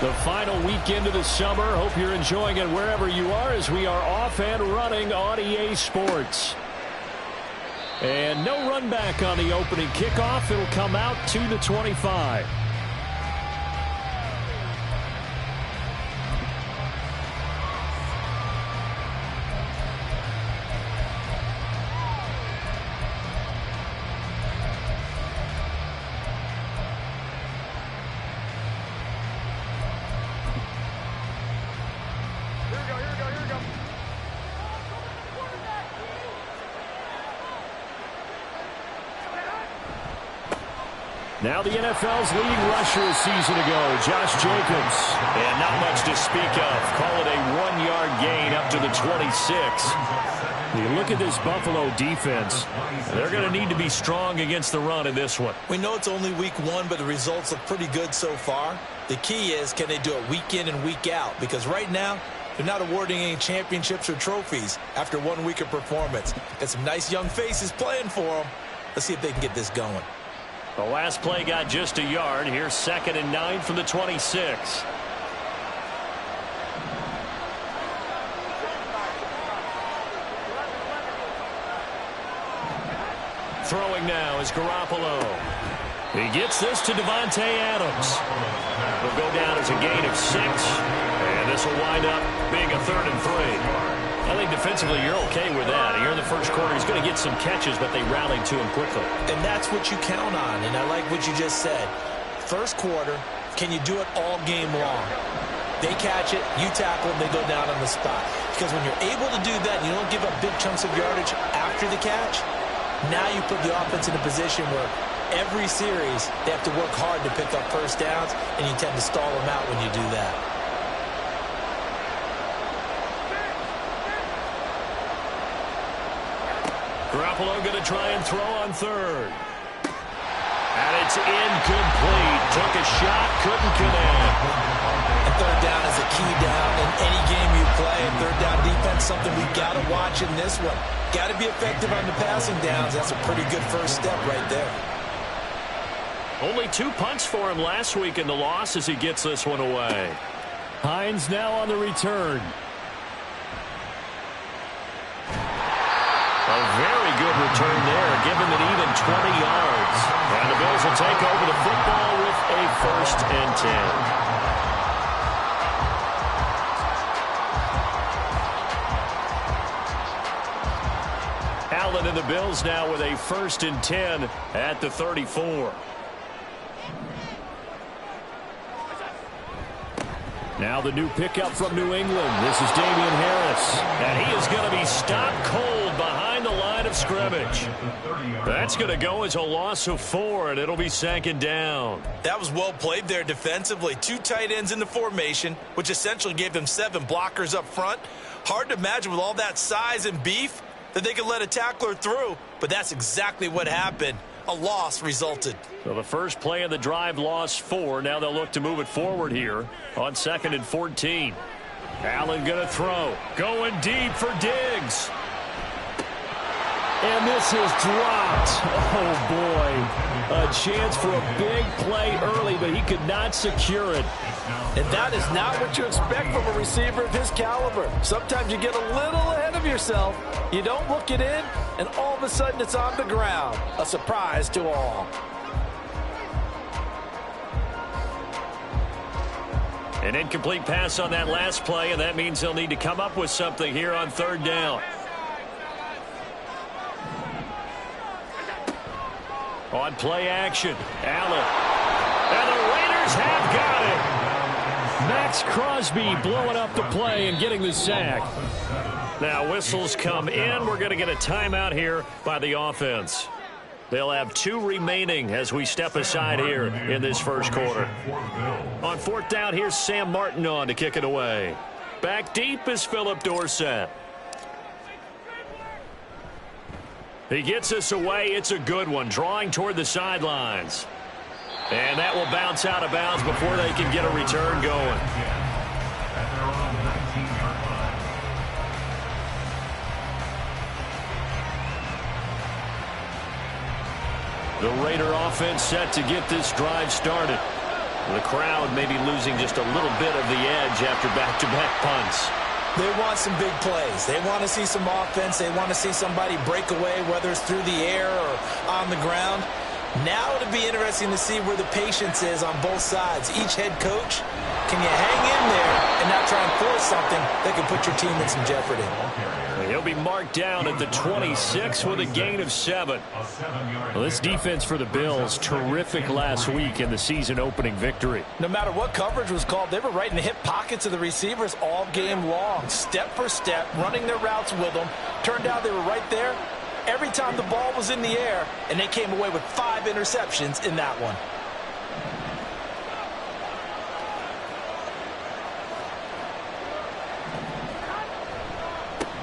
The final weekend of the summer. Hope you're enjoying it wherever you are as we are off and running on EA Sports. And no run back on the opening kickoff. It'll come out to the 25. Now the NFL's leading rusher a season ago, Josh Jacobs. And not much to speak of. Call it a 1-yard gain up to the 26. You look at this Buffalo defense. They're going to need to be strong against the run in this one. We know it's only week 1, but the results look pretty good so far. The key is, can they do it week in and week out? Because right now, they're not awarding any championships or trophies after 1 week of performance. Got some nice young faces playing for them. Let's see if they can get this going. The last play got just a yard. Here's 2nd and 9 from the 26. Throwing now is Garoppolo. He gets this to Davante Adams. Will go down as a gain of 6. And this will wind up being a 3rd and 3. I think defensively you're okay with that. Here in the first quarter, he's going to get some catches, but they rallied to him quickly. And that's what you count on, and I like what you just said. First quarter, can you do it all game long? They catch it, you tackle them, they go down on the spot. Because when you're able to do that, and you don't give up big chunks of yardage after the catch, now you put the offense in a position where every series they have to work hard to pick up first downs, and you tend to stall them out when you do that. Garoppolo going to try and throw on 3rd. And it's incomplete. Took a shot, couldn't connect. And 3rd down is a key down in any game you play. And 3rd down defense, something we got to watch in this one. Got to be effective on the passing downs. That's a pretty good first step right there. Only 2 punts for him last week in the loss as he gets this one away. Hines now on the return. A very good return there, giving it even 20 yards. And the Bills will take over the football with a 1st and 10. Allen and the Bills now with a 1st and 10 at the 34. Now the new pickup from New England. This is Damian Harris. And he is going to be stopped cold behind the line of scrimmage. That's going to go as a loss of 4, and it'll be 2nd down. That was well played there defensively. 2 tight ends in the formation, which essentially gave them 7 blockers up front. Hard to imagine with all that size and beef that they could let a tackler through, but that's exactly what happened. A loss resulted. So the first play of the drive lost 4. Now they'll look to move it forward here on 2nd and 14. Allen going to throw. Going deep for Diggs. And this is dropped. Oh, boy. A chance for a big play early, but he could not secure it. And that is not what you expect from a receiver of his caliber. Sometimes you get a little ahead of yourself. You don't look it in, and all of a sudden it's on the ground. A surprise to all. An incomplete pass on that last play, and that means they'll need to come up with something here on 3rd down. On play action, Allen. And the Raiders have got it. Max Crosby blowing up the play and getting the sack. Now whistles come in. We're going to get a timeout here by the offense. They'll have 2 remaining as we step aside here in this first quarter. On 4th down, here's Sam Martin on to kick it away. Back deep is Philip Dorsett. He gets us away. It's a good one, drawing toward the sidelines. And that will bounce out of bounds before they can get a return going. The Raider offense set to get this drive started. The crowd maybe losing just a little bit of the edge after back-to-back punts. They want some big plays. They want to see some offense. They want to see somebody break away, whether it's through the air or on the ground. Now it'll be interesting to see where the patience is on both sides. Each head coach, can you hang in there and not try and force something that can put your team in some jeopardy? He'll be marked down at the 26 with a gain of 7. Well, this defense for the Bills, terrific last week in the season-opening victory. No matter what coverage was called, they were right in the hip pockets of the receivers all game long, step for step, running their routes with them. Turned out they were right there every time the ball was in the air, and they came away with 5 interceptions in that one.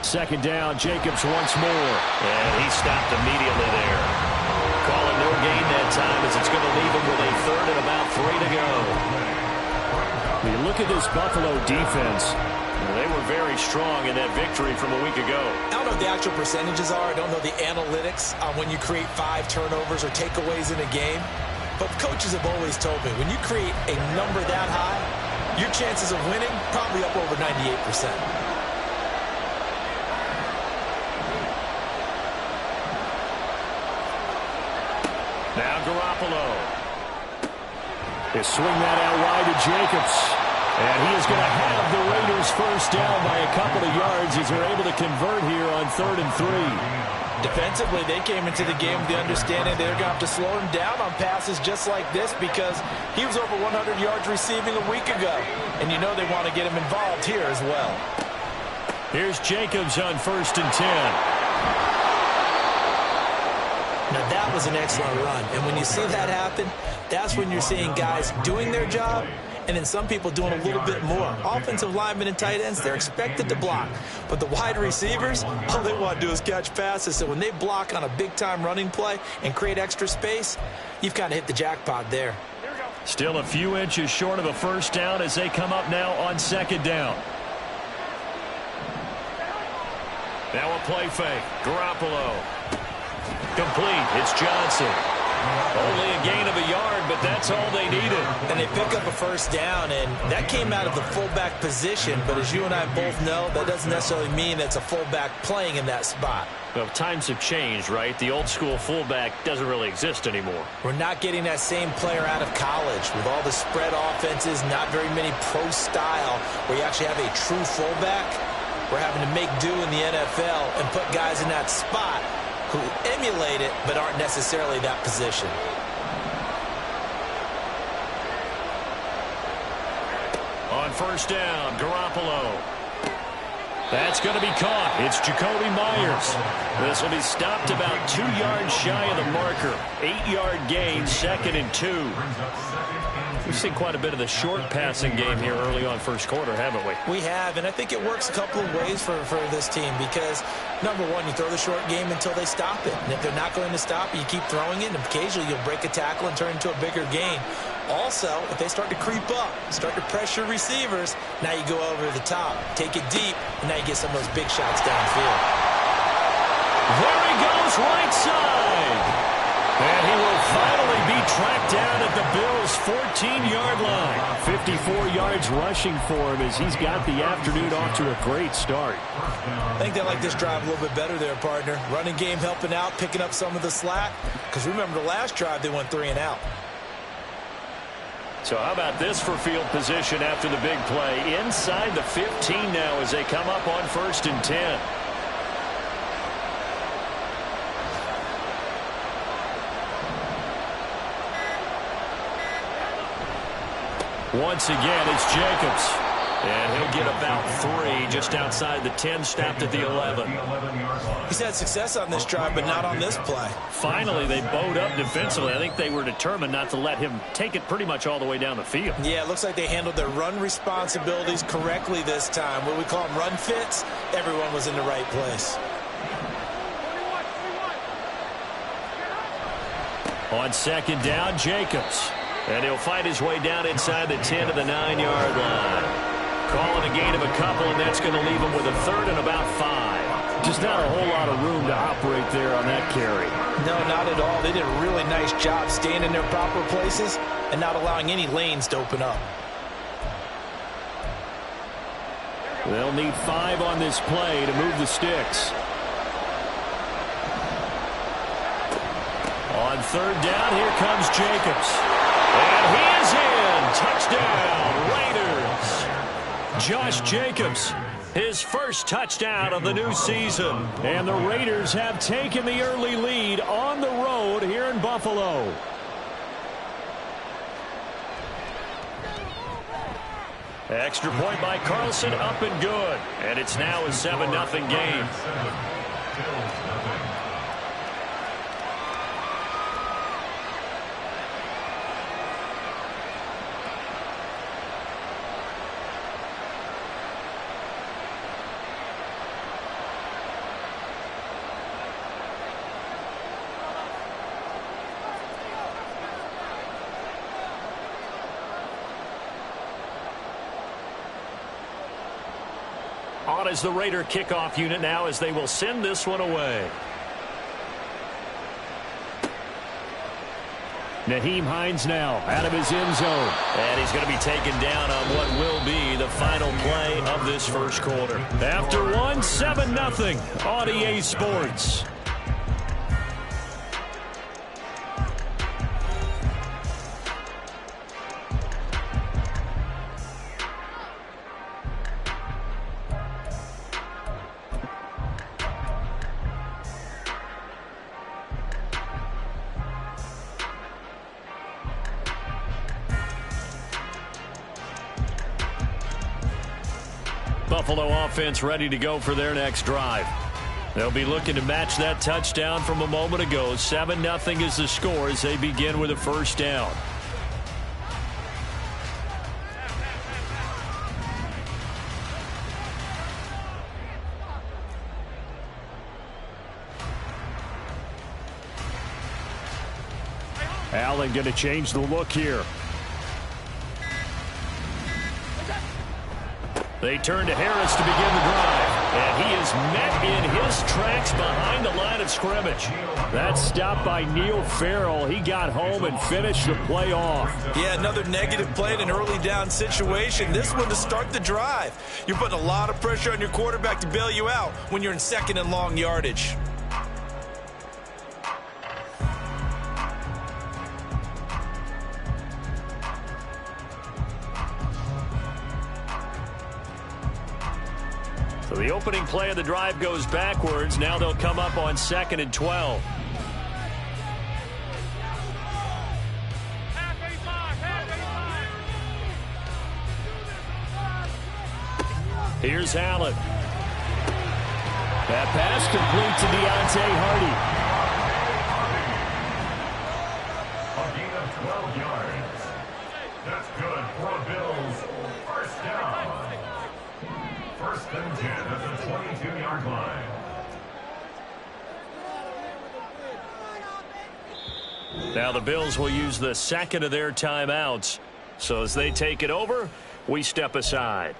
Second down, Jacobs once more. And he stopped immediately there. Calling no gain that time as it's going to leave him with a 3rd and about 3 to go. When you look at this Buffalo defense, they were very strong in that victory from a week ago. I don't know what the actual percentages are. I don't know the analytics on when you create 5 turnovers or takeaways in a game. But coaches have always told me, when you create a number that high, your chances of winning probably up over 98%. Now Garoppolo. They swing that out wide to Jacobs. And he is going to have the Raiders first down by a couple of yards as they're able to convert here on 3rd and 3. Defensively, they came into the game with the understanding they're going to have to slow him down on passes just like this because he was over 100 yards receiving a week ago. And you know they want to get him involved here as well. Here's Jacobs on 1st and 10. Now, that was an excellent run. And when you see that happen, that's when you're seeing guys doing their job and then some people doing a little bit more. Offensive linemen and tight ends, they're expected to block. But the wide receivers, all they want to do is catch passes. So when they block on a big-time running play and create extra space, you've kind of hit the jackpot there. Still a few inches short of a first down as they come up now on 2nd down. Now a play fake. Garoppolo. Complete. It's Johnson. Only a gain of a yard, but that's all they needed. And they pick up a first down, and that came out of the fullback position. But as you and I both know, that doesn't necessarily mean it's a fullback playing in that spot. Well, times have changed, right? The old school fullback doesn't really exist anymore. We're not getting that same player out of college with all the spread offenses, not very many pro style where you actually have a true fullback. We're having to make do in the NFL and put guys in that spot who emulate it but aren't necessarily that position. On first down, Garoppolo. That's going to be caught. It's Jacoby Myers. This will be stopped about 2 yards shy of the marker. 8-yard gain, 2nd and 2. We've seen quite a bit of the short passing game here early on first quarter, haven't we? We have, and I think it works a couple of ways for this team because, number one, you throw the short game until they stop it. And if they're not going to stop it, you keep throwing it, and occasionally you'll break a tackle and turn into a bigger gain. Also, if they start to creep up, start to pressure receivers, now you go over the top, take it deep, and now you get some of those big shots downfield. There he goes, right side. And he will finally be tracked down at the Bills' 14-yard line. 54 yards rushing for him as he's got the afternoon off to a great start. I think they like this drive a little bit better there, partner. Running game helping out, picking up some of the slack. Because remember, the last drive they went 3 and out. So how about this for field position after the big play? Inside the 15 now as they come up on 1st and 10. Once again, it's Jacobs. And he'll get about 3 just outside the 10, stopped at the 11. He's had success on this drive, but not on this play. Finally, they bowed up defensively. I think they were determined not to let him take it pretty much all the way down the field. Yeah, it looks like they handled their run responsibilities correctly this time. What we call them run fits, everyone was in the right place. On 2nd down, Jacobs. And he'll fight his way down inside the 10 to the 9-yard line. Calling a gain of a couple, and that's going to leave him with a 3rd and about 5. Just not a whole lot of room to operate there on that carry. No, not at all. They did a really nice job staying in their proper places and not allowing any lanes to open up. They'll need 5 on this play to move the sticks. On third down, here comes Jacobs. And he is in. Touchdown, Raiders. Josh Jacobs, his first touchdown of the new season. And the Raiders have taken the early lead on the road here in Buffalo. Extra point by Carlson, up and good. And it's now a 7-0 game. On is the Raider kickoff unit now as they will send this one away. Nyheim Hines now out of his end zone. And he's going to be taken down on what will be the final play of this first quarter. After one, 7-0 on EA Sports. Buffalo offense ready to go for their next drive. They'll be looking to match that touchdown from a moment ago. 7-0 is the score as they begin with a first down. Allen going to change the look here. They turn to Harris to begin the drive. And he is met in his tracks behind the line of scrimmage. That stop by Neil Farrell. He got home and finished the play off. Yeah, another negative play in an early down situation. This one to start the drive. You're putting a lot of pressure on your quarterback to bail you out when you're in second and long yardage. So the opening play of the drive goes backwards. Now they'll come up on 2nd and 12. Here's Allen. That pass complete to Deontay Hardy. A gain of 12 yards. That's good for a Bills first down. First and 10 at the 22-yard line. Now the Bills will use the second of their timeouts. So as they take it over, we step aside.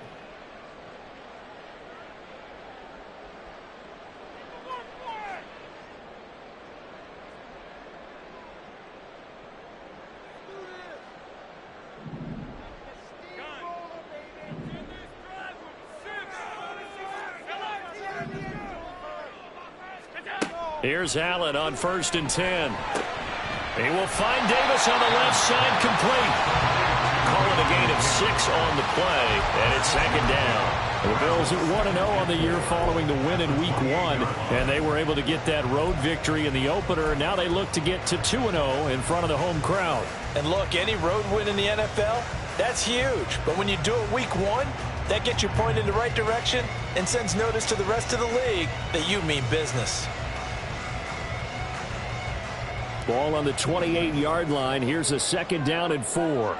Here's Allen on 1st and 10. He will find Davis on the left side, complete. Call it a gain of 6 on the play, and it's 2nd down. The Bills at 1-0 on the year following the win in Week 1, and they were able to get that road victory in the opener. Now they look to get to 2-0 in front of the home crowd. And look, any road win in the NFL, that's huge. But when you do it Week 1, that gets you pointed in the right direction and sends notice to the rest of the league that you mean business. Ball on the 28-yard line. Here's a 2nd down and 4.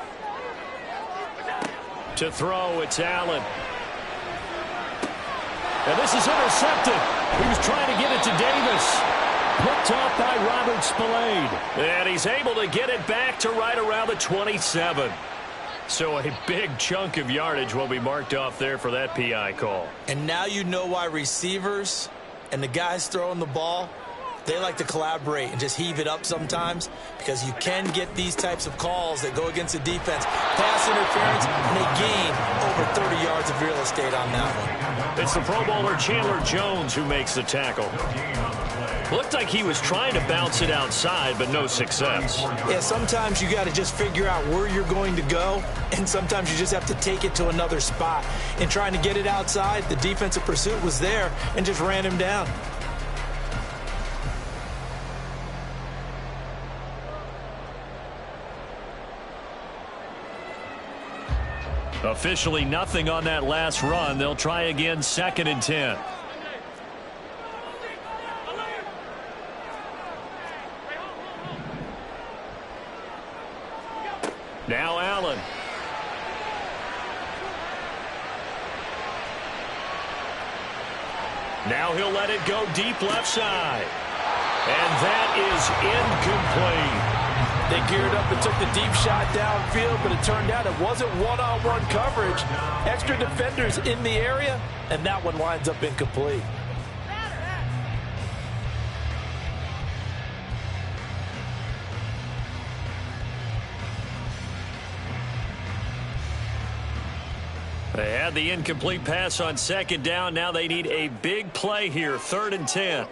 To throw, it's Allen. And this is intercepted. He was trying to get it to Davis. Picked off by Robert Spillane. And he's able to get it back to right around the 27. So a big chunk of yardage will be marked off there for that PI call. And now you know why receivers And the guys throwing the ball, they like to collaborate and just heave it up sometimes because you can get these types of calls that go against the defense. Pass interference, and they gain over 30 yards of real estate on that one. It's the Pro Bowler Chandler Jones who makes the tackle. Looked like he was trying to bounce it outside, but no success. Yeah, sometimes you got to just figure out where you're going to go, and sometimes you just have to take it to another spot. In trying to get it outside, the defensive pursuit was there and just ran him down. Officially nothing on that last run. They'll try again, 2nd and 10. Now Allen. Now he'll let it go deep left side. And that is incomplete. They geared up and took the deep shot downfield, but it turned out it wasn't one-on-one coverage. Extra defenders in the area, and that one winds up incomplete. They had the incomplete pass on 2nd down. Now they need a big play here, 3rd and 10.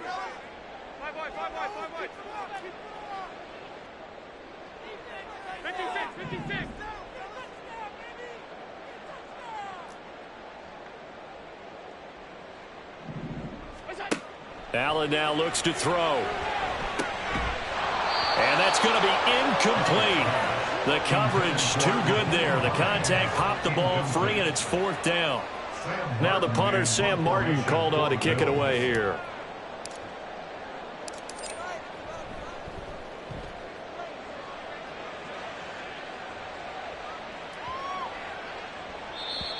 Allen now looks to throw. And that's going to be incomplete. The coverage too good there. The contact popped the ball free, and it's 4th down. Now the punter, Sam Martin, called on to kick it away here.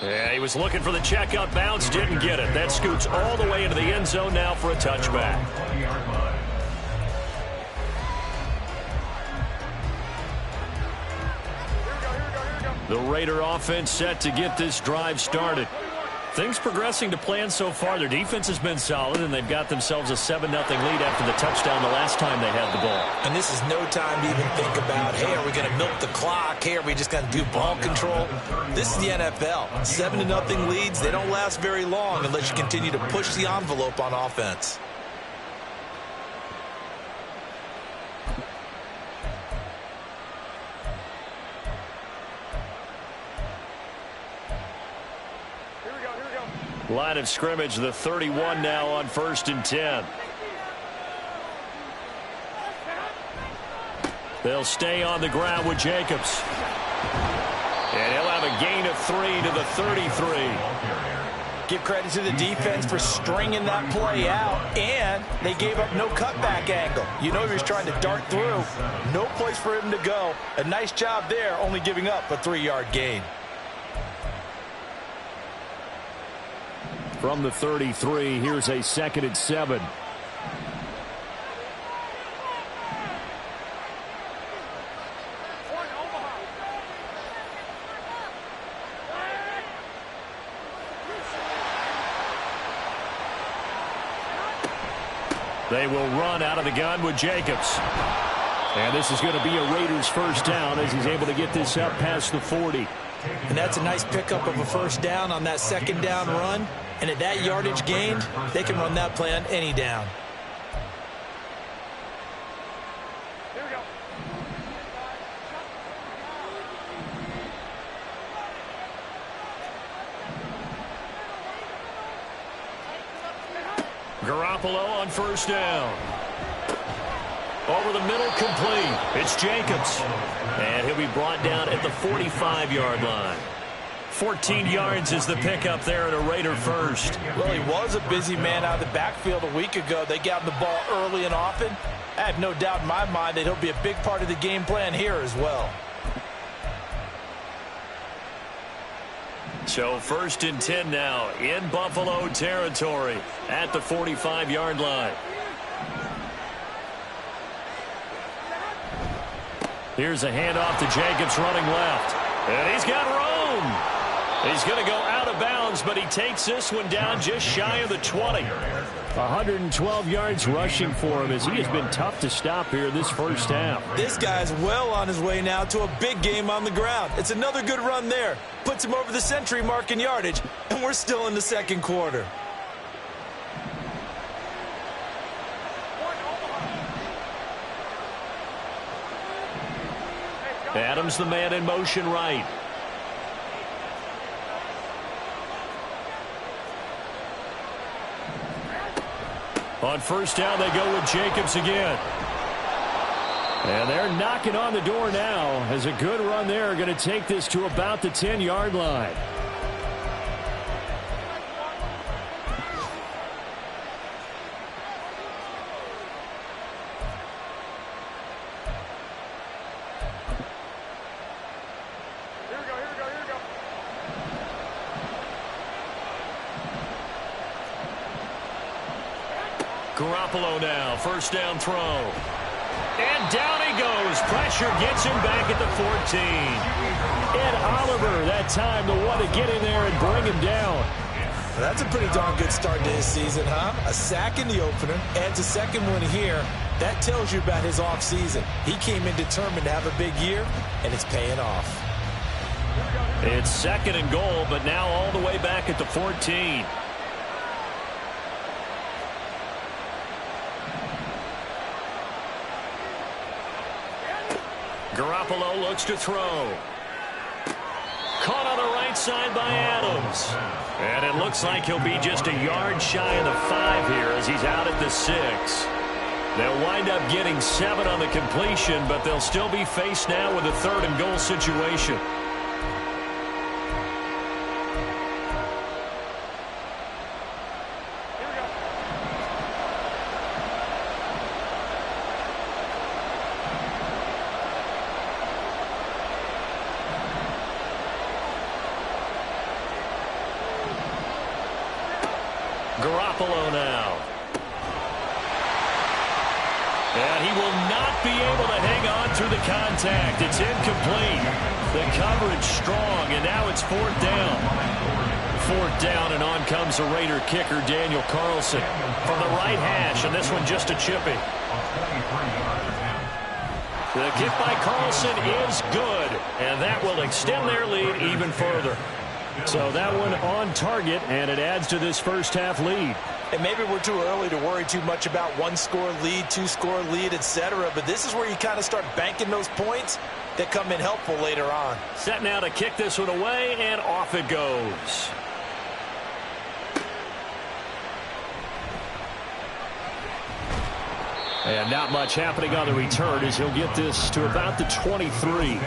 Yeah, he was looking for the checkup bounce, didn't get it. That scoots all the way into the end zone now for a touchback. The Raider offense set to get this drive started. Things progressing to plan so far. Their defense has been solid, and they've got themselves a 7-0 lead after the touchdown the last time they had the ball. And this is no time to even think about, hey, are we going to milk the clock? Hey, are we just going to do ball control? This is the NFL. 7-0 leads, they don't last very long unless you continue to push the envelope on offense. Line of scrimmage, the 31 now on 1st and 10. They'll stay on the ground with Jacobs. And he'll have a gain of 3 to the 33. Give credit to the defense for stringing that play out, and they gave up no cutback angle. You know he was trying to dart through. No place for him to go. A nice job there, only giving up a 3-yard gain. From the 33, here's a 2nd and 7. They will run out of the gun with Jacobs. And this is going to be a Raiders first down as he's able to get this up past the 40. And that's a nice pickup of a first down on that 2nd down run. And at that yardage gained, they can run that play on any down. Here we go. Garoppolo on first down. Over the middle, complete. It's Jacobs. And he'll be brought down at the 45-yard line. 14 yards is the pickup there at a Raider first. Well, he was a busy man out of the backfield a week ago. They got him the ball early and often. I have no doubt in my mind that he'll be a big part of the game plan here as well. So 1st and 10 now in Buffalo territory at the 45-yard line. Here's a handoff to Jacobs running left. And he's got room. He's going to go out of bounds, but he takes this one down just shy of the 20. 112 yards rushing for him as he has been tough to stop here this first half. This guy's well on his way now to a big game on the ground. It's another good run there. Puts him over the century mark in yardage, and we're still in the second quarter. Adams, the man in motion right. On first down, they go with Jacobs again. And they're knocking on the door now as a good run there. Going to take this to about the 10-yard line. Garoppolo now, first down throw. And down he goes. Pressure gets him back at the 14. Ed Oliver, that time, the one to get in there and bring him down. Well, that's a pretty darn good start to his season, huh? A sack in the opener, adds a second one here. That tells you about his offseason. He came in determined to have a big year, and it's paying off. It's second and goal, but now all the way back at the 14. Garoppolo looks to throw. Caught on the right side by Adams. And it looks like he'll be just a yard shy of the 5 here as he's out at the 6. They'll wind up getting 7 on the completion, but they'll still be faced now with a third and goal situation. Garoppolo now. And he will not be able to hang on through the contact. It's incomplete. The coverage strong, and now it's fourth down. Fourth down, and on comes the Raider kicker, Daniel Carlson, from the right hash, and this one just a chippy. The kick by Carlson is good, and that will extend their lead even further. So that one on target, and it adds to this first half lead. And maybe we're too early to worry too much about one-score lead, two-score lead, etc. But this is where you kind of start banking those points that come in helpful later on. Set now to kick this one away, and off it goes. And not much happening on the return as he'll get this to about the 23.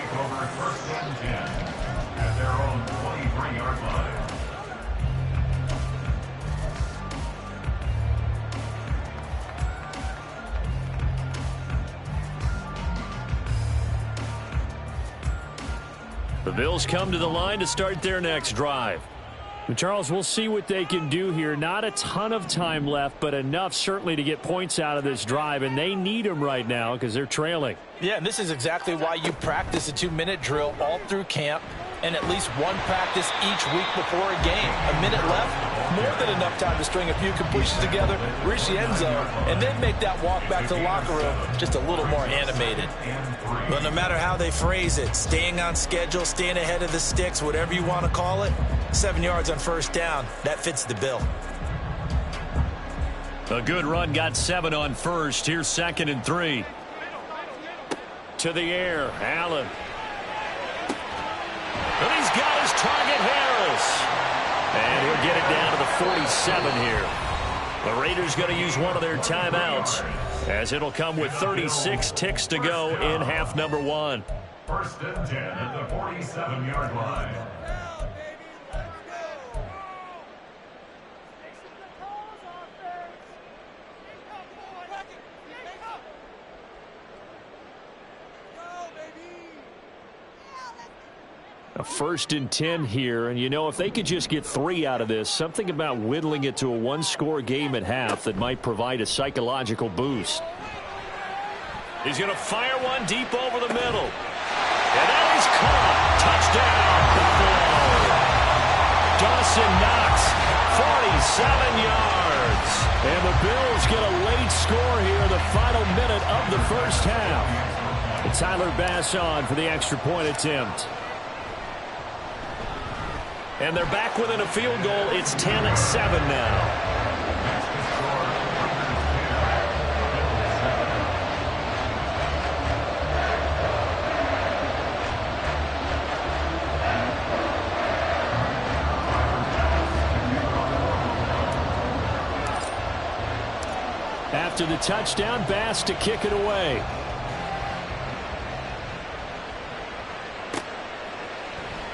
The Bills come to the line to start their next drive. Charles, we'll see what they can do here. Not a ton of time left, but enough certainly to get points out of this drive, and they need them right now because they're trailing. Yeah, and this is exactly why you practice a 2-minute drill all through camp and at least one practice each week before a game. A minute left, more than enough time to string a few completions together, reach the end zone, and then make that walk back to the locker room just a little more animated. But no matter how they phrase it, staying on schedule, staying ahead of the sticks, whatever you want to call it, 7 yards on first down, that fits the bill. A good run got 7 on first. Here's second and 3. To the air, Allen. And he's got his target, Harris. And he'll get it down to the 47 here. The Raiders going to use one of their timeouts as it'll come with 36 ticks to go in half number 1. First and 10 at the 47-yard line. A 1st and 10 here, and you know, if they could just get 3 out of this, something about whittling it to a one-score game at half that might provide a psychological boost. He's going to fire one deep over the middle. And that is caught. Touchdown, Buffalo. Dawson Knox, 47 yards. And And the Bills get a late score here in the final minute of the first half. And Tyler Bass on for the extra point attempt. And they're back within a field goal. It's 10-7 now. After the touchdown, Bass to kick it away.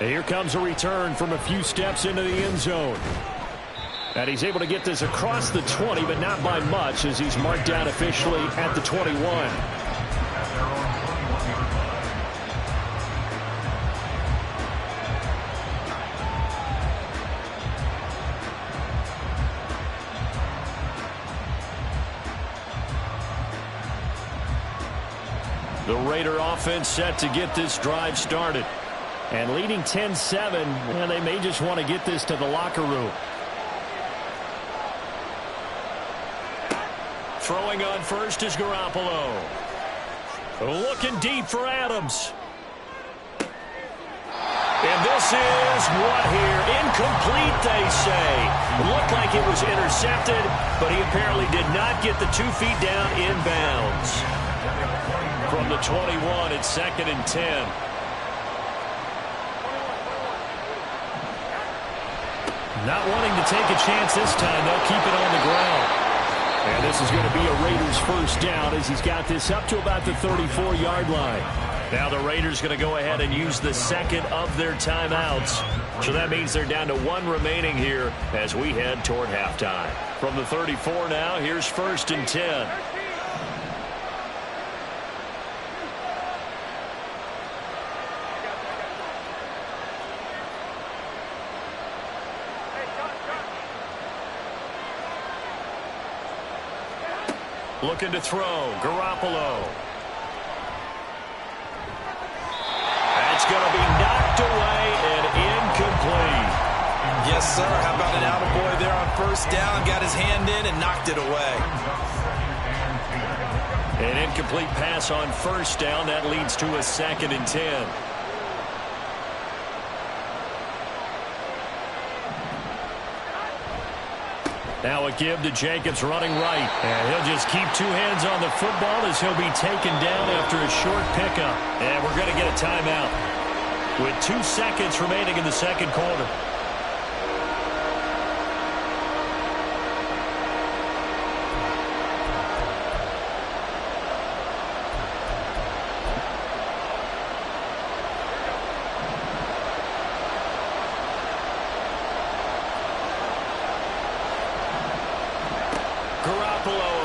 And here comes a return from a few steps into the end zone. And he's able to get this across the 20, but not by much, as he's marked down officially at the 21. The Raider offense set to get this drive started. And leading 10-7, well, they may just want to get this to the locker room. Throwing on first is Garoppolo. Looking deep for Adams. And this is what here? Incomplete, they say. Looked like it was intercepted, but he apparently did not get the 2 feet down inbounds. From the 21, it's 2nd and 10. Not wanting to take a chance this time. They'll keep it on the ground. And this is going to be a Raiders first down as he's got this up to about the 34-yard line. Now the Raiders going to go ahead and use the second of their timeouts. So that means they're down to 1 remaining here as we head toward halftime. From the 34 now, here's 1st and 10. Looking to throw, Garoppolo. That's going to be knocked away and incomplete. Yes, sir. How about an attaboy there on first down? Got his hand in and knocked it away. An incomplete pass on first down. That leads to a 2nd and 10. Now a give to Jacobs running right. And he'll just keep 2 hands on the football as he'll be taken down after a short pickup. And we're going to get a timeout with 2 seconds remaining in the second quarter.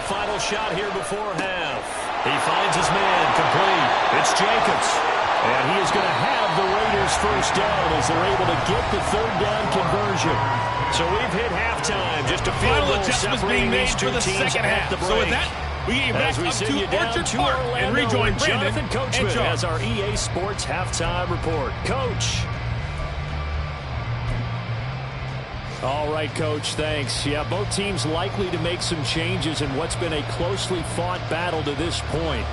Final shot here before half. He finds his man complete. It's Jacobs. And he is going to have the Raiders first down as they're able to get the 3rd down conversion. So we've hit halftime. Just a field goal separating these two teams at the break. So with that, we get back up to Orchard Park and rejoin Brandon Jonathan Coachman as our EA Sports halftime report. Coach. All right, Coach, thanks. Yeah, both teams likely to make some changes in what's been a closely fought battle to this point.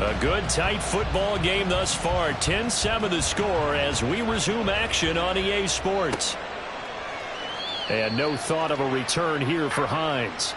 A good, tight football game thus far. 10-7 the score as we resume action on EA Sports. And no thought of a return here for Hines.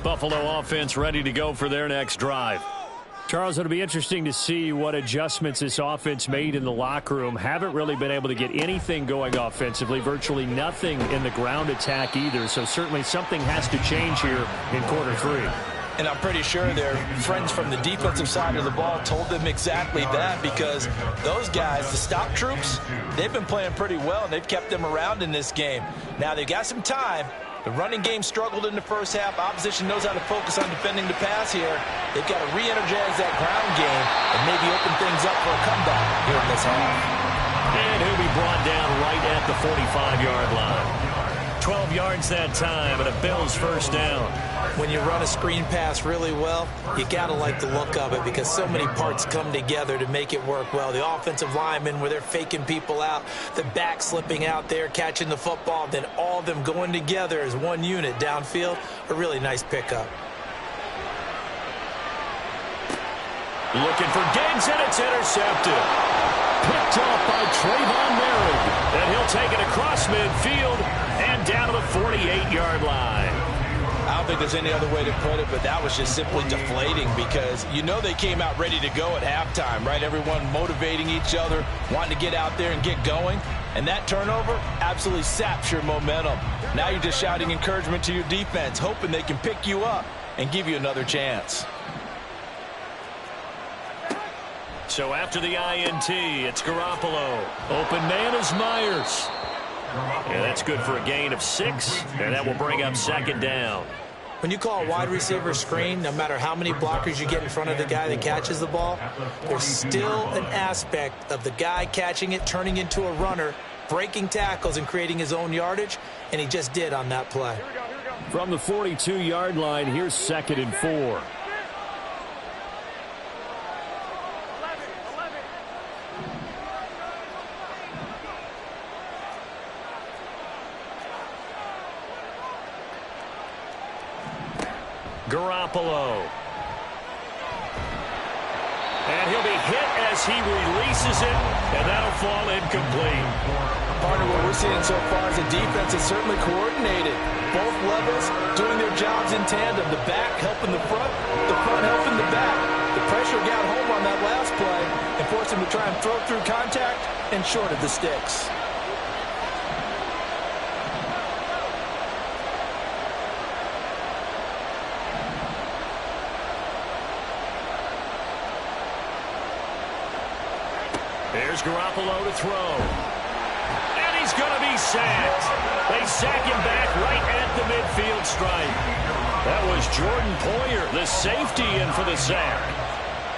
Buffalo offense ready to go for their next drive. Charles, it'll be interesting to see what adjustments this offense made in the locker room. Haven't really been able to get anything going offensively, virtually nothing in the ground attack either. So certainly something has to change here in quarter 3. And I'm pretty sure their friends from the defensive side of the ball told them exactly that, because those guys, the stop troops, they've been playing pretty well, and they've kept them around in this game. Now, they've got some time, The running game struggled in the first half. Opposition knows how to focus on defending the pass here. They've got to re-energize that ground game and maybe open things up for a comeback here in this half. And he'll be brought down right at the 45-yard line. 12 yards that time, and a Bills first down. When you run a screen pass really well, you got to like the look of it because so many parts come together to make it work well. The offensive linemen, where they're faking people out, the back slipping out there, catching the football, then all of them going together as one unit downfield. A really nice pickup. Looking for Diggs, and it's intercepted. Picked off by Trayvon Merrick. And he'll take it across midfield and down to the 48-yard line. I don't think there's any other way to put it, but that was just simply deflating because you know they came out ready to go at halftime, right? Everyone motivating each other, wanting to get out there and get going. And that turnover absolutely saps your momentum. Now you're just shouting encouragement to your defense, hoping they can pick you up and give you another chance. So after the INT, it's Garoppolo. Open man is Myers. And that's good for a gain of 6, and that will bring up second down. When you call a wide receiver screen, no matter how many blockers you get in front of the guy that catches the ball, there's still an aspect of the guy catching it, turning into a runner, breaking tackles and creating his own yardage, and he just did on that play. From the 42-yard line, here's 2nd and 4. Garoppolo. And he'll be hit as he releases it, and that'll fall incomplete. Part of what we're seeing so far is the defense is certainly coordinated. Both levels doing their jobs in tandem. The back helping the front helping the back. The pressure got home on that last play and forced him to try and throw through contact and short of the sticks. There's Garoppolo to throw. And he's going to be sacked. They sack him back right at the midfield stripe. That was Jordan Poyer, the safety, in for the sack.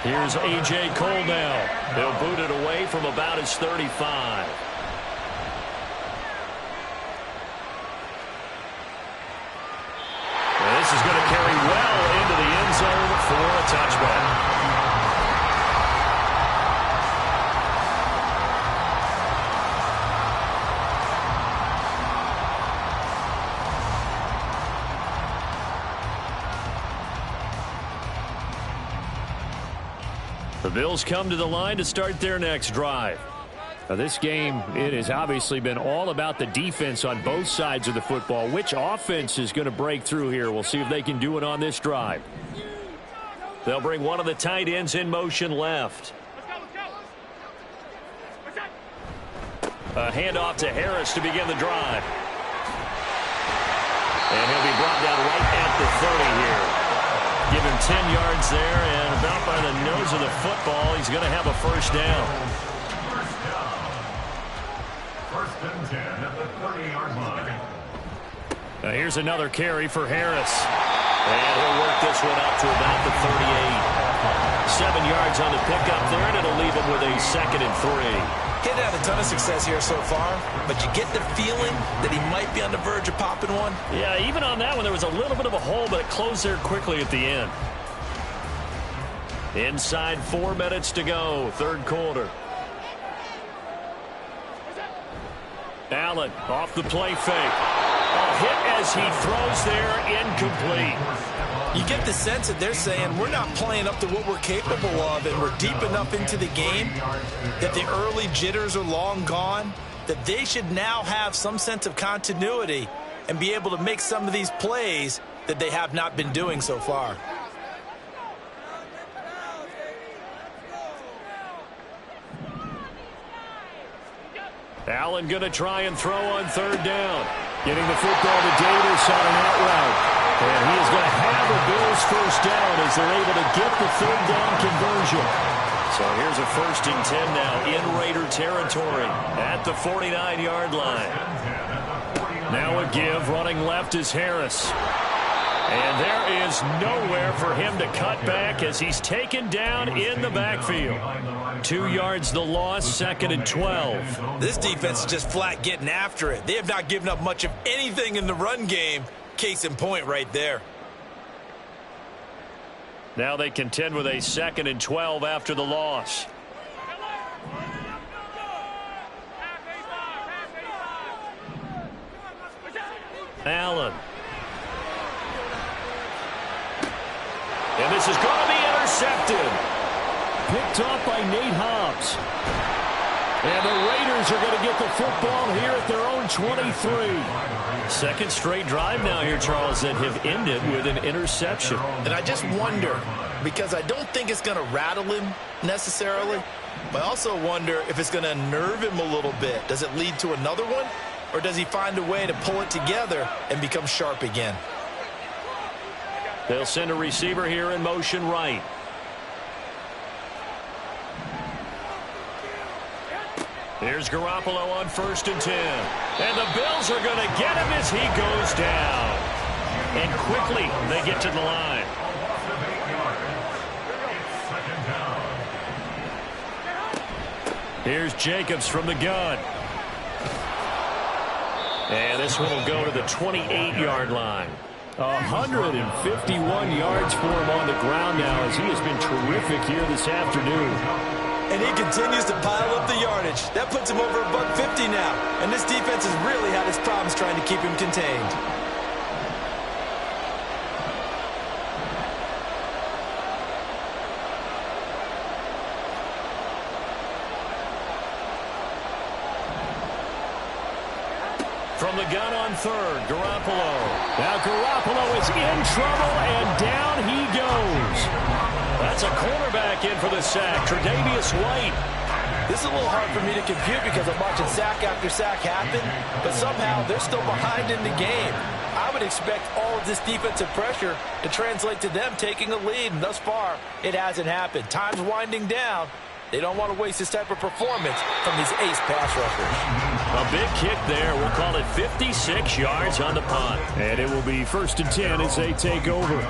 Here's A.J. Cole now. They'll boot it away from about his 35. And this is going to carry well into the end zone for a touchback. The Bills come to the line to start their next drive. Now, this game, it has obviously been all about the defense on both sides of the football. Which offense is going to break through here? We'll see if they can do it on this drive. They'll bring one of the tight ends in motion left. A handoff to Harris to begin the drive. And he'll be brought down right at the 30 here. Give him 10 yards there, and about by the nose of the football, he's going to have a first down. First and 10 at the 30-yard line. Now here's another carry for Harris. And he'll work this one out to about the 38. 7 yards on the pickup there, and it'll leave him with a 2nd and 3. He's had a ton of success here so far, but you get the feeling that he might be on the verge of popping one. Yeah, even on that one, there was a little bit of a hole, but it closed there quickly at the end. Inside 4 minutes to go, third quarter. Allen off the play fake. A hit as he throws there, incomplete. You get the sense that they're saying we're not playing up to what we're capable of, and we're deep enough into the game that the early jitters are long gone, that they should now have some sense of continuity and be able to make some of these plays that they have not been doing so far. Allen going to try and throw on third down. Getting the football to Davis on an out route. And he is going to have the Bills first down as they're able to get the third down conversion. So here's a 1st and 10 now in Raider territory at the 49-yard line. Now a give. Running left is Harris. And there is nowhere for him to cut back as he's taken down in the backfield. 2 yards the loss, 2nd and 12. This defense is just flat getting after it. They have not given up much of anything in the run game. Case in point right there. Now they contend with a 2nd and 12 after the loss. Allen. And this is going to be intercepted. Picked off by Nate Hobbs. And the Raiders are going to get the football here at their own 23. Second straight drive now here, Charles, that have ended with an interception. And I just wonder, because I don't think it's going to rattle him necessarily, but I also wonder if it's going to unnerve him a little bit. Does it lead to another one? Or does he find a way to pull it together and become sharp again? They'll send a receiver here in motion right. Here's Garoppolo on 1st and 10. And the Bills are going to get him as he goes down. And quickly they get to the line. Here's Jacobs from the gun. And this one will go to the 28-yard line. 151 yards for him on the ground now as he has been terrific here this afternoon. And he continues to pile up the yardage. That puts him over $150 now. And this defense has really had its problems trying to keep him contained. From the gun on 3rd, Garoppolo. Now Garoppolo is in trouble, and down he goes. That's a cornerback in for the sack, Tre'Davious White. This is a little hard for me to compute because I'm watching sack after sack happen, but somehow they're still behind in the game. I would expect all of this defensive pressure to translate to them taking a lead, and thus far, it hasn't happened. Time's winding down. They don't want to waste this type of performance from these ace pass rushers. A big kick there. We'll call it 56 yards on the punt. And it will be 1st and 10 as they take over.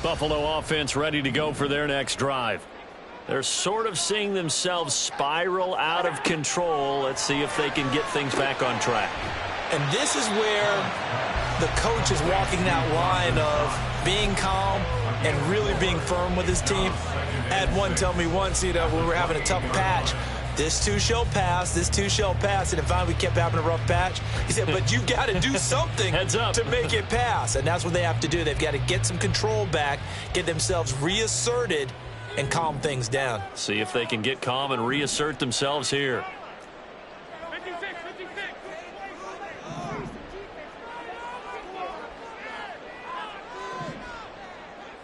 Buffalo offense ready to go for their next drive. They're sort of seeing themselves spiral out of control. Let's see if they can get things back on track. And this is where the coach is walking that line of being calm and really being firm with his team. I had one tell me once, when we were having a tough patch, this too shall pass, this too shall pass. And finally we kept having a rough patch. He said, but you got to do something to make it pass. And that's what they have to do. They've got to get some control back, get themselves reasserted, and calm things down. See if they can get calm and reassert themselves here.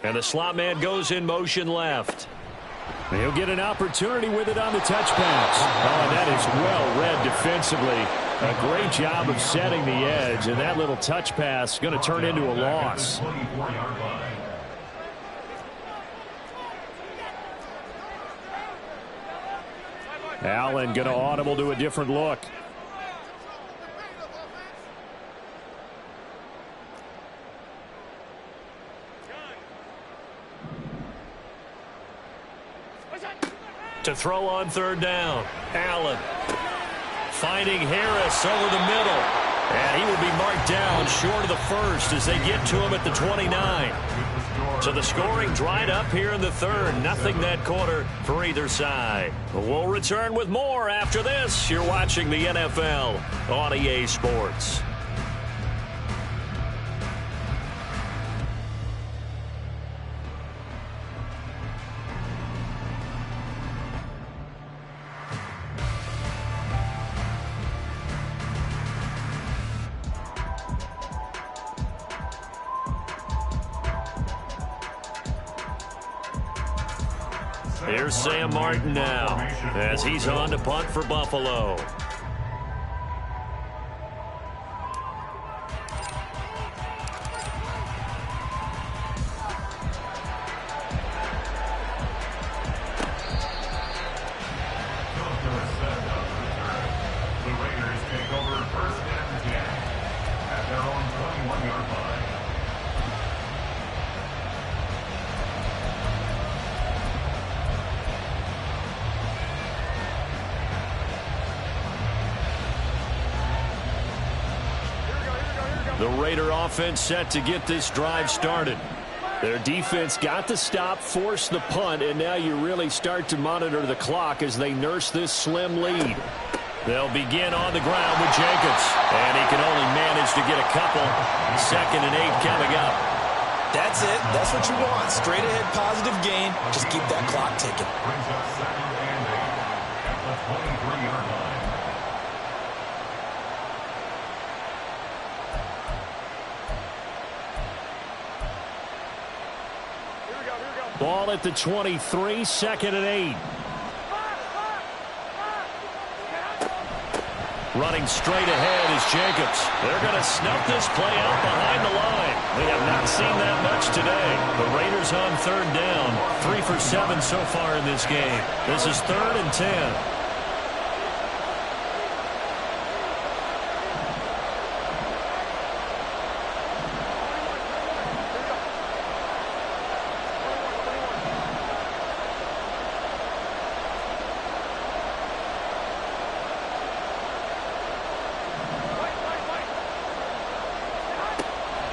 And the slot man goes in motion left. He'll get an opportunity with it on the touch pass. Oh, that is well read defensively. A great job of setting the edge, and that little touch pass is going to turn into a loss. Allen going to audible to a different look. To throw on 3rd down. Allen finding Harris over the middle. And he will be marked down short of the 1st as they get to him at the 29. So the scoring dried up here in the 3rd. Nothing that quarter for either side. We'll return with more after this. You're watching the NFL on EA Sports. Here's Sam Martin now as he's on to punt for Buffalo. The Raider offense set to get this drive started. Their defense got the stop, forced the punt, and now you really start to monitor the clock as they nurse this slim lead. They'll begin on the ground with Jacobs, and he can only manage to get a couple. 2nd and 8 coming up. That's it. That's what you want. Straight ahead positive gain. Just keep that clock ticking. Brings up 2nd and 8 at the 23-yard line. Ball at the 23, 2nd and 8. Running straight ahead is Jacobs. They're going to snuff this play out behind the line. We have not seen that much today. The Raiders on 3rd down. 3 for 7 so far in this game. This is 3rd and 10.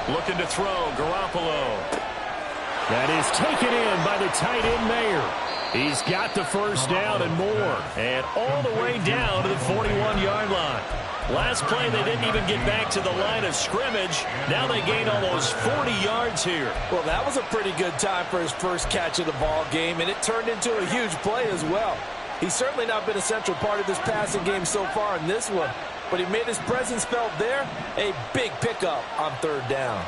Looking to throw, Garoppolo. That is taken in by the tight end Mayer. He's got the first down and more. And all the way down to the 41-yard line. Last play, they didn't even get back to the line of scrimmage. Now they gain almost 40 yards here. Well, that was a pretty good time for his first catch of the ball game, and it turned into a huge play as well. He's certainly not been a central part of this passing game so far in this one, but he made his presence felt there. A big pickup on 3rd down.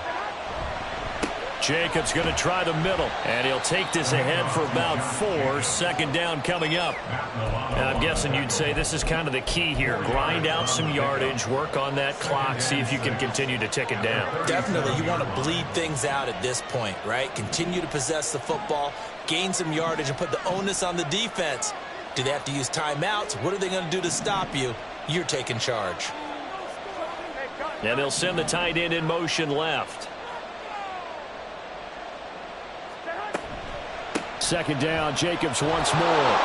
Jacobs going to try the middle, and he'll take this ahead for about 4. 2nd down coming up. And I'm guessing you'd say this is kind of the key here. Grind out some yardage, work on that clock, see if you can continue to tick it down. Definitely, you want to bleed things out at this point, right? Continue to possess the football, gain some yardage, and put the onus on the defense. Do they have to use timeouts? What are they going to do to stop you? You're taking charge. And they'll send the tight end in motion left. 2nd down, Jacobs once more.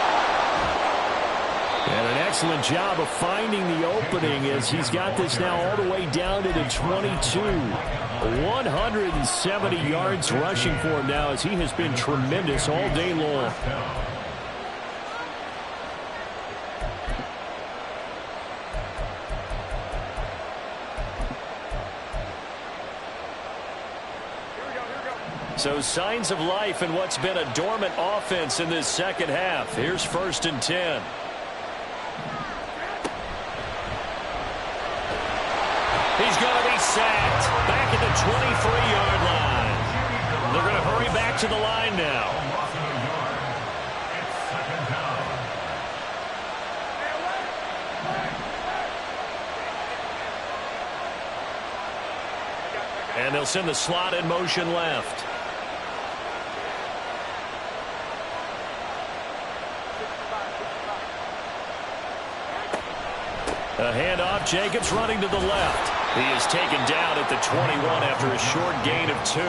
And an excellent job of finding the opening as he's got this now all the way down to the 22. 170 yards rushing for him now as he has been tremendous all day long. So signs of life in what's been a dormant offense in this 2nd half. Here's 1st and 10. He's going to be sacked back at the 23-yard line. They're going to hurry back to the line now. And they'll send the slot in motion left. A handoff, Jacobs running to the left. He is taken down at the 21 after a short gain of 2.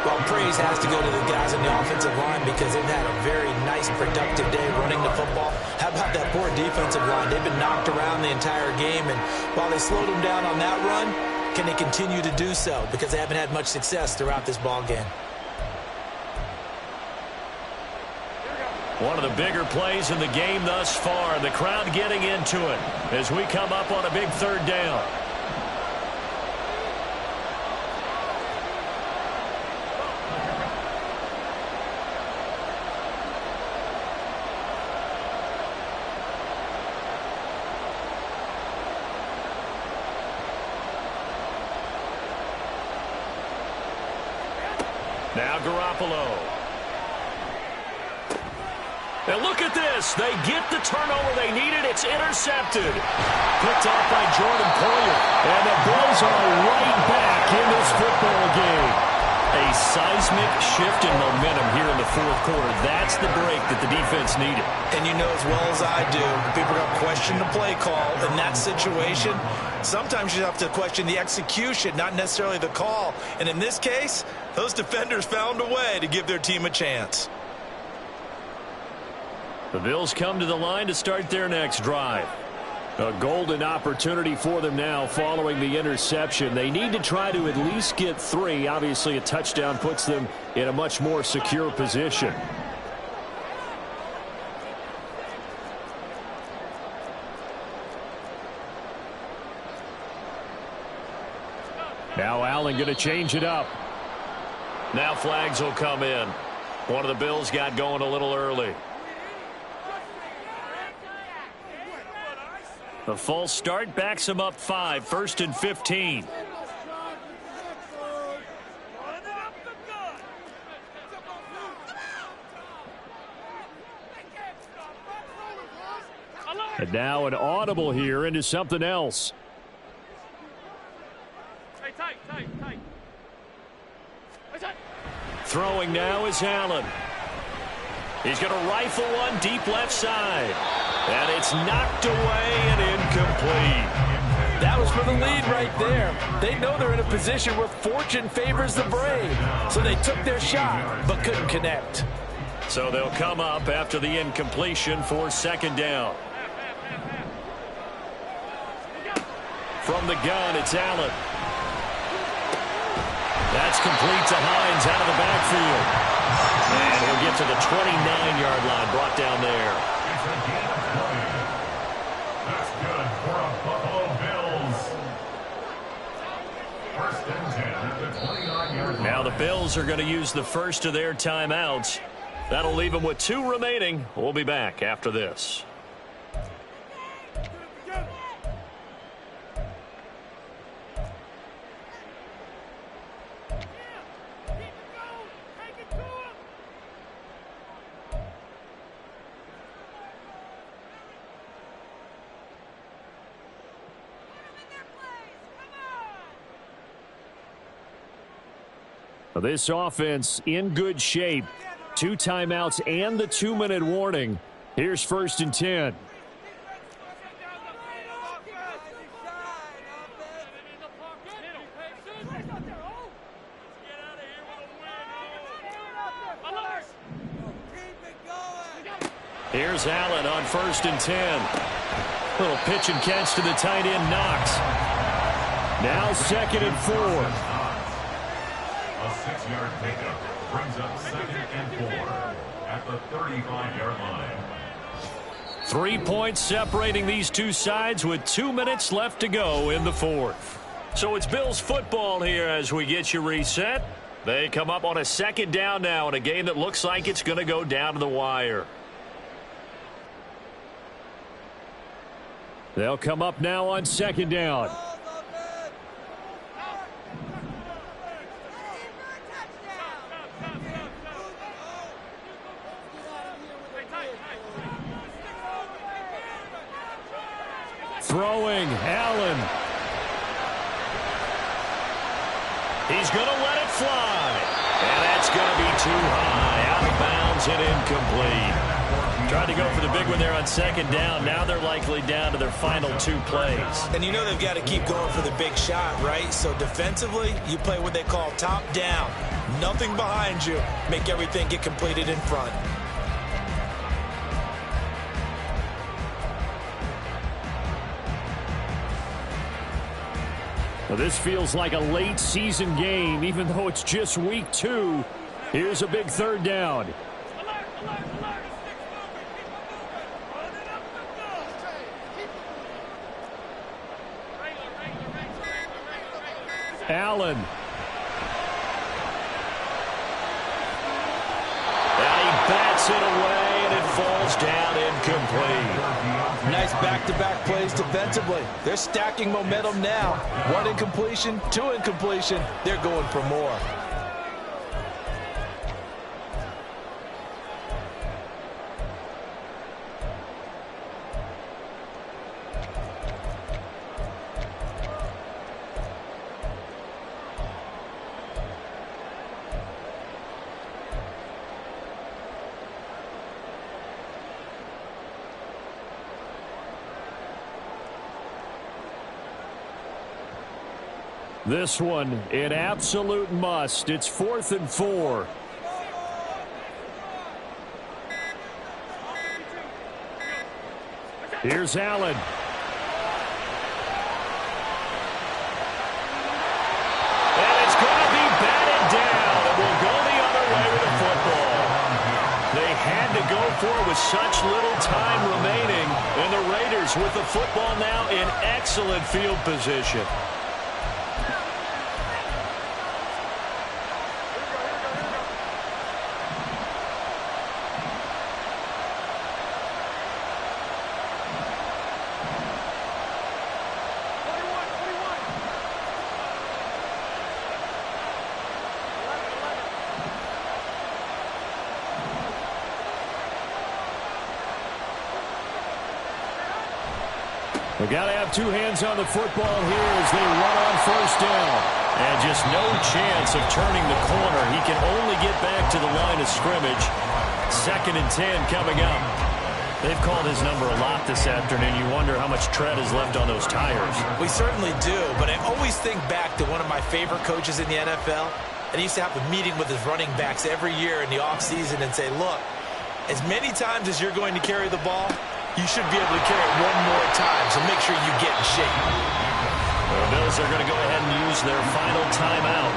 Well, praise has to go to the guys on the offensive line because they've had a very nice, productive day running the football. How about that poor defensive line? They've been knocked around the entire game, and while they slowed them down on that run, can they continue to do so? Because they haven't had much success throughout this ball game. One of the bigger plays in the game thus far. The crowd getting into it as we come up on a big 3rd down. Now Garoppolo. And look at this. They get the turnover they needed. It's intercepted. Picked off by Jordan Poyer. And the Bills are right back in this football game. A seismic shift in momentum here in the fourth quarter. That's the break that the defense needed. And you know as well as I do, people are going to question the play call in that situation. Sometimes you have to question the execution, not necessarily the call. And in this case, those defenders found a way to give their team a chance. The Bills come to the line to start their next drive. A golden opportunity for them now following the interception. They need to try to at least get 3. Obviously, a touchdown puts them in a much more secure position. Now Allen going to change it up. Now flags will come in. One of the Bills got going a little early. The false start backs him up 5, 1st and 15. And now an audible here into something else. Throwing now is Allen. He's going to rifle one deep left side. And it's knocked away and incomplete. That was for the lead right there. They know they're in a position where fortune favors the brave. So they took their shot, but couldn't connect. So they'll come up after the incompletion for 2nd down. From the gun, it's Allen. That's complete to Hines out of the backfield. And he'll get to the 29-yard line, brought down there. That's good for a Buffalo Bills. 1st and 10 at the 29-yard line. Now the Bills are going to use the first of their timeouts. That'll leave them with 2 remaining. We'll be back after this. This offense in good shape. 2 timeouts and the 2-minute warning. Here's 1st and 10. Here's Allen on 1st and 10. Little pitch and catch to the tight end, Knox. Now 2nd and 4. A 6-yard pickup brings up 2nd and 4 at the 35-yard line. 3 points separating these two sides with 2 minutes left to go in the fourth. So it's Bills football here as we get you reset. They come up on a 2nd down now in a game that looks like it's going to go down to the wire. They'll come up now on 2nd down. Throwing, Allen. He's going to let it fly. And that's going to be too high. Out of bounds and incomplete. Tried to go for the big one there on 2nd down. Now they're likely down to their final 2 plays. And you know they've got to keep going for the big shot, right? So defensively, you play what they call top down. Nothing behind you. Make everything get completed in front. Well, this feels like a late season game, even though it's just week 2. Here's a big 3rd down. Allen. And he bats it away, and it falls down incomplete. Nice back-to-back plays defensively. They're stacking momentum now. 1 incompletion, 2 incompletion. They're going for more. This one, an absolute must. It's 4th and 4. Here's Allen. And it's going to be batted down. It will go the other way with the football. They had to go for it with such little time remaining. And the Raiders with the football now in excellent field position. We've got to have two hands on the football here as they run on 1st down. And just no chance of turning the corner. He can only get back to the line of scrimmage. 2nd and 10 coming up. They've called his number a lot this afternoon. You wonder how much tread is left on those tires. We certainly do, but I always think back to one of my favorite coaches in the NFL. And he used to have a meeting with his running backs every year in the offseason and say, look, as many times as you're going to carry the ball, you should be able to carry it one more time, so make sure you get in shape. The Bills are going to go ahead and use their final timeout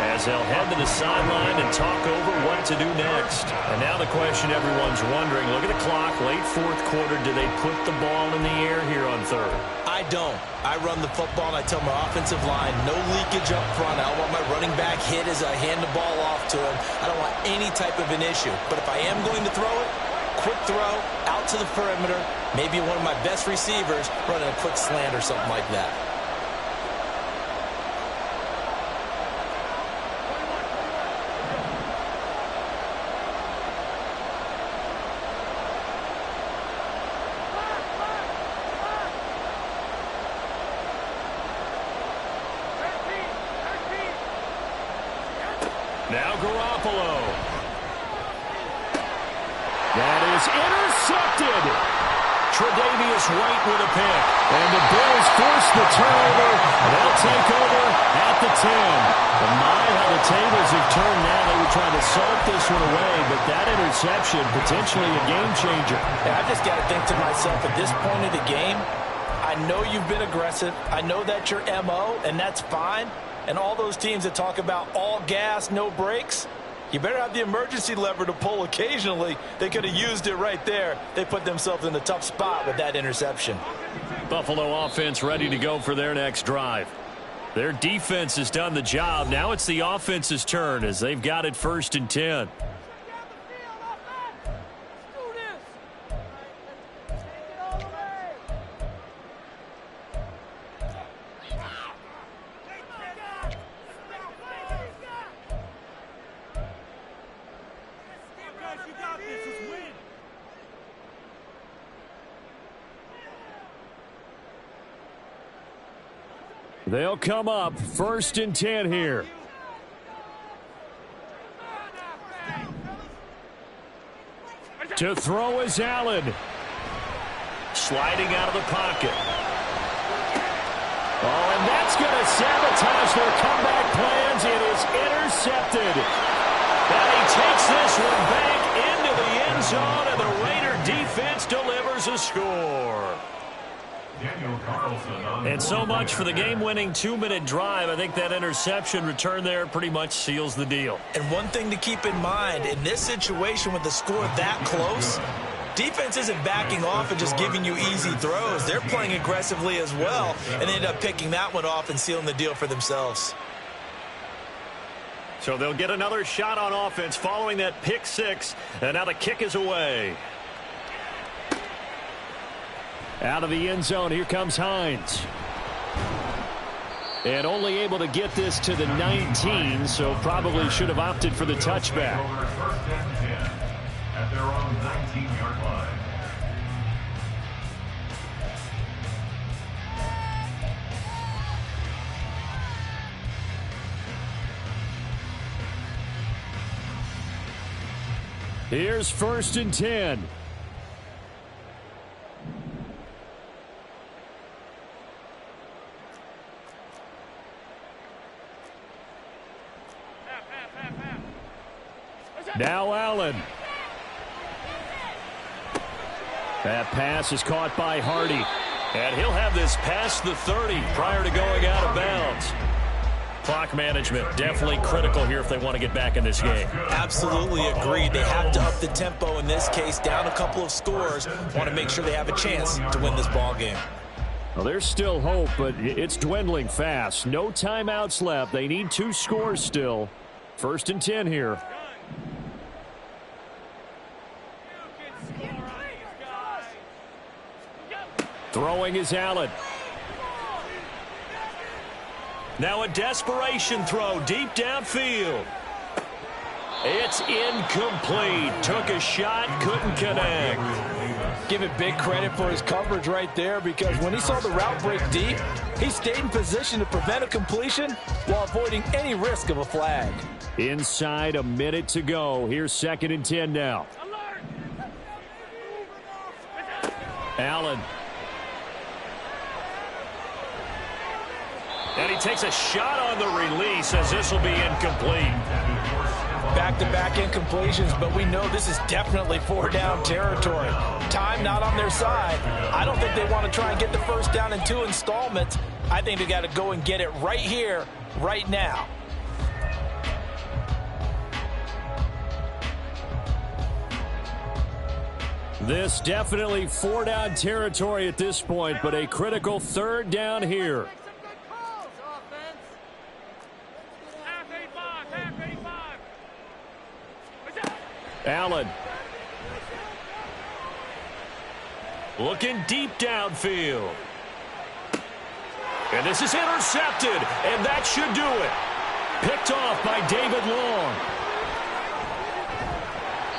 as they'll head to the sideline and talk over what to do next. And now the question everyone's wondering, look at the clock, late 4th quarter, do they put the ball in the air here on 3rd? I don't. I run the football, and I tell my offensive line, no leakage up front. I don't want my running back hit as I hand the ball off to him. I don't want any type of an issue. But if I am going to throw it, quick throw, out to the perimeter, maybe one of my best receivers running a quick slant or something like that. Now Garoppolo. That is intercepted. Tre'Davious White with a pick. And the Bills force the turnover. They'll take over at the 10. And my, how the tables have turned now. They were trying to salt this one away, but that interception, potentially a game changer. Yeah, I just got to think to myself, at this point of the game, I know you've been aggressive. I know that's your MO, and that's fine. And all those teams that talk about all gas, no brakes, you better have the emergency lever to pull occasionally. They could have used it right there. They put themselves in a tough spot with that interception. Buffalo offense ready to go for their next drive. Their defense has done the job. Now it's the offense's turn as they've got it 1st and 10. They'll come up 1st and 10 here. To throw is Allen. Sliding out of the pocket. Oh, and that's going to sabotage their comeback plans. It is intercepted. And he takes this one back into the end zone, and the Raider defense delivers a score. And so much for the game-winning 2-minute drive. I think that interception return there pretty much seals the deal. And one thing to keep in mind, in this situation with the score that close, defense isn't backing off and just giving you easy throws. They're playing aggressively as well, and they end up picking that one off and sealing the deal for themselves. So they'll get another shot on offense following that pick six, and now the kick is away. Out of the end zone, here comes Hines. And only able to get this to the 19, so probably should have opted for the touchback. First and 10 at their own 19-yard line. Here's 1st and 10. Now Allen. That pass is caught by Hardy. And he'll have this past the 30 prior to going out of bounds. Clock management definitely critical here if they want to get back in this game. Absolutely agreed. They have to up the tempo in this case, down a couple of scores. Want to make sure they have a chance to win this ball game. Well, there's still hope, but it's dwindling fast. No timeouts left. They need 2 scores still. 1st and 10 here. Throwing is Allen. Now a desperation throw deep downfield. It's incomplete. Took a shot, couldn't connect. Give it big credit for his coverage right there, because when he saw the route break deep, he stayed in position to prevent a completion while avoiding any risk of a flag. Inside a minute to go. Here's 2nd and 10 now. Allen. And he takes a shot on the release as this will be incomplete. Back-to-back incompletions, but we know this is definitely 4-down territory. Time not on their side. I don't think they want to try and get the first down in 2 installments. I think they got to go and get it right here, right now. This definitely 4-down territory at this point, but a critical 3rd down here. Allen. Looking deep downfield. And this is intercepted, and that should do it. Picked off by David Long.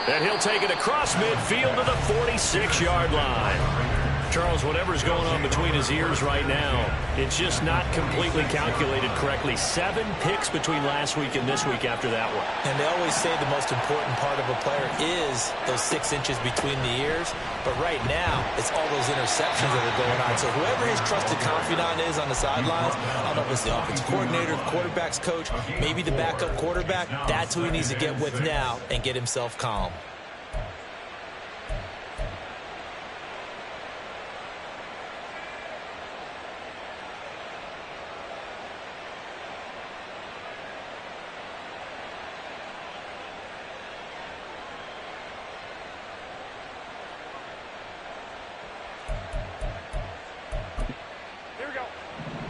And he'll take it across midfield to the 46-yard line. Charles, whatever's going on between his ears right now, it's just not completely calculated correctly. 7 picks between last week and this week after that one. And they always say the most important part of a player is those 6 inches between the ears. But right now, it's all those interceptions that are going on. So whoever his trusted confidant is on the sidelines, I don't know if it's the offensive coordinator, the quarterback's coach, maybe the backup quarterback, that's who he needs to get with now and get himself calm.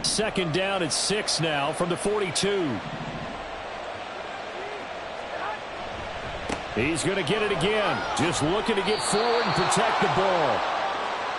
Second down at 6 now from the 42. He's going to get it again. Just looking to get forward and protect the ball.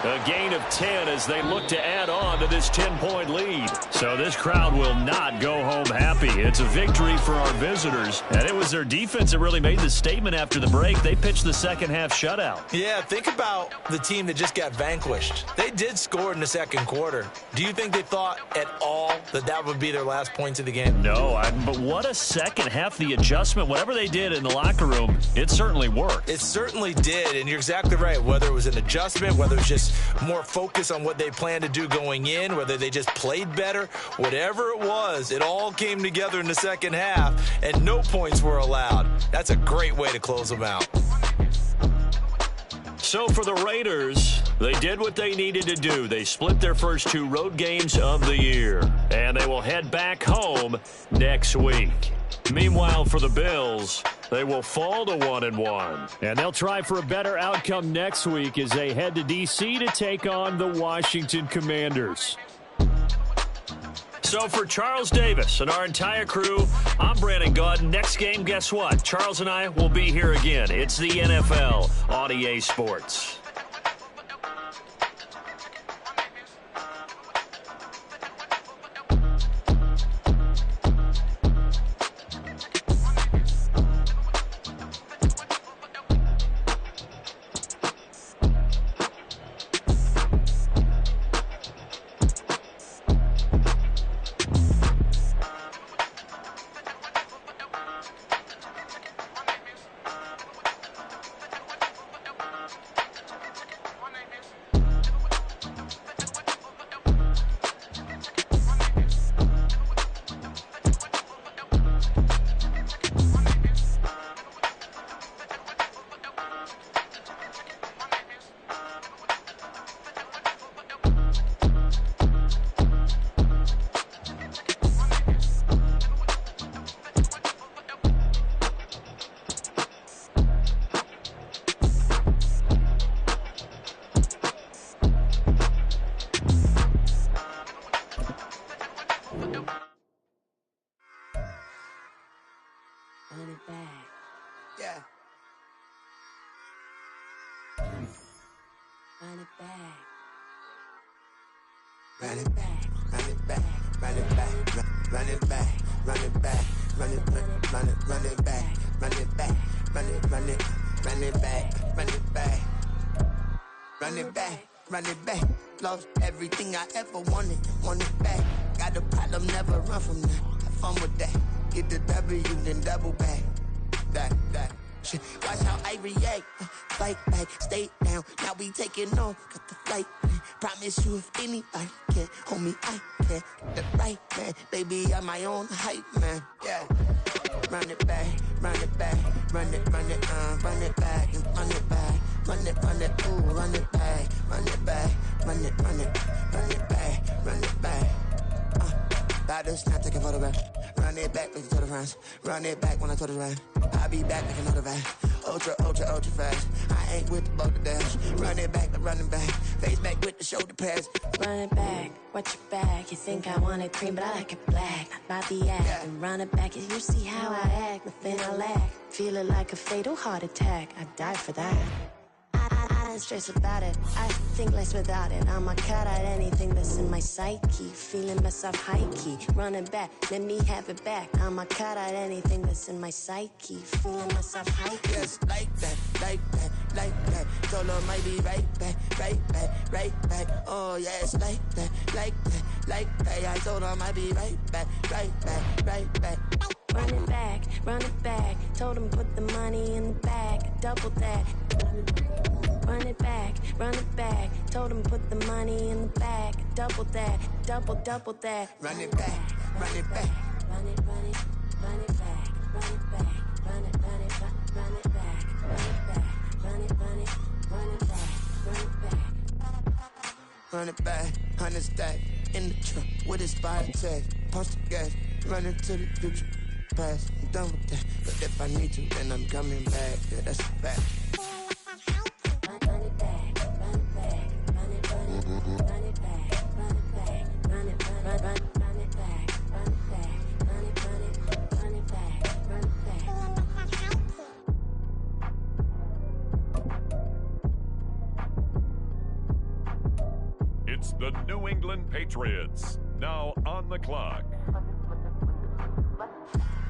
A gain of 10 as they look to add on to this 10-point lead. So this crowd will not go home happy. It's a victory for our visitors. And it was their defense that really made the statement after the break. They pitched the second-half shutout. Yeah, think about the team that just got vanquished. They did score in the second quarter. Do you think they thought at all that that would be their last points of the game? No, but what a second half. The adjustment, whatever they did in the locker room, it certainly worked. It certainly did, and you're exactly right. Whether it was an adjustment, whether it was just more focus on what they planned to do going in, whether they just played better, whatever it was, it all came together in the second half, and no points were allowed. That's a great way to close them out. So for the Raiders, they did what they needed to do. They split their first 2 road games of the year, and they will head back home next week. Meanwhile, for the Bills, they will fall to 1-1. And they'll try for a better outcome next week as they head to D.C. to take on the Washington Commanders. So for Charles Davis and our entire crew, I'm Brandon Gaudin. Next game, guess what? Charles and I will be here again. It's the NFL on EA Sports. Run it back. Yeah. Run it back. Run it back. Run it back. Run it back. Run it back. Run it back. Run it back. Run it. Run it back. Run it back. Run it. Run it. Run it back. Run it back. Run it back. Run it back. Lost everything I ever wanted. Want it back. Got a problem, never run from that. Have fun with that. Get the W, then double back. That. Shit. Watch how I react. Fight back, stay down. Now we taking on. Got the flight. Promise you if anybody can, homie, I can. The right man, baby, I'm my own hype man. Yeah. Run it back, run it back, run it back, and run it back, run it, ooh, run it back, run it back, run it back, run it back. Baddest, not taking photograph. Run it back like you told the friends. Run it back when I told the rhyme. I'll be back like another van. Ultra fast. I ain't with the boat to dash. Run it back, but running back. Face back with the shoulder pads. Run it back, watch your back. You think I want it cream, but I like it black. Not the act, yeah. And run it back. You see how I act, nothing I lack. Feeling like a fatal heart attack. I die for that. I don't stress about it. I think less without it. I'ma cut out anything that's in my psyche. Feeling myself high key. Running back, let me have it back. I'ma cut out anything that's in my psyche. Feeling myself high key. Yes, like that. Solo might be right back. Oh yes, like that. I told her I might be right back. Run it back. Told him put the money in the bag. Double that. Run it back. Told him put the money in the bag. Double that. Double that. Run it back. Run it back. Run it back. Run it back. Run it back. Run it back. Run it back. 100 stack in the truck with a spot tag. Punch the gas. Running to the future. Past. I'm done with that. But if I need to, then I'm coming back. Yeah, that's a fact. It's the New England Patriots, now on the clock.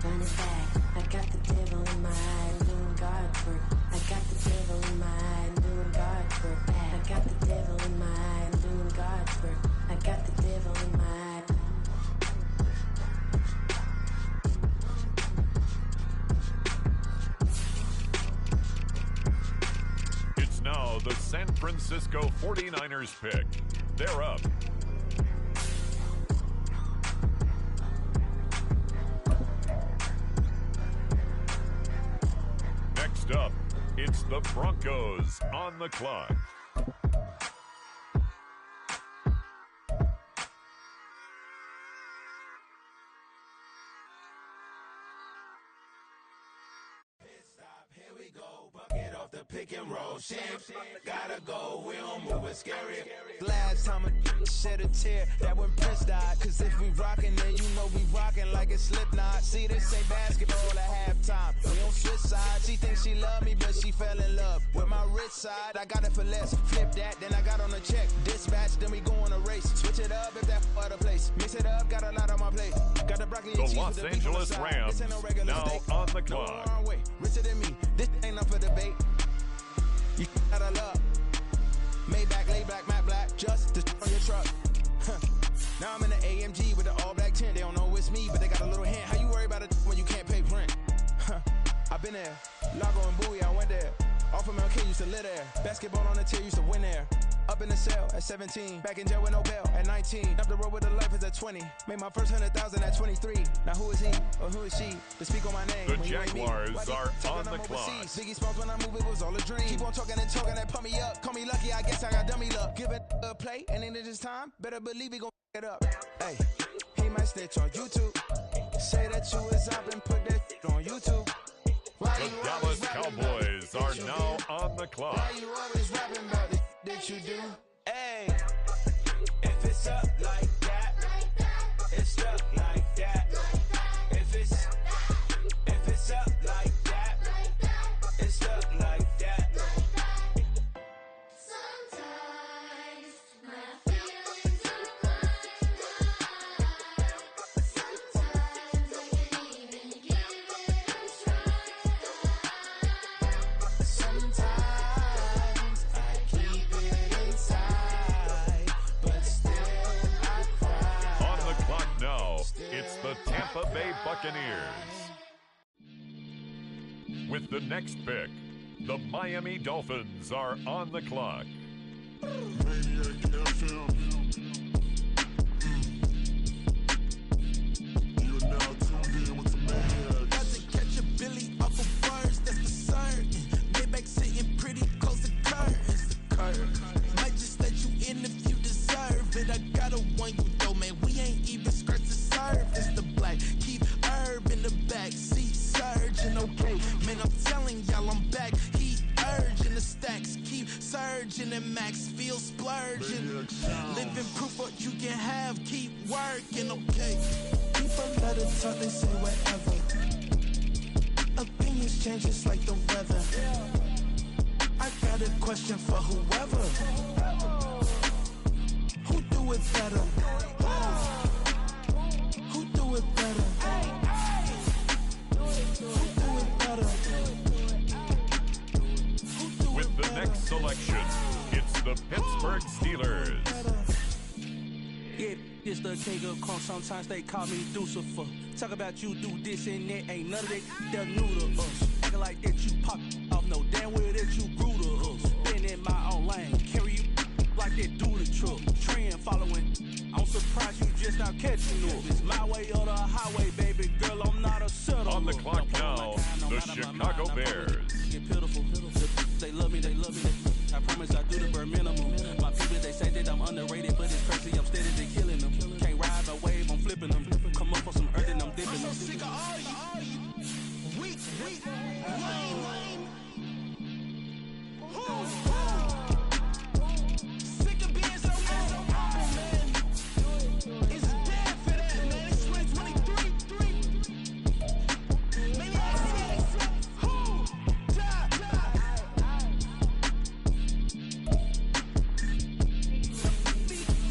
Run it back. I got the devil in my eye, I'm doing guard work. I got the devil in my eye, I'm doing guard work. I got the devil in my eye, I'm doing guard work. I got the devil in my eye. It's now the San Francisco 49ers pick. They're up. Next up, it's the Broncos on the clock. Here we go, bucket off the pick and roll. Shit, gotta go, we don't move it, scary. Last time a shed a tear, that when Prince died. Cause if we rockin', then you know we rockin' like it's Slipknot. See, this ain't basketball at halftime. We don't switch sides. She thinks she love me, but she fell in love with my rich side. I got it for less. Flip that, then I got on a check. Dispatch, then we go on a race. Switch it up if that other place. Mix it up, got a lot on my plate. Got the broccoli and cheese. The Los Angeles Rams, now on the clock. No wrong way, richer than me. This ain't up for debate. You gotta love. Maybach, lay back, matte black, just to on your truck. Now I'm in the AMG with the all black tint. They don't know it's me, but they got a little hint. How you worry about it when you can't pay rent? I've been there. Lago and Bowie, I went there. Off of Mount K, used to live there. Basketball on the tier, used to win there. Up in the cell at 17. Back in jail with no bail at 19. Up the road with the life is at 20. Made my first 100,000 at 23. Now who is he or who is she to speak on my name? The Jaguars are on the clock. Biggie Smalls when I move, it was all a dream. Keep on talking, that pump me up. Call me lucky, I guess I got dummy luck. Give it a play, and in this time, better believe we gon' it up. Hey, he might snitch on YouTube. Say that you was up and put that on YouTube. The Dallas Cowboys are now on the clock. Why you always rapping about the that you do? Hey, if it's up like that, it's stuck like that. If it's up Tampa Bay Buccaneers. With the next pick, the Miami Dolphins are on the clock. Might just let you in if you deserve it. I got a one you though, man. We ain't even scratched the surface. The black keep herb in the back seat surging. Okay, man, I'm telling y'all I'm back. Heat urging the stacks keep surging and max feel splurging. Living proof what you can have. Keep working. Okay, people let it talk. They say whatever. Opinions change just like the weather. I got a question for whoever. Who do it better? Who do it better? Who do it better? With the next selection, it's the Pittsburgh Steelers. Yeah, this the king of crunk. Sometimes they call me Lucifer. Talk about you do this and that. Ain't none of that. They're new to us. Acting like that you pop off. No damn well that you grew to us. Been in my own lane. Carry you like that do the truck. Trend following. I'm surprised you just not catching up. It's my way or the highway, baby girl. I'm not a settler. On the clock now, the Chicago Bears. Get pitiful. They love me, they love me. I promise I do the bare minimum. My people, they say that I'm underrated, but it's crazy, I'm steady to killing them. Can't ride a wave, I'm flipping them. Come up for some earth and I'm dipping them. I'm so sick of all you. Weak, lame. Sick of being so man. It's dead for that, man. It's 2023. Maybe I see it. Who?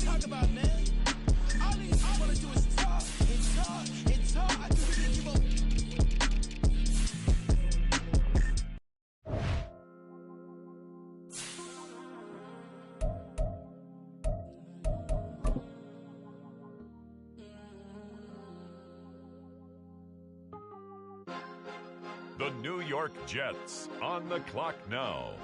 Talk about, man. All I want to do is talk. It's hard. I do really give up. The New York Jets on the clock now.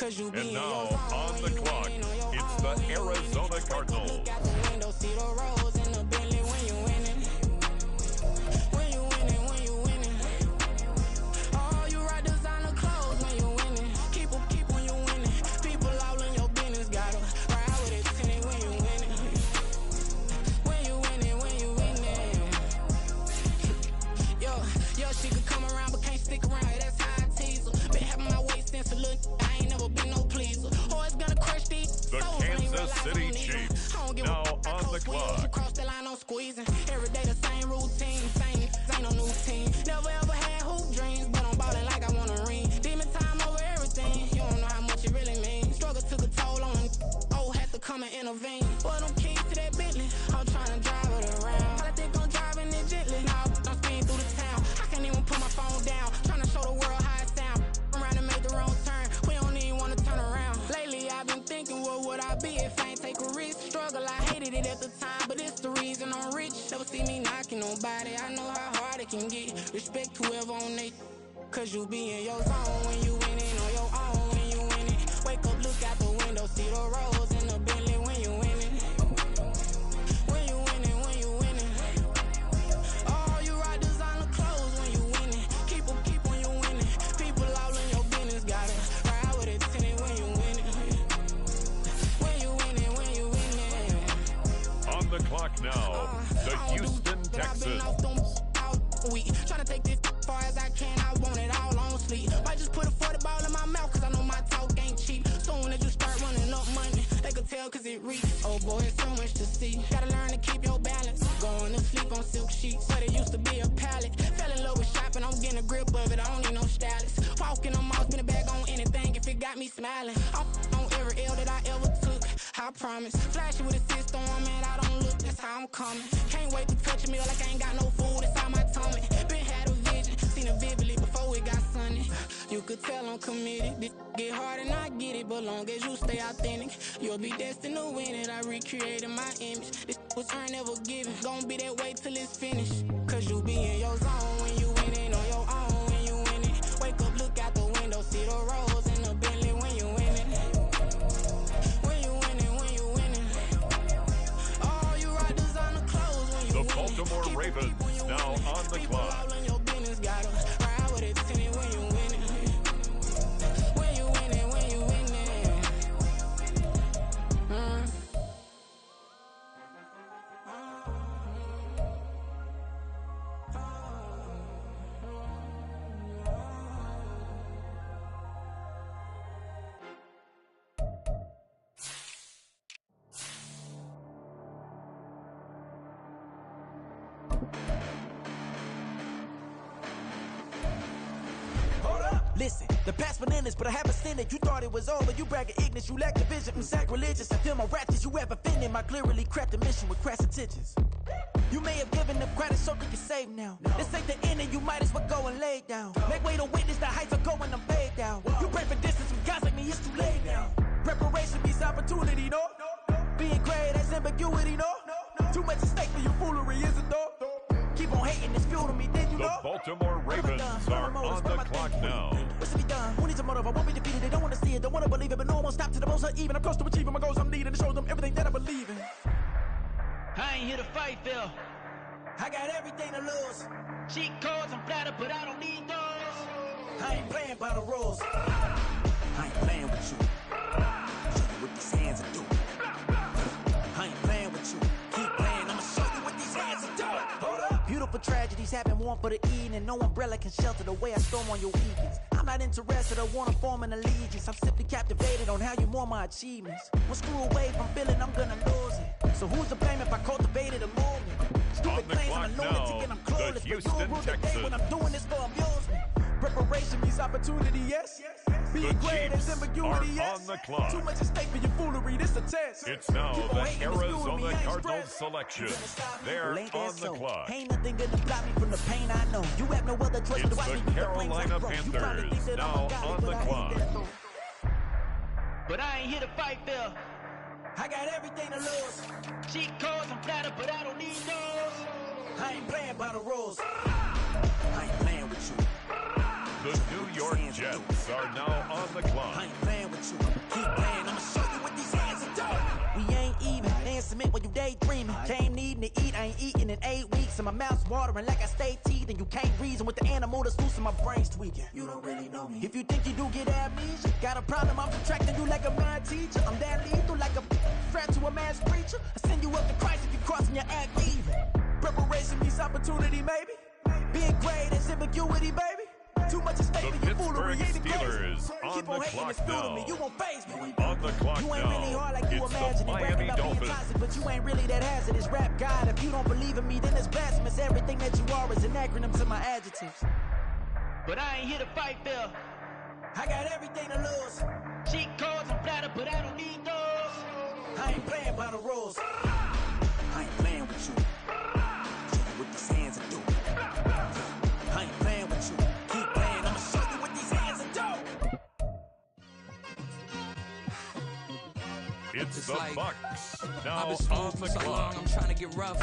And now on the clock, it's the Arizona Cardinals. Look out the window, see the rose in the Bentley when you winning. When you winning. Oh, you ride designer clothes when you winning. Keep when you winning. People all in your business, gotta ride with it tinted when you winning. When you winning. Yo, she could come around but can't stick around. That's how I tease her. Been having my waist since a little. I ain't never been no pleaser. Always gonna crush these. The Kansas City Chiefs now on the clock. Cross the line, I'm squeezing. Every day the same routine. Same ain't no new team. Never ever had hoop dreams, but I'm ballin' like I want a ring. Demon time over everything. You don't know how much it really means. Struggle took a toll on them. Oh, had to come and intervene. Boy, them keys to that Bentley. I'm trying to drive it around. I think I'm driving it gently. Now I'm speeding through the town. I can't even put my phone down. Trying to show the world how it sound. Around and make the wrong turn. We don't even want to turn around. Lately I've been thinking, what would I be if I ain't take a risk? Struggle, I hated it at the time, but it's the reason I'm rich. Never see me knocking nobody. I know how hard it can get. Respect whoever on they. Cause you be in your zone when you winning on your own when you winning. Wake up, look out the window, see the rose in the Bentley when you winning. When you winning. Oh, you ride designer clothes when you winning. Keep when you winning. People all in your business, gotta ride with it tinted when you winning. When you winning. On the clock now, the Houston Texans. Trying to take this far as I can, I want it all on sleep. Might just put a 40 ball in my mouth, cause I know my talk ain't cheap. Soon as you start running up money, they could tell cause it reach. Oh boy, it's so much to see. Gotta learn to keep your balance. Going to sleep on silk sheets, but it used to be a pallet. Fell in love with shopping, I'm getting a grip of it, I don't need no stylist. Walking, I'm out, spin a bag on anything if it got me smiling. I'm on every L that I ever took, I promise. Flashing with a cyst on, man, I don't look, that's how I'm coming. Can't wait to touch a meal like I ain't got no food inside my tummy. Been had a vision, see seen it vividly before it got sunny. You could tell I'm committed. This get hard and I get it, but long as you stay authentic, you'll be destined to win it. I recreated my image. This was earned, never given. Gonna be that way till it's finished. Cause you be in your zone when you winning on your own when you win it. Wake up, look out the window, see the rose in the Bentley when you win it. When you winning, when you winning. Oh, you rock designer clothes when you The winning. Baltimore Ravens now on the clock. All in your business, gotta ride with it tinted when you winning. When you winning, when you winning. Listen, the past bananas, but I haven't seen it. You thought it was over, you bragging ignorance, you lack the vision. I'm sacrilegious, I feel my ratchets, you ever offended my clearly crafted mission with crass intentions. You may have given them credit so they can save now. This ain't the end and you might as well go and lay down. Make way to witness the heights of going, I'm paid down. You pray for distance with guys like me, it's too late now. Preparation means opportunity, no? Being great, that's ambiguity, no? Too much at stake for your foolery, is it though? Keep on hating, it's fuel to me, did you know? The Baltimore Ravens are on the clock now. What's to be done? Who needs a motive? I won't be defeated. They don't want to see it, don't want to believe it, but no one won't stop to the most even. I'm close to achieving my goals. I'm needing to show them everything that I believe in. I ain't here to fight, Phil. I got everything to lose. Cheat codes, I'm flattered, but I don't need those. I ain't playing by the rules. I ain't playing with you. Show you what these hands are doing. I ain't playing with you. Keep playing, I'ma show you what these hands are doing. Hold up. Beautiful tragedies happen, one for the evening. No umbrella can shelter the way I storm on your weekends. I'm not interested, I wanna form an allegiance. I'm simply captivated on how you mourn my achievements. One screw away from feeling I'm gonna lose it. So who's to blame if I cultivated a movement? Stupid claims I'm a lunatic and I'm clueless, but you'll rule the day when I'm doing this for amusement. Preparation means opportunity, yes. Being great is ambiguity, yes. On the clock. Too much at stake for your foolery, this a test. It's now the Arizona Cardinals selection. They're on the clock. Ain't nothing gonna block me from the pain I know. You have no other choice It's to watch me the with Carolina the flames I grow. Panthers now on the clock. But I ain't here to fight, Phil. I got everything to lose. Cheat codes, I'm flattered, but I don't need those. I ain't playing by the rules. I ain't playing with you. The New York Jets are now on the clock. I ain't playing with you. Keep playing, I'ma show you what these hands are doing. We ain't even. They ain't submit when you daydreaming. Came needing to eat, I ain't eating in 8 weeks. And my mouth's watering like I stay teething. You can't reason with the animal that's loose and my brain's tweaking. You don't really know me. If you think you do get amnesia, got a problem, I'm subtracting you like a mad teacher. I'm that lethal like a threat to a mass preacher. I send you up to Christ if you crossing your act even. Preparation means opportunity, maybe. Being great is ambiguity, baby. Too much is fake The your foolery, ain't it Steelers crazy? on Keep the on hating, clock it's fuel to now. me. You won't faze me. On the clock You ain't now. really hard like you It's imagine. the Bragging Miami about being Dolphins. toxic, but you ain't really that hazardous. Rap God, if you don't believe in me, then it's blasphemous. Everything that you are is an acronym to my adjectives. But I ain't here to fight, Phil. I got everything to lose. Cheat codes, I'm flattered, but I don't need those. I ain't playing by the rules. I ain't playing with you. Show you what these hands are doing. I ain't playing with you. Keep playing, I'ma show you what these hands are doing. It's the like, Bucks I've now been smooth on for the so long, clock. I'm trying to get rough.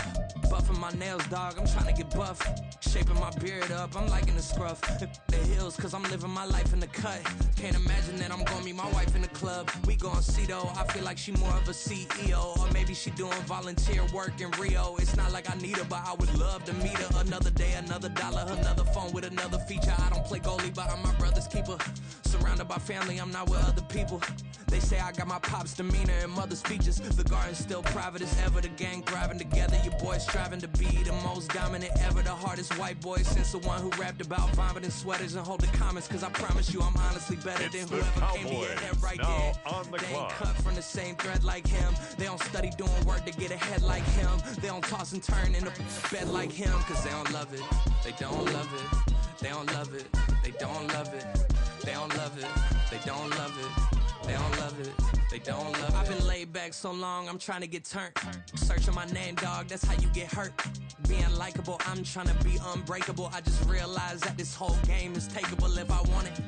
Buffing my nails, dog, I'm trying to get buff. Shaping my beard up, I'm liking the scruff. The hills, cause I'm living my life in the cut. Can't imagine that I'm gonna meet my wife in the club. We gon' see though, I feel like she more of a CEO. Or maybe she doing volunteer work in Rio. It's not like I need her, but I would love to meet her. Another day, another dollar, another phone with another feature. I don't play goalie, but I'm my brother's keeper. Surrounded by family, I'm not with other people. They say I got my pop's demeanor and mother's features. The garden's still private as ever. The gang thriving together. Your boys striving to be the most dominant ever. The hardest white boy since the one who rapped about vomiting sweaters and holding comments. Cause I promise you I'm honestly better It's than the whoever came to your Cowboys head right now there. on the They ain't clock. cut from the same thread like him. They don't study doing work to get ahead like him. They don't toss and turn in the bed like him. Cause they don't love it. They don't love it. They don't love it. They don't love it. They don't love it. They don't love it. They don't love it. They don't love it. I've been laid back so long, I'm trying to get turned. Searching my name, dog, that's how you get hurt. being likable. I'm trying to be unbreakable. I just realized that this whole game is takeable if I want it.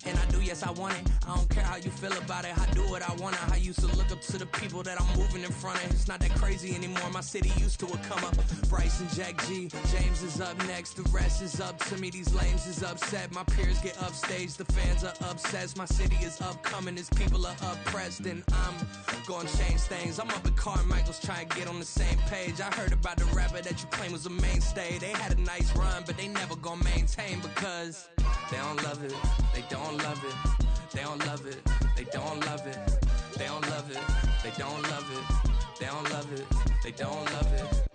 And I do, yes, I want it. I don't care how you feel about it. I do what I want it. I used to look up to the people that I'm moving in front of. It's not that crazy anymore. My city used to it come up. Bryson, Jack G, James is up next. The rest is up to me. These lames is upset. My peers get upstaged. The fans are obsessed. My city is upcoming. His people are oppressed. And I'm gonna change things. I'm up at Carmichael's trying to get on the same page. I heard about the rapper that you claim was a mainstay. They had a nice run, but they never gonna maintain because they don't love it. They don't love it. They don't love it. They don't love it. They don't love it. They don't love it. They don't love it. They don't love it.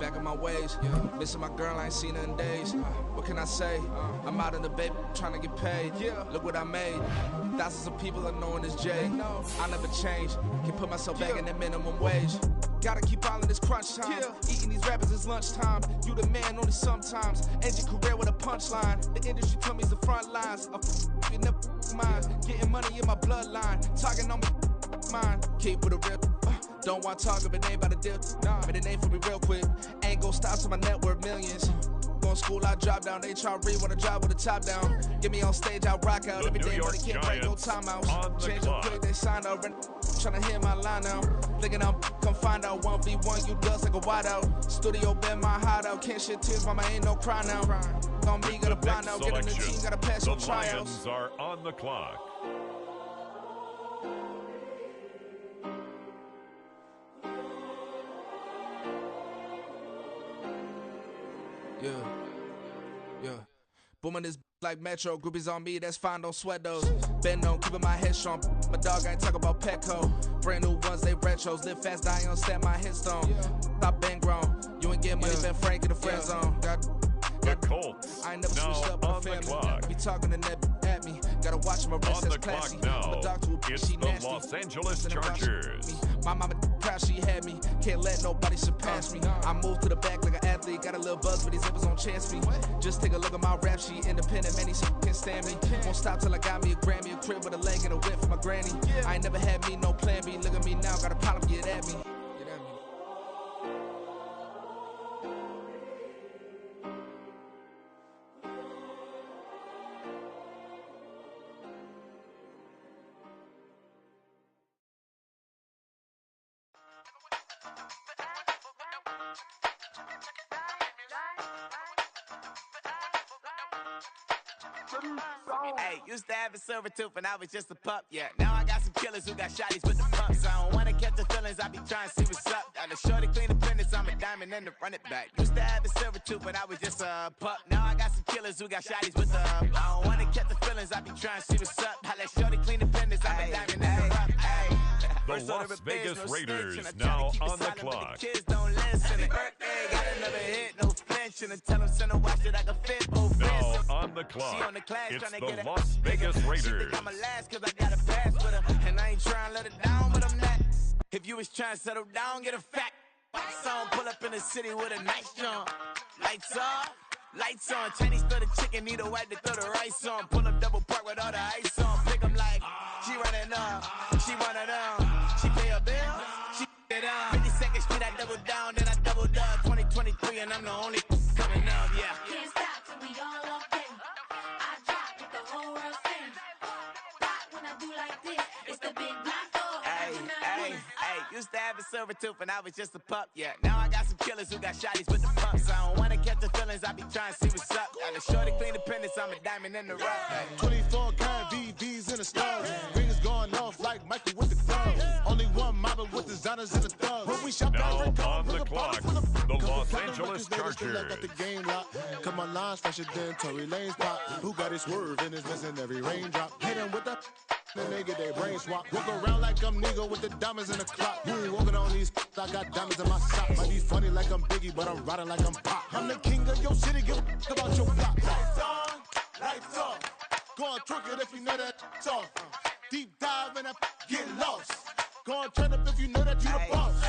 Back in my ways, missing my girl, I ain't seen her in days. What can I say? I'm out in the baby, trying to get paid. Look what I made. Thousands of people are knowing this Jay. I never change, can put myself back in the minimum wage. Gotta keep all in this crunch time. Eating these rappers is lunchtime. You the man only sometimes. End your career with a punchline. The industry told me it's the front lines. You never mine. Getting money in my bloodline. Talking on mine. Keep with a real. Don't want to talk if it ain't about a dip. But it ain't for me real quick. Ain't gon' stop till my net worth millions. Going school, I drop down. They try to read when I drive with the top down. Get me on stage, I rock out. Every day, but they can't break no timeouts. Change up quick, they sign up. Tryna hear my line now. Thinking I'm come find out 1v1, you dust like a wideout. Studio been my hideout. Can't shed tears, mama, ain't no cry now. On me, gotta blind out. Get in the team, gotta pass your tryouts. The Lions are on the clock. Yeah. Booming this like Metro, groupies on me, that's fine, don't sweat those. Been on, keeping my head strong. My dog ain't talk about Petco. Brand new ones, they retros. Live fast, die on set, my hit stone. Stop been grown. You ain't get money, been Frank in the friend zone. The Colts I ain't never now switched up on my the family. clock. Be talking to that at me. Gotta watch my wrist, On that's the classy. clock now, My doctor will it's she the nasty. Los Angeles Sitting across Chargers. me. My mama proud she had me. Can't let nobody surpass me. I move to the back like an athlete. Got a little buzz, but these zippers don't chance me. Just take a look at my rap sheet. Independent, man, these can't stand me. Won't stop till I got me a Grammy, a crib with a leg and a whip for my granny. I ain't never had me no plan B. Look at me now, got a problem, get at me. Hey, used to have a silver tooth and I was just a pup, yeah. Now I got some killers who got shotties with the pumps. I don't wanna catch the feelings, I be trying to see what's up. Got a shorty clean the business, I'm a diamond and to run it back. Used to have a silver tooth but I was just a pup. Now I got some killers who got shotties with the I don't wanna catch the feelings, I be trying to see what's up. I let shorty clean the business, I'm a diamond and to run The Las Vegas Raiders now on the clock. Kids don't listen. Birthday, got another hit, no flinching. And tell them send a watch that I can fit both Now wrists. on the clock, She on the class it's tryna the get it. Las Vegas She Raiders. think I'm a last cause I got a pass with her. And I ain't trying to let her down, but I'm not. If you was trying to settle down, get a fact. Song pull up in the city with a nice jump. Lights off, lights on. Chinese throw the chicken, need a wipe to throw the rice on. Pull up double park with all the ice on. Pick 'em like, she running up, she one of them. She pay her bill, she it up. 52nd Street, I double down, then I doubled up. 2023, and I'm the only coming up, yeah. Can't stop till we all up in. I drop it, the whole world sings. Rock when I do like this, it's the big block. Hey, used to have a silver tooth and I was just a pup, yeah. Now I got some killers who got shotties with the pumps. I don't wanna catch the feelings, I be trying to see what's up. Got a shorty clean the pendants, I'm a diamond in the rough. 24 karat VVs in the stars. Rings going off like Michael with the gloves. Only one model with designers in the thugs. When we shop Now that on the clock, the Los Angeles Chargers. Got the game locked. Come on, lines fresher than Tory Lane's pop. Who got his swerve and is missing every raindrop. Hit him with the then they get their brain swap. Walk around like I'm nigga with the diamonds in the clock. You ain't walking on these, I got diamonds in my sock. Might be funny like I'm Biggie, but I'm riding like I'm Pop. I'm the king of your city, give a about your block. Lights on, lights off. Go on, twerk it if you know that's off. Deep dive and get lost. Go on, turn up if you know that you the boss.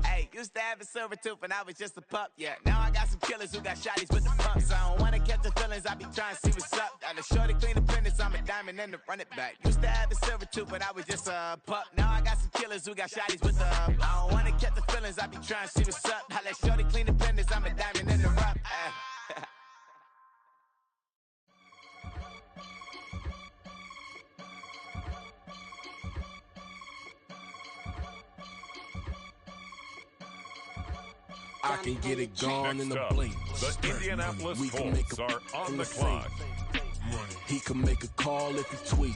Hey, used to have a silver tooth and I was just a pup, yeah. Now I got some killers who got shotties with the pumps. I don't wanna catch the feelings, I be trying to see what's up. Got a shorty clean the pendants, I'm a diamond and to run it back. Used to have a silver tooth but I was just a pup. Now I got some killers who got shotties with the I don't wanna catch the feelings, I be trying to see what's up. I let shorty clean the pendants, I'm a diamond in the rough. I can get it gone in a blink. The Indianapolis We can make Colts a are on in the the clock. He can make a call if he tweet.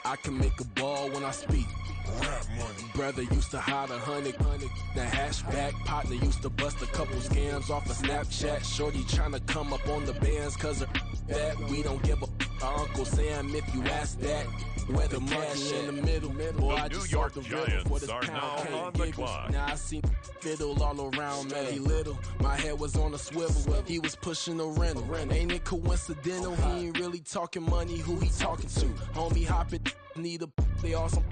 I can make a ball when I speak. Brother used to hide 100. The hashback partner used to bust a couple scams off of Snapchat. Shorty tryna come up on the bands cause of that. We don't give a Uncle Sam if you ask that. Where the cash in the middle. Boy, I just saw the riddle for this pound cake giggles. Now I see fiddle all around me. Little, my head was on a swivel. He was pushing a rental. Ain't it coincidental? He ain't really talking money. Who he talking to? Homie hopping, need a they awesome.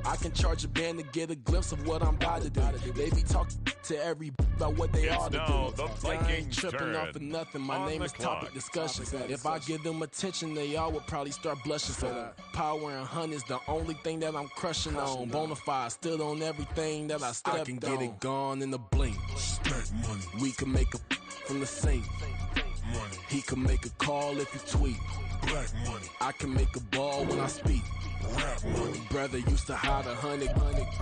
I can charge a band to get a glimpse of what I'm about to do. They be talking to every about what they ought to do. The I ain't Vikings tripping turn off of nothing. My on name the is clock. Topic Discussion. If I give them attention, they all would probably start blushing. So power and hunt is the only thing that I'm crushing on. Bonafide, stood on everything that I stepped on. I can get it gone in a blink. We can make a from the sink. He can make a call if you tweet. I can make a ball when I speak. Brother used to hide 100.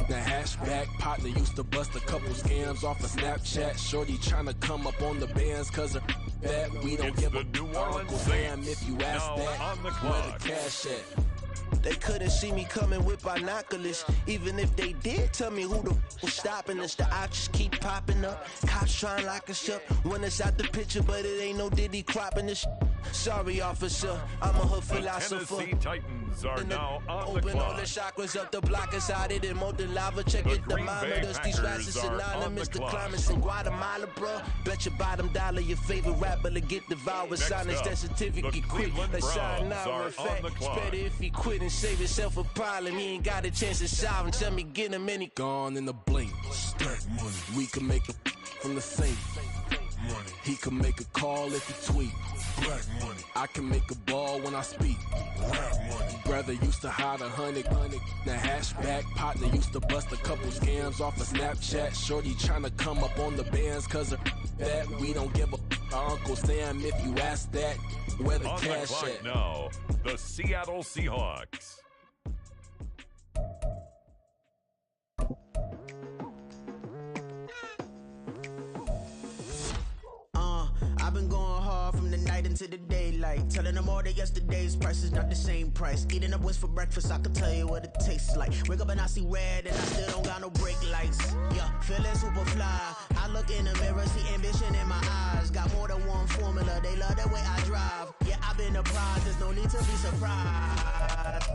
The hashback partner used to bust a couple scams off of Snapchat. Shorty tryna come up on the bands cause of that. We don't give a Uncle Sam if you ask that. Where the cash at? They couldn't see me coming with binoculars. Even if they did tell me who the f was stopping us, the options keep popping up. Cops trying to lock us up when it's out the picture, but it ain't no Diddy cropping this. Sorry, officer, I'm a hood philosopher. Tennessee Titans are now on the Open all the clock. chakras up, the block inside it, and more than lava. Check it, thermometers. These raps is synonymous. The climates in Guatemala, bro. Bet your bottom dollar your favorite rapper to get devoured. Sign his death certificate quick. They sign now. In fact, it's better if he quit and save himself a problem. He ain't got a chance to solve. And tell me, get him any. Gone in the blink. Stack money. We can make a from the safe. Money. He can make a call if he tweet. Black money. I can make a ball when I speak. Rap money. Brother used to hide 100. The hashback partner used to bust a couple scams off of Snapchat. Shorty tryna come up on the bands cause of that. We don't give a Uncle Sam if you ask that. Where the on cash the clock at? now, the Seattle Seahawks. I've been going hard from the night into the daylight. Telling them all that yesterday's price is not the same price. Eating up what's for breakfast, I can tell you what it tastes like. Wake up and I see red and I still don't got no brake lights. Yeah, feeling super fly. I look in the mirror, see ambition in my eyes. Got more than one formula, they love the way I drive. Yeah, I've been apprised, there's no need to be surprised.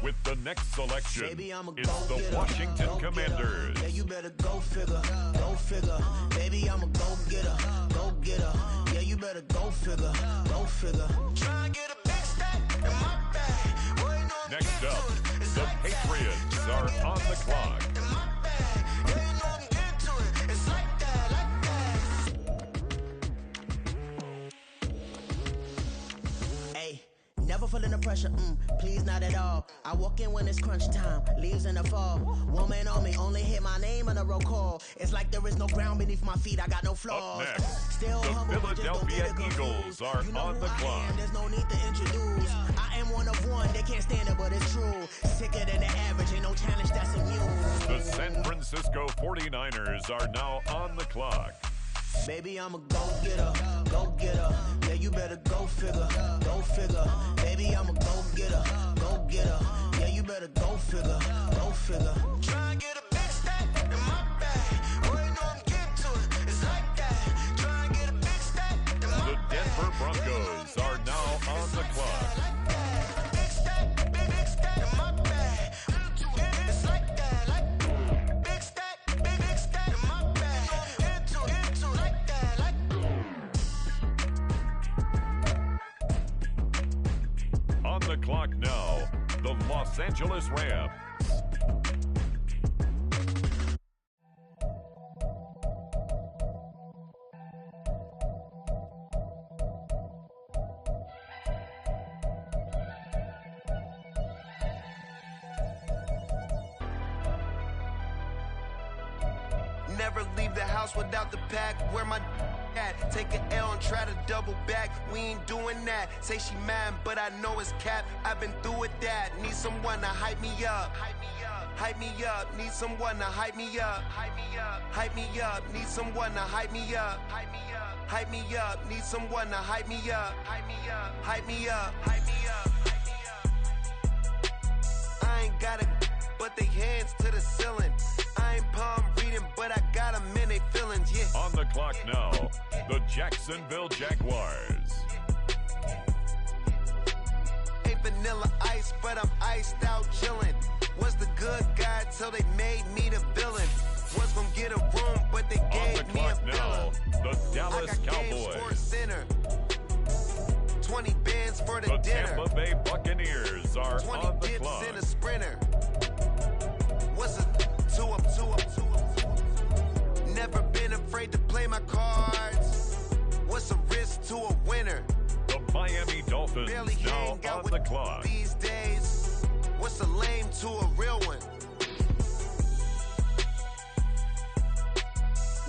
With the next selection, Baby, I'm a it's the Washington Commanders. Yeah, you better go figure, go figure. Baby, I'm a go-getter, go-getter. Yeah, you better go figure, go figure. Try and get a big stack in my bag. Next up, the Patriots are on the clock. It's like that, like that. Hey, never feeling the pressure, please not at all. I walk in when it's crunch time, leaves in the fall. Woman on me, only hit my name on a roll call. It's like there is no ground beneath my feet, I got no flaws. Up next, Still the humble, but just don't get Philadelphia it Eagles confused. are You know on the who I clock. am, there's no need to introduce. I am one of one, they can't stand it, but it's true. Sicker than the average, ain't no challenge that's immune. The San Francisco 49ers are now on the clock. Baby, I'm a go-getter, go-getter. Yeah, you better go figure, go figure. Baby, I'm a go-getter, go-getter. Yeah, you better go figure, go figure. Try and get a big stack in my bag. Boy, you know I'm getting to it. It's like that. Try and get a big stack in my The Denver Broncos are now on the clock. big stack, big stack in my bag. It's like that, like big stack in my bag. Into like that, like. On the clock now, the Los Angeles Rams. Never leave the house without the pack. Where my at? Take an L and try to double back. We ain't doing that. Say she mad, but I know it's cap. I've been through with that. Need someone to hype me up. Hype me up. Need someone to hype me up. Hype me up. Need someone to hype me up. Hype me up. Need someone to hype me up. Hype me up. I ain't got a, but they hands to the ceiling. I ain't palm reading, but I got them in they feelings, yeah. On the clock now, the Jacksonville Jaguars. Ain't vanilla ice, but I'm iced out chillin'. Was the good guy till they made me the villain. Was gonna get a room, but they gave me a Now, villa. the Dallas I got games Cowboys. for a center. 20 bands for the The dinner. Tampa Bay Buccaneers are 20 on the dips clock. in a sprinter. What's a 2 up? Never been afraid to play my cards. What's a risk to a winner? The Miami Dolphins Barely now hang out on with the clock. these days. What's a lame to a real one?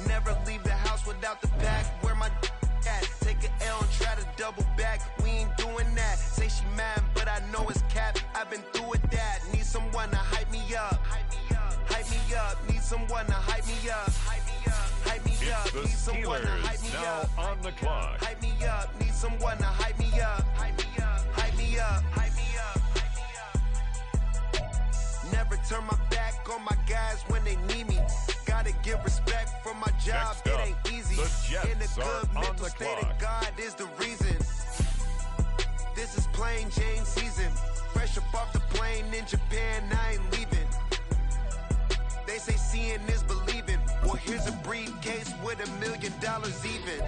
Never leave the house without the pack. Where my at? Take an L and try to double back. We ain't doing that. Say she mad, but I know it's cap. I've been through with that. Need someone to hype me up. Hype me up. Need someone to hype me up. Hype me up. It's the Need someone to hype me Steelers up. now on the clock. Hype me up. Need someone to hype me up. Hype me up. Hype me up. Hype me up. Never turn my back on my guys when they need me. Gotta give respect for my job. Next It up, ain't easy. the Jets In a are good on mental the state clock. of God is the reason. This is plain Jane season. Fresh up off the plane in Japan, I ain't leaving. They say seeing is believing. Well, here's a briefcase with $1 million even.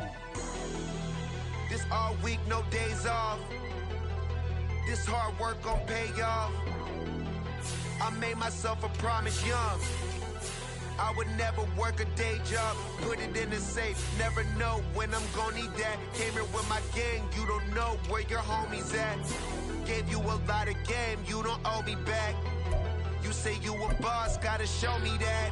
This all week, no days off. This hard work gon' pay off. I made myself a promise young. I would never work a day job, put it in the safe. Never know when I'm gon' need that. Came here with my gang, you don't know where your homies at. Gave you a lot of game, you don't owe me back. You say you a boss, gotta show me that.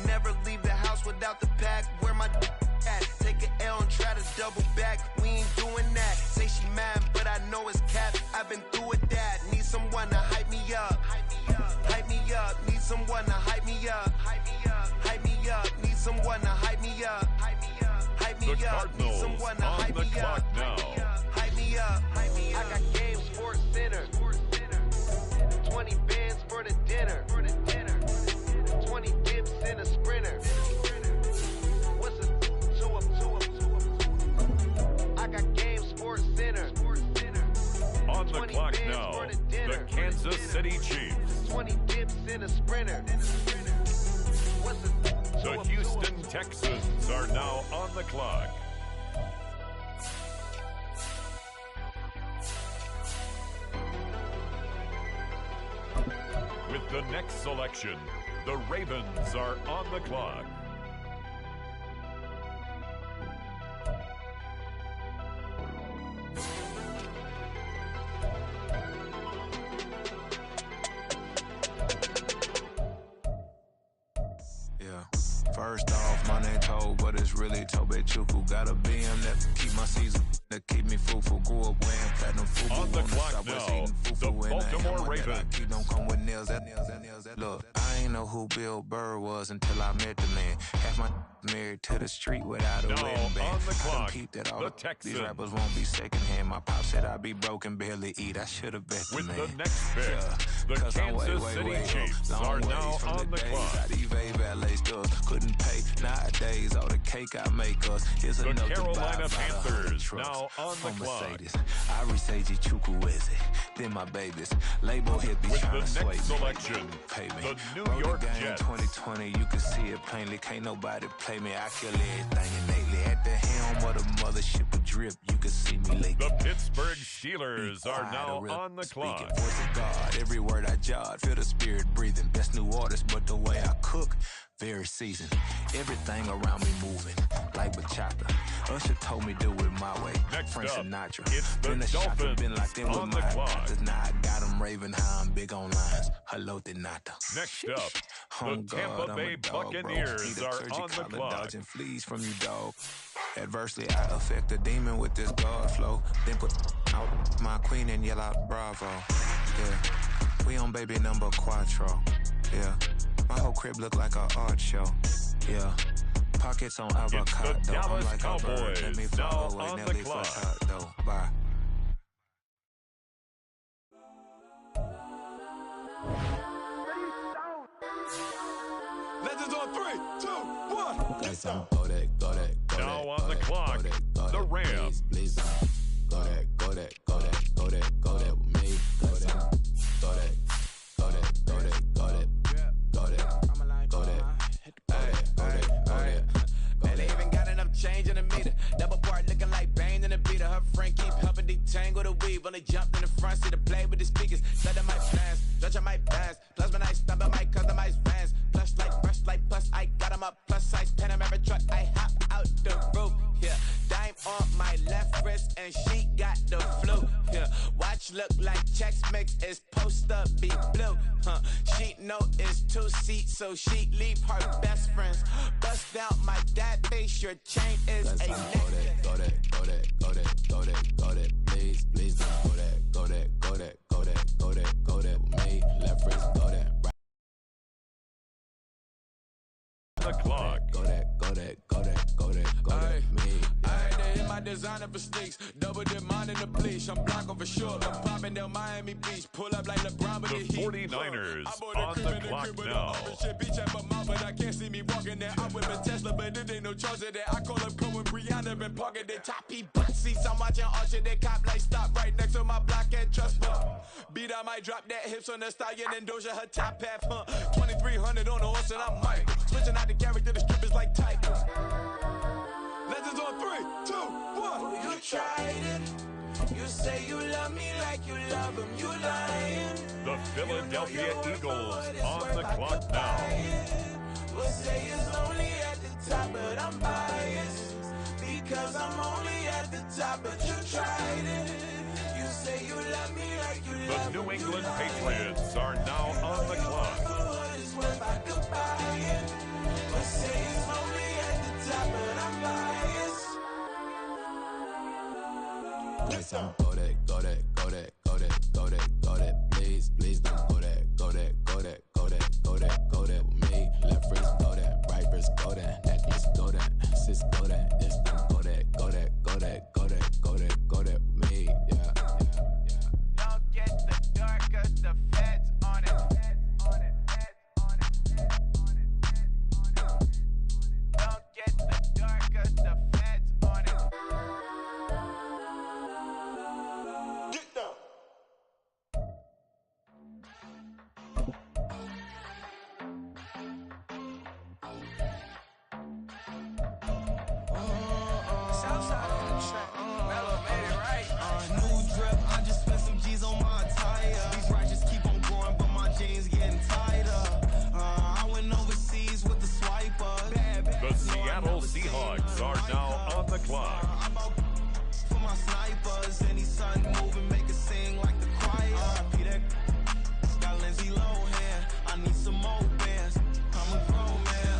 Never leave the house without the pack. Where my at? Take an L and try to double back. We ain't doing that. Say she mad, but I know it's cap. I've been through with that. Need someone to hype me up. Hype me up. Need someone to hype me up. Hype me up. Need someone to hype me up. Hype me The up. Need Cardinals someone to on hype the me clock up. now. Hype me up. I got Game Sports Center. 20 bands for the dinner. 20 dips in a sprinter. What's a two up? I got Game Sports Center. On the clock now, the Kansas City Chiefs. 20 dips in a sprinter. The Houston Texans are now on the clock. With the next selection, the Ravens are on the clock. First off, my name Tobe, but it's really Tobe Chuku. Got a BM that keep my season, that keep me fruitful. Grew up wearing platinum fufu. On the clock now, the Baltimore Ravens. Keep them come with nails, that. Look, I ain't know who Bill Burr was until I met the man. Half my married to the street without a Now wedding band. on the I clock, don't keep that all the up. Texans. These rappers won't be secondhand. My pop said I'd be broken, barely eat. I should have bet the With man. the next pick, the 'Cause I'm Kansas City Chiefs are now on the clock. Valet stuff couldn't pay. Nowadays, all the cake I make us is The enough to buy Carolina about 100 Panthers trucks. now on the On clock. Mercedes, I Riseiji Chukwueze, then my babies. Label hit be With trying the to sway next me. selection, Pay me. the New Wrote York the game Jets. 2020, you can see it plainly. Can't nobody play me. I kill everything innately. At the helm of the mothership of drip, you can see me lately. The Pittsburgh Steelers are now on the clock. Voice of God, every word I jot, feel the spirit breathing. Best new artist, but the way I cook, very seasoned. Everything around me moving, like bachata. Usher told me do it my way. Next Frank up, Sinatra. it's the Been a shopper, Dolphins been locked in with on the my clock. doctors. Now I got them raving how I'm big on lines. Hello, Denata. Next up, Oh the God, Tampa I'm Bay a dog, bro. Buccaneers Need a are clergy on the collar, clock. dodging fleas from you, dog. Adversely, I affect the demon with this God flow. Then put out my queen and yell out bravo. Yeah, we on baby number quattro. Yeah, my whole crib look like a art show. Yeah, pockets on avocado. I'm Dallas like a bird. Let me Cowboys fly now away, on now the leave clock. us hot though. Bye. Legends on 3, 2, 1. Let's go. Now on the clock, the Rams. Please, go that with me. Go that. And they even got enough change in the meter. Double part looking like Bane in the beater. Her friend keep helping detangle the weave. Only jumped in the front seat to play with the speakers. Let them might blast, judge I might pass. Plus when I stop, I might customize vans. Plus like brush like plus I got them up. Plus size Panamera truck. I hop out the roof. Yeah, dime on my left wrist and she got the flu. Yeah, watch look like Chex Mix is post up be blue. She know it's 2 seats, so she leave her best friends. Bust out my dad face, your chain is a necklace. Go that, please, go that with me. Left wrist, go that. The clock. Go that with me. Alright, they hit my got designer for sneaks. Double the mind in the bleach. I'm blocking for sure. I'm popping down Miami Beach. Pull up like LeBron with the heat. 49ers on the clock now. Beach at my mouth, but I can't see me walking there. I'm with a Tesla, but it ain't no charge of that. I call up Cohen, Brianna, been parking the top. He butt seats. I'm watching Usher. They cop like stop right next to my block and trust me. Beat, I might drop that hips on the stallion and Doja her top half. 2300 on the horse and I'm Mike. Switching out the character, the strippers like Tigers. Legends on 3, 2, 1. You tried it. You say you love me like you love him. You lying. The Philadelphia Eagles on the clock now. We'll say it's only at the top, but I'm biased. Because I'm only at the top, but you tried it. You say you love me like you love The New England Patriots are now on the clock. We'll say it's only at the top, but I'm biased. Go that, go that, go that, go that, go that, go that. Please, please don't go that, go that, go that, go that, go that, go that. Me, left wrist go that, right wrist go that, necklace go that, sis go that, this thing go that, go that, go that, go that, go that, go that. Me, yeah. Don't get the dark, cause the feds on it. Don't get the dark, cause the feds on it. Get down. Southside on the track. Mellow made it right. New drip, I just spent some G's on my attire. These righteous keep on growing, but my jeans getting tighter. I went overseas with the swiper. The Seattle Seahawks are now on the clock. I'm out for my snipers. Any sun moving, make it sing like the choir. Peter got Lindsay Lohan. I need some more bands. I'm a grown man.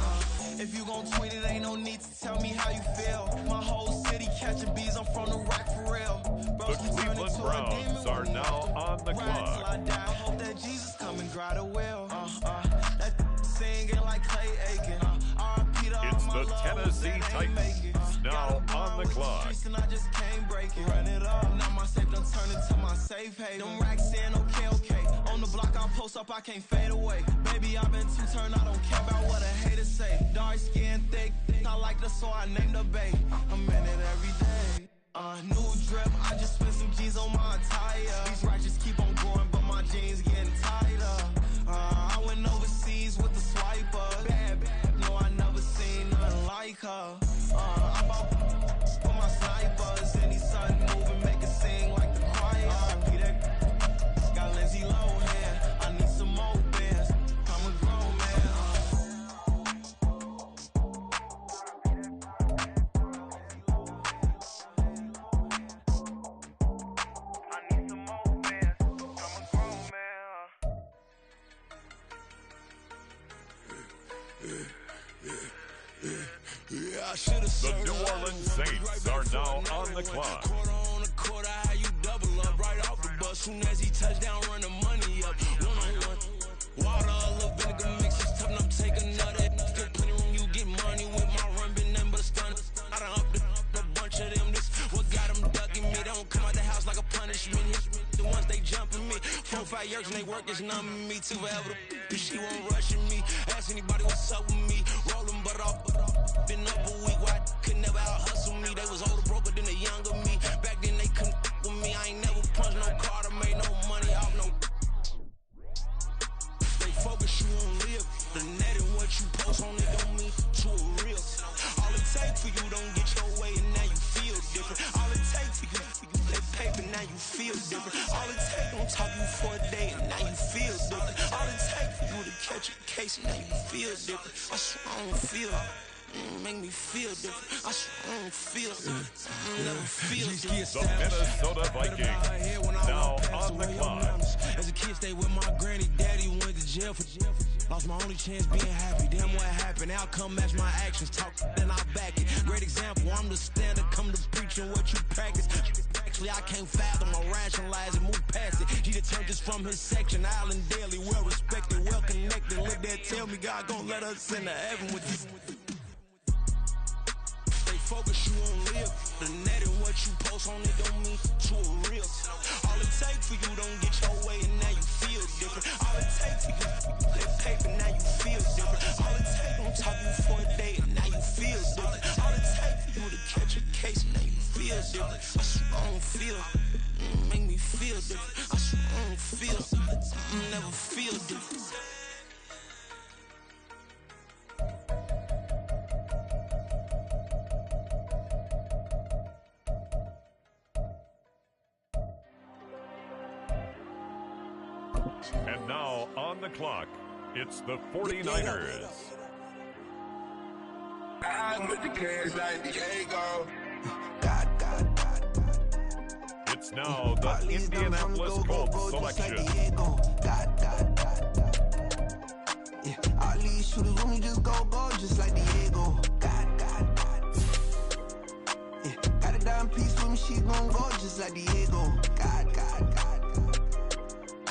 If you gon' tweet it, ain't no need to tell me how you feel. My whole city catching bees, I'm from the rack for real. The Cleveland Browns are now on the clock. I hope that Jesus come and dry the well. That singing like Clay Aiken. It's the Tennessee Titans now on the clock. And I just can't break it. Run it up. Now my safe done turned into my safe haven. Them racks in, okay. On the block, I post up, I can't fade away. Baby, I've been too turned, I don't care about what a hater say. Dark skin, thick, I like the so I named the babe. I'm in it every day. New drip, I just spent some G's on my attire. These righteous keep on growing, but my jeans getting tighter. I went overseas with the swiper. Bad, no, I never seen nothing like her. I'm out for my snipers. Any sun moving, make it sing like the choir. Peter got Lindsay Lohan. I need some more bands. I'm a grown The New Orleans Saints are now on the clock. Quarter on a quarter, how you double up right off the bus. Soon as he touchdown, run the money up. One-on-one. Water, a little vinegar mix, it's tough enough, take another. Still plenty room, you get money with my run, been nothing but a stun. I done up a bunch of them, this what got them ducking me. They don't come out the house like a punishment. The ones they jumping me. 4-5 years and they work is numbing me. Too forever, she won't rushing me. Ask anybody what's up with me. Rolling but off. Been up a week, why could never out hustle me? They was older, broker than the younger me. Back then they couldn't with me. I ain't never punched no card or made no money off no. They focus you on live. The net and what you post on it don't mean to a real. All it takes for you don't get your way and now you feel different. All it takes for you that paper, now you feel different. All it takes don't talk you for a day and now you feel different. All it takes for you to catch a case and now you feel different. I swear I don't feel make me feel different. I swear I don't feel different. Never feel different. The Minnesota Vikings now on the clock. As a kid, stayed with my granny. Daddy went to jail for lost my only chance being happy. Damn what happened. Outcome match my actions. Talk then I back it. Great example. I'm the standard. Come to preaching what you practice. Actually, I can't fathom or rationalize and move past it. He determined just from his section. Island Daily, well respected, well connected. Look there, tell me God gon' let us into heaven with this. Focus you on live. The net and what you post on it don't mean you a real. All it takes for you don't get your way and now you feel different. All it takes for you that paper, now you feel different. All it takes don't talk you for a day and now you feel different. All it takes for you to catch a case and now you feel different. I swear I don't feel, make me feel different. I swear I don't feel, never feel different. And now on the clock, it's the 49ers. I'm with the cash like Diego. It's now the Indianapolis Colts selection. Yeah, all these shooters when we just go, just like Diego. Yeah, got a dime piece with me, she gon' go just like Diego.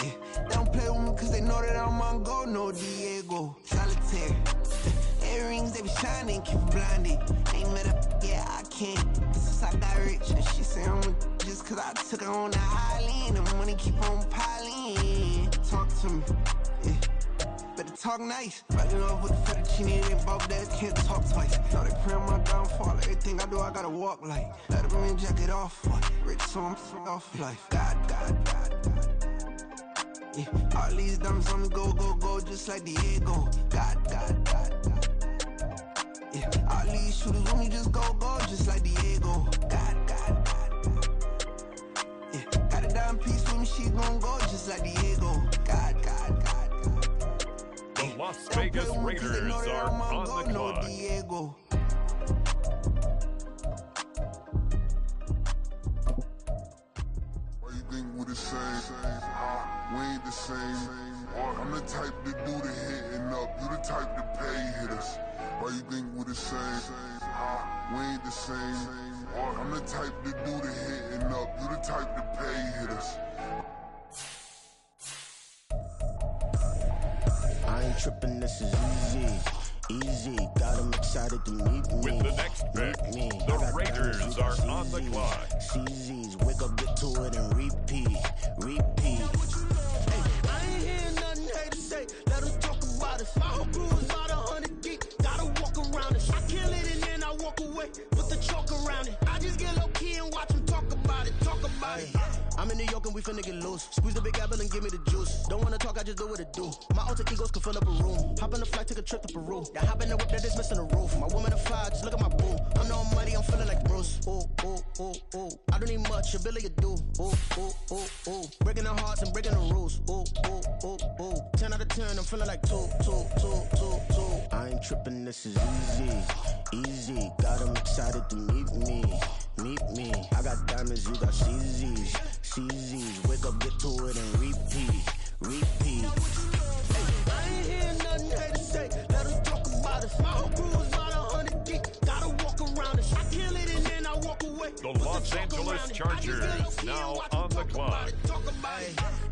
Yeah, they don't play with me cause they know that I'm on go, no Diego. Solitaire. Earrings, they be shining, keep blinded. Ain't met up, yeah, I can't. Since I got rich, and she say I'm just cause I took her on the island. And money keep on piling. Talk to me, yeah. Better talk nice. Riding off with the fettuccine, they both days can't talk twice. Now they pray on my downfall. Everything I do, I gotta walk like. Let a man jacket off, what? Rich, so I'm off life. God. Yeah, all these diamonds on me go, just like Diego. God. Yeah, all these shooters on me just go, just like Diego. God. Yeah, got a dime piece with me, she gon' go just like Diego. God. The Las Vegas Raiders are on the clock. Diego. Why you think we the same? We ain't the same. I'm the type to do the hitting up. You the type to pay hitters. Why you think we the same? We ain't the same. I'm the type to do the hitting up. You the type to pay hitters. I ain't tripping, this is easy. Got them excited to meet me. With the next pick, the Raiders are on the clock. CZs, wake up, get to it, and repeat. Hey, I ain't hearing nothing hate to say. Let them talk about it. My whole crew is about 100 deep. Gotta walk around it. I kill it and then I walk away. Put the chalk around it. I just get low key and watch them talk about it. I'm in New York and we finna get loose. Squeeze the big apple and give me the juice. Don't wanna talk, I just do what it do. My alter egos can fill up a room. Hop on the flight, take a trip to Peru. Yeah, hop in the whip that is missing the roof. My woman a fire, just look at my boo. I'm no money, I'm feeling like Bruce. Ooh. I don't need much, your Billy a do. Ooh. Breaking the hearts and breaking the rules. Ooh. 10 out of 10, I'm feeling like 2. I ain't tripping, this is easy. Got them excited to meet me. I got diamonds, you got CZs. Wake up, get to it, and repeat. Hey, I ain't hearing nothing hate to say. Let them talk about it. My whole crew is about 100 deep. Gotta walk around it. I kill it and then I walk away. The Los Angeles Chargers now on the clock.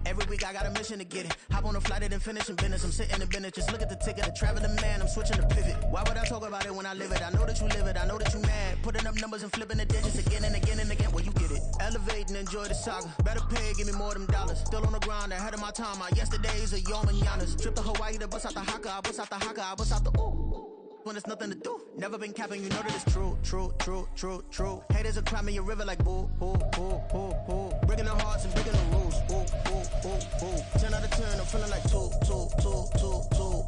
Every week I got a mission to get it. Hop on a flight and then finish in business. I'm sitting in business, just look at the ticket. A traveling man, I'm switching the pivot. Why would I talk about it when I live it? I know that you live it, I know that you mad. Putting up numbers and flipping the digits again and again and again. Well, you get it. Elevate and enjoy the saga. Better pay, give me more than dollars. Still on the grind, ahead of my time. My yesterdays are yo mananas. Trip to Hawaii to bust out the haka. I bust out the haka, I bust out the ooh. When there's nothing to do. Never been capping, you know that it's true. Haters are climbing your river like boo. Breaking the hearts and breaking the rules. Ooh. 10 out of 10, I'm feeling like 2.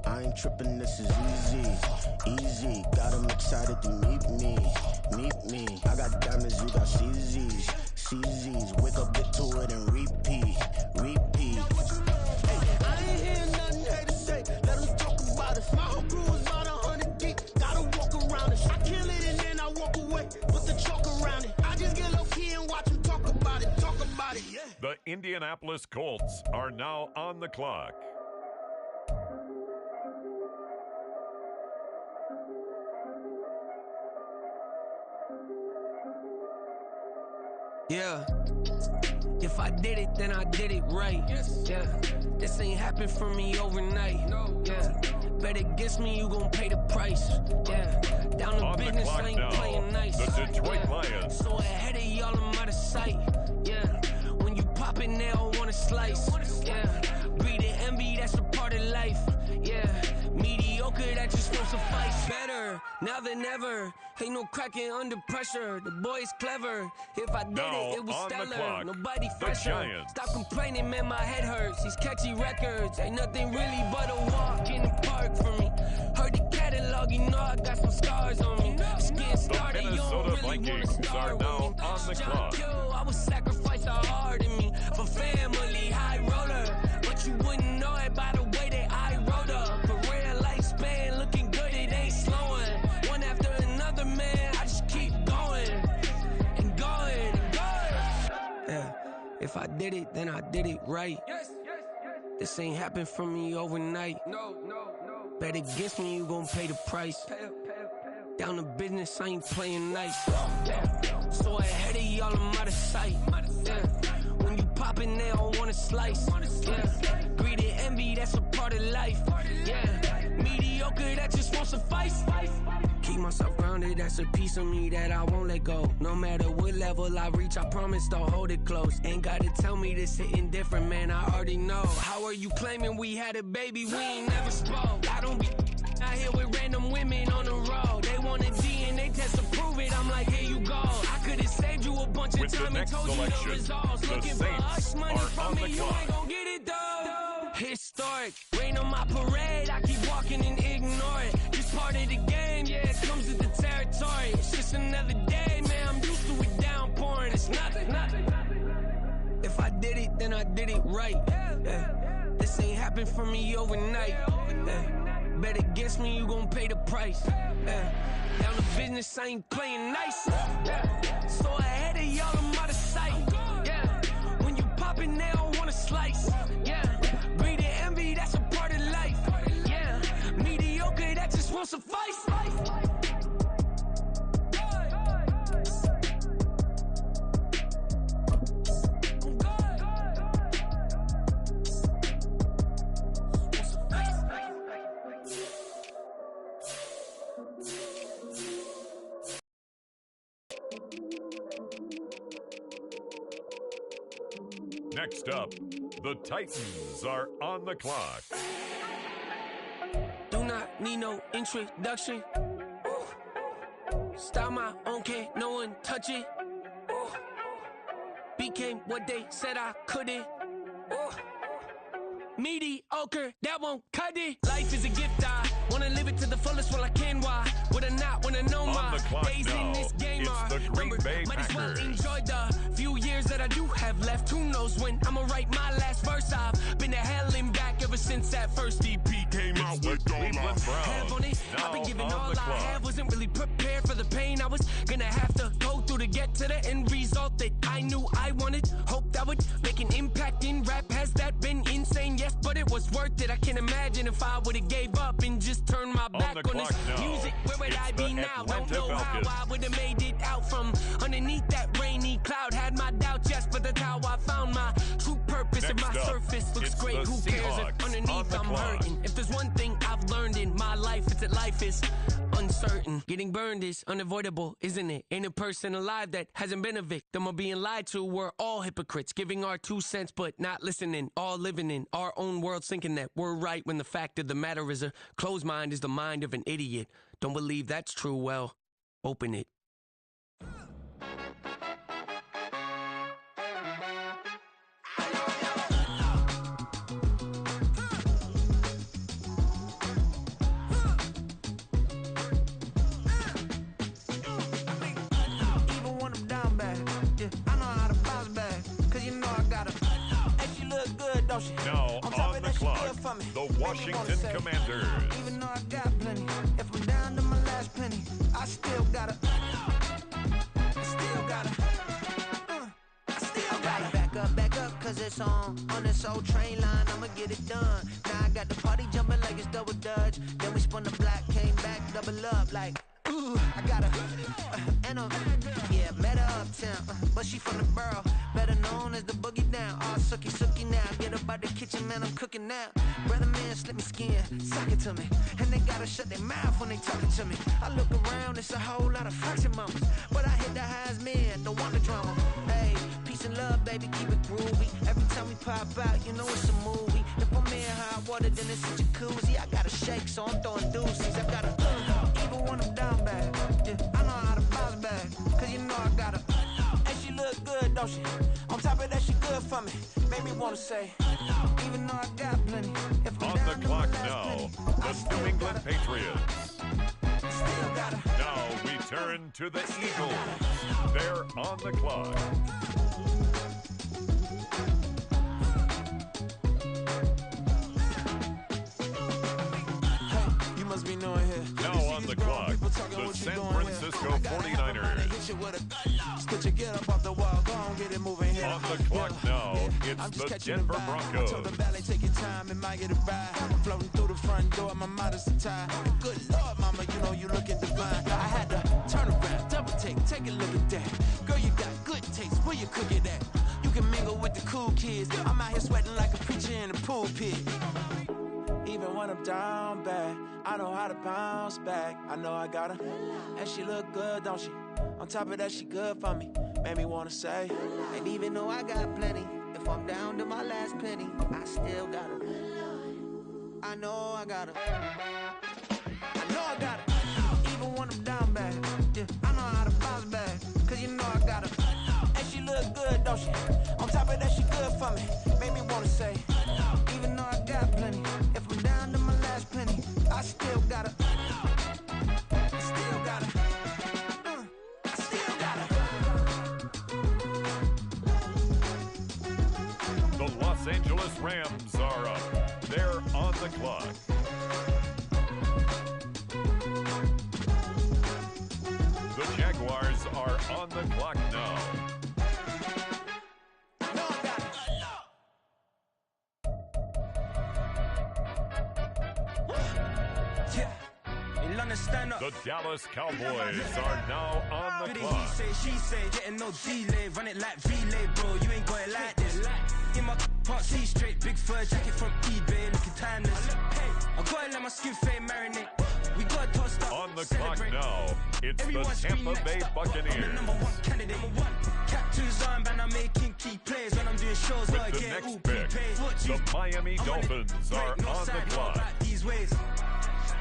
I ain't tripping, this is easy. Got them excited to meet me. I got diamonds, you got CZs. Wake up, get to it, and repeat. Hey, I ain't hearing nothing hate to say. Let them talk about it. My whole crew is about 100 deep. Gotta walk around it. I kill it and then I walk away. Put the chalk around it. I just get low key and watch them talk about it. Yeah. The Indianapolis Colts are now on the clock. Yeah. If I did it, then I did it right. Yeah. This ain't happened for me overnight. Yeah. Bet against me, you gon' pay the price. Yeah. Down to on business, the clock I ain't now, playing nice. The Detroit Lions So than ever. Ain't no cracking under pressure. The boy is clever. If I did it was stellar. Nobody fresher. Stop complaining, man, my head hurts. These catchy records ain't nothing really but a walk in the park for me. Heard the catalog, you know I got some scars on me. Just getting started, you don't really want to start with me. John Kill, I would sacrifice a heart in me for family, high roller. But you wouldn't know it by the way that I wrote up. A real lifespan, looking good, it ain't slowing. One after another, man, I just keep going and going and going. Yeah, if I did it, then I did it right. This ain't happened for me overnight. Bet against me, you gon' pay the price. Down to business, I ain't playing nice. So ahead of y'all, I'm out of sight. When you poppin', they don't wanna slice. Greed and envy, that's a part of life. Mediocre, that just won't suffice. Keep myself grounded, that's a piece of me that I won't let go. No matter what level I reach, I promise to hold it close. Ain't gotta tell me this hitting different, man, I already know. How are you claiming we had a baby, we ain't never spoke? I don't be out here with random women on the road. They want a DNA test to prove it, I'm like, here you go. I could've saved you a bunch of time and told you the results. Looking for hush money from me, you ain't gon' get it though. Historic, rain on my parade, I keep walking and ignore it. Just part of the game, yeah, it comes with the territory. It's just another day, man, I'm used to it downpouring. It's nothing. If I did it, then I did it right. This ain't happened for me overnight. Bet against me, you gon' pay the price. Down to business, I ain't playing nice. So ahead of y'all, I'm out of sight. When you poppin', they don't wanna slice. Greed and envy, that's a part of life. Mediocre, that just won't suffice. Next up, the Titans are on the clock. Do not need no introduction. Start my own, can't no one touch it. Became what they said I couldn't. Mediocre, that won't cut it. Life is a gift, I wanna live it to the fullest while I can. Why would I not wanna know my days in this game are numbered? Might as well enjoy the few years that I do have left. Who knows when I'ma write my last verse? I've been to hell and back ever since that first EP came out with all I have on it. I've been giving all I have, wasn't really prepared for the pain I was gonna have to go through to get to the end result that I knew I wanted. Hoped I would make an impact in rap. Has that been insane? Yes, but it was worth it. I can't imagine if I would've gave up and just turned my back on this music. Where would I be now? Don't know how I would've made it out from underneath that rainy cloud. Had my doubts, yes, but that's how I found my true purpose. If my surface looks great, who cares if underneath I'm hurting? If there's one thing I've learned in my life, it's that life is uncertain. Getting burned is unavoidable, isn't it? Ain't a person alive that hasn't been a victim of being lied to. We're all hypocrites, giving our 2 cents but not listening. All living in our own world, thinking that we're right when the fact of the matter is a closed mind is the mind of an idiot. Don't believe that's true? Well, open it. Now on the clock, the Washington Commanders. Even though I got plenty, if I'm down to my last penny, I still gotta back up, cause it's on this old train line, I'ma get it done. Now I got the party jumping like it's double dutch. Then we spun the block, came back, double up like, ooh, I got and met her uptown, but she from the borough, better known as the boogie down. All sookie now, get up out the kitchen, man, I'm cooking now. Brother man, slip me skin, suck it to me, and they gotta shut their mouth when they talking to me. I look around, it's a whole lot of fraction mamas, but I hit the highs, man, don't want the drama. Hey, peace and love, baby, keep it groovy. Every time we pop out, you know it's a movie. If I'm in hot water, then it's a jacuzzi. I gotta shake, so I'm throwing deuces. I gotta even when I'm down bad. Yeah, I know how to bounce back, cause you know I got her. And she look good, don't she? On top of that, she good for me. Made me wanna say, even though I got plenty. If I'm On down the clock now, the New England Patriots. Now we turn to the Eagles. They're on the clock. You must be knowing here. Now on the clock, the San Francisco 49ers. Spit your get up off the wall, go on, get it moving here. On the clock now, it's the Denver Broncos. Told the ballet, take your time, it might get a ride. Floating through the front door, my modesty tie. Good Lord, mama, you know you looking divine. I had to turn around, double take a look at that. Girl, you got good taste, where you cook it at? You can mingle with the cool kids. I'm out here sweating like a preacher in a pulpit. Even when I'm down bad, I know how to bounce back. I know I got her, and she look good, don't she? On top of that, she good for me. Made me wanna say, and even though I got plenty, if I'm down to my last penny, I still got her. I know I got her. I know I got her. Even when I'm down bad, yeah, I know how to bounce back, cause you know I got her. And she look good, don't she? On top of that, she good for me. Made me wanna say, even though I got plenty, if I'm down to my last penny, I still got her. I still got her. I still got her. The Los Angeles Rams are up. They're on the clock. The Jaguars are on the clock now. The Dallas Cowboys are now on the clock. He say, she say, getting no delay, run it like relay, bro. You ain't going like this. In my part C straight, big fur jacket from eBay, looking timeless. I gotta let my skin fade marinate. We got tossed up. On the clock now, it's the Tampa Bay Buccaneers. Number one candidate, Captain's armband, I'm making key plays when I'm doing shows. With the next pick, the Miami Dolphins are on the clock.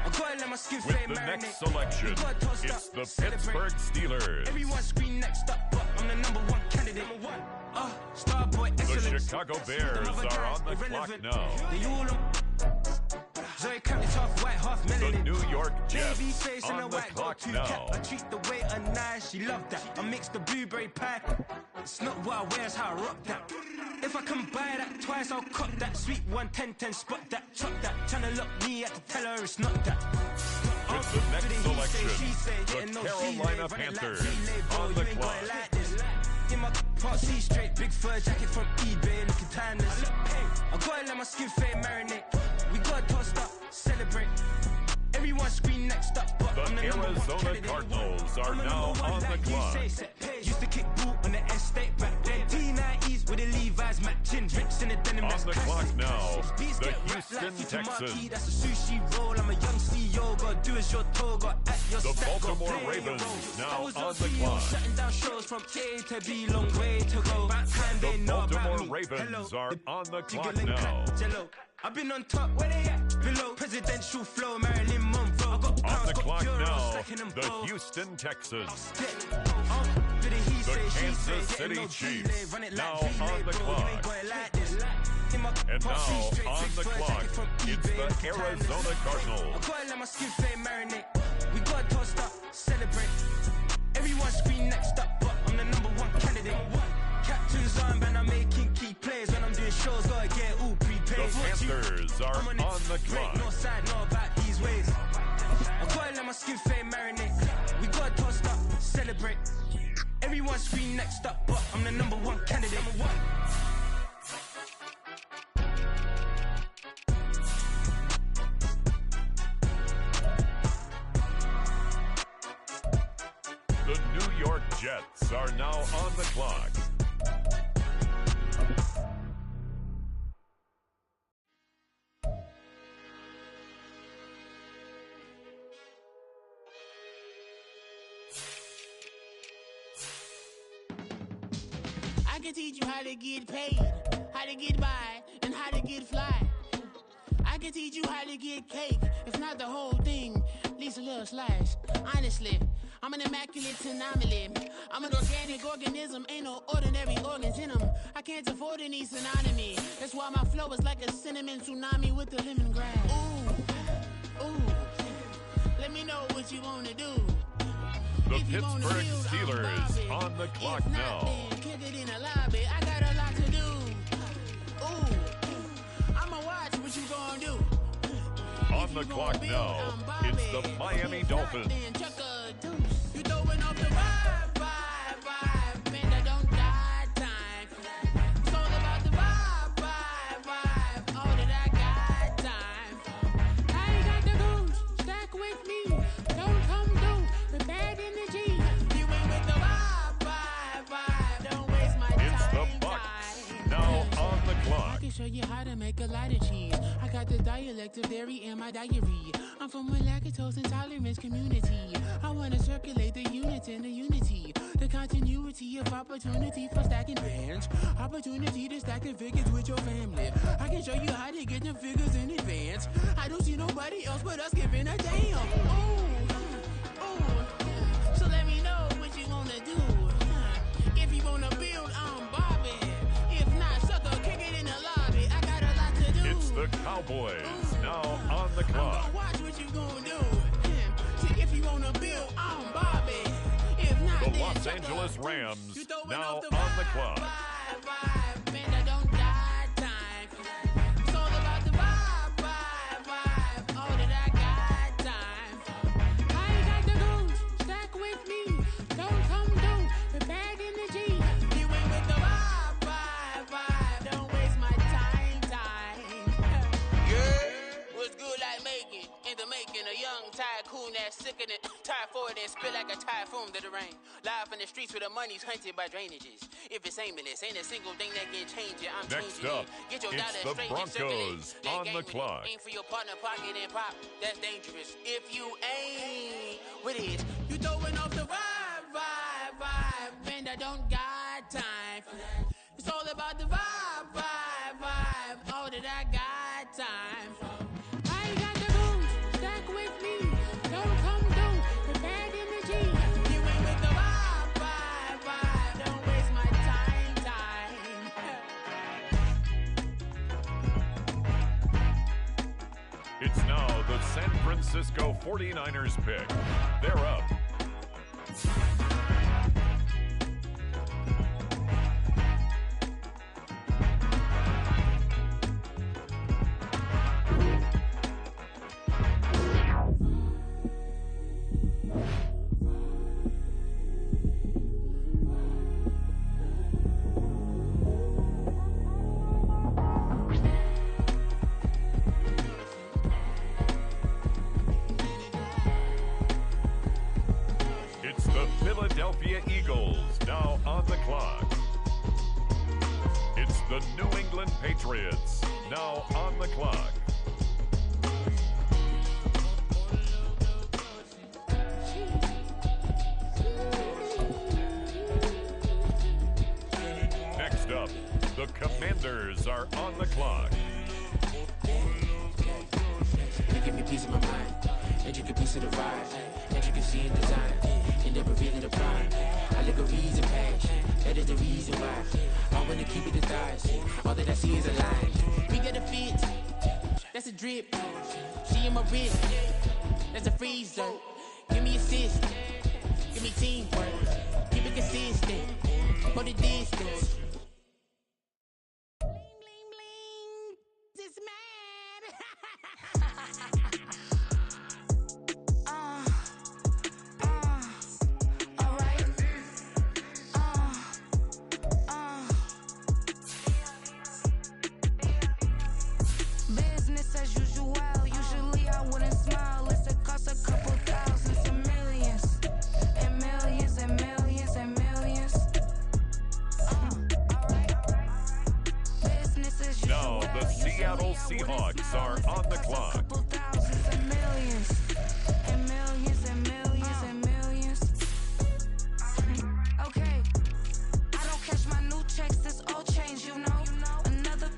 With the next selection, it's the Pittsburgh Steelers. Everyone scream next up, but I'm the number one candidate. Starboy excellence. The Chicago Bears are on the clock now. Zoe Camp is half white, half melanin. The New York Jets Baby face on and a the white clock gold now. cap. I treat the waiter nice, she love that. I mix the blueberry pie. It's not what I wear, it's how I rock that. If I can buy that twice, I'll cop that. Sweet 110, spot that, chop that. Tryna lock me at the teller, it's not that. With the next selection, the Carolina Panthers on the clock. In my part C straight, big fur jacket from eBay, looking timeless. I gotta let my skin fade marinate. We got tossed up, celebrate. Everyone scream next up, but I'm the number one Arizona candidate. Cardinals are now on the clock. Used to kick boot on the estate back then. T90s with the Levi's matching. Rips in the denim, that's On the clock classic. now, Beats the get wrapped Houston like Texans. That's a sushi roll. I'm a young CEO. Got do as your toe, got at your The stack, got Baltimore play your Ravens role. now I was on on the CEO, clock. shutting down shows from A to B, long way to go. Backhand, they The know about Baltimore me. Ravens Hello. are on the clock Jiggling now. cat, Jello. I've been on top, where they at? Below. Presidential flow, Marilyn Monroe. I got On crowns, the got clock euros, now, stacking them the both. Houston Texans. The Kansas City Chiefs now on the clock. And now on the clock, it's the Arizona Cardinals. I gotta let my skin fade marinate. We got tossed up, celebrate. Everyone scream next up, but I'm the number one candidate. Captain's armband, I'm making key plays when I'm doing shows. Gotta get all prepaid. The Panthers are on the clock. No side, no about these ways. I gotta let my skin fade marinate. We got tossed up, celebrate. Everyone scream next up, but I'm the number one candidate. The New York Jets are now on the clock. I can teach you how to get paid, how to get by, and how to get fly. I can teach you how to get cake, if not the whole thing, at least a little slice. honestly. I'm an immaculate anomaly. I'm an organic organism, ain't no ordinary organs in them. I can't afford any synonymy. That's why my flow is like a cinnamon tsunami with the lemongrass. Ooh, ooh. Let me know what you wanna do. The Pittsburgh Steelers on the clock now. Kick it in the lobby. I got a lot to do. Ooh, I'ma watch what you gonna do. On the clock now, it's the Miami Dolphins. You throwing off the vibe, man, I don't die time. It's all about the vibe, all that I got time. I ain't got the goose, stack with me, don't come through with bad energy. You ain't with the vibe, don't waste my time. It's the Bucs, now on the clock. I can show you how to make a lot of cheese. I got the dialect of dairy in my diary. I'm from a lactose intolerance community. I wanna circulate the units and the unity, the continuity of opportunity for stacking bands, opportunity to stack the figures with your family. I can show you how to get the figures in advance. I don't see nobody else but us giving a damn. Ooh, so let me know what you wanna do. If you wanna build, I'm Bobby. If not, sucker, kick it in the lobby. I got a lot to do. It's the Cowboys, now on the clock. Watch what you gonna do. See, if you wanna build, I'm Bobby. If not, the Los Angeles Rams, now on the clock. Man, I don't die time. It's all about the vibe, all that I got time. I ain't got the goose, stack with me, don't come through with bad energy. You ain't with the vibe, don't waste my time. Yeah, what's good like making, in the making, a young tycoon that's sicker than typhoid and spit like a typhoon to the rain. Live in the streets where the money's hunted by drainages. If it's aimless, ain't a single thing that can change it. I'm Next changing up, it. Get your it's dollar the straight Broncos and on the circulate. clock. Aim for your partner, pocket and pop. That's dangerous. If you ain't with it, you throwing off the vibe. Man, I don't got time for that. It's all about the vibe. All that I got time. I ain't got the goose, stack with me. Don't come through with bad energy. You ain't with the vibe. Don't waste my time. It's now the San Francisco 49ers pick. They're up. It's the Philadelphia Eagles, now on the clock. It's the New England Patriots, now on the clock. Next up, the Commanders are on the clock. They give me peace of my mind, intricate piece of the vibe, intricacy in design, end up revealing the prime. I look a reason passion, that is the reason why I wanna keep it the thighs. All that I see is a line. We get a fit, that's a drip. She in my wrist, that's a freezer. Give me assist, give me teamwork, keep it consistent, for the distance. This mad. Business as usual. Usually I wouldn't smile. It costs a couple thousands and millions, and millions and millions and millions. Business as usual. Now the Seattle Seahawks are on the clock. Thousands and millions, and millions and millions and millions. Okay, I don't catch my new checks. This old change, you know. Another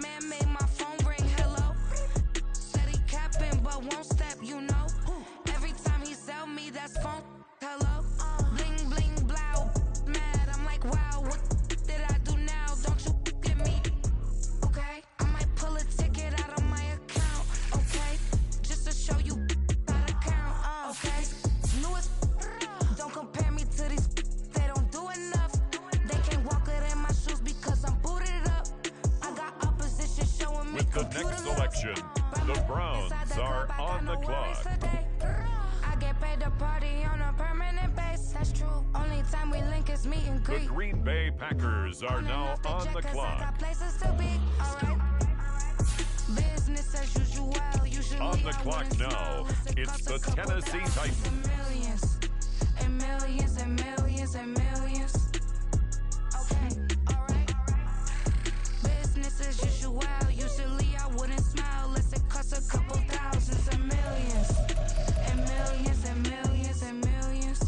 man made my phone ring. Hello, said he capping but won't step, you know. Every time he sell me, that's phone. rounds are on the clock. I get paid to party on a permanent base. That's true. Only time we link is meet and greet. The Green Bay Packers are now on the clock. I got places to be. All right. Business as usual. Usually On the clock now, it's the Tennessee Titans. Millions and millions and millions and millions. Okay, all right. Business as usual. Usually I wouldn't smile unless it costs a couple thousands and millions and millions and millions and millions.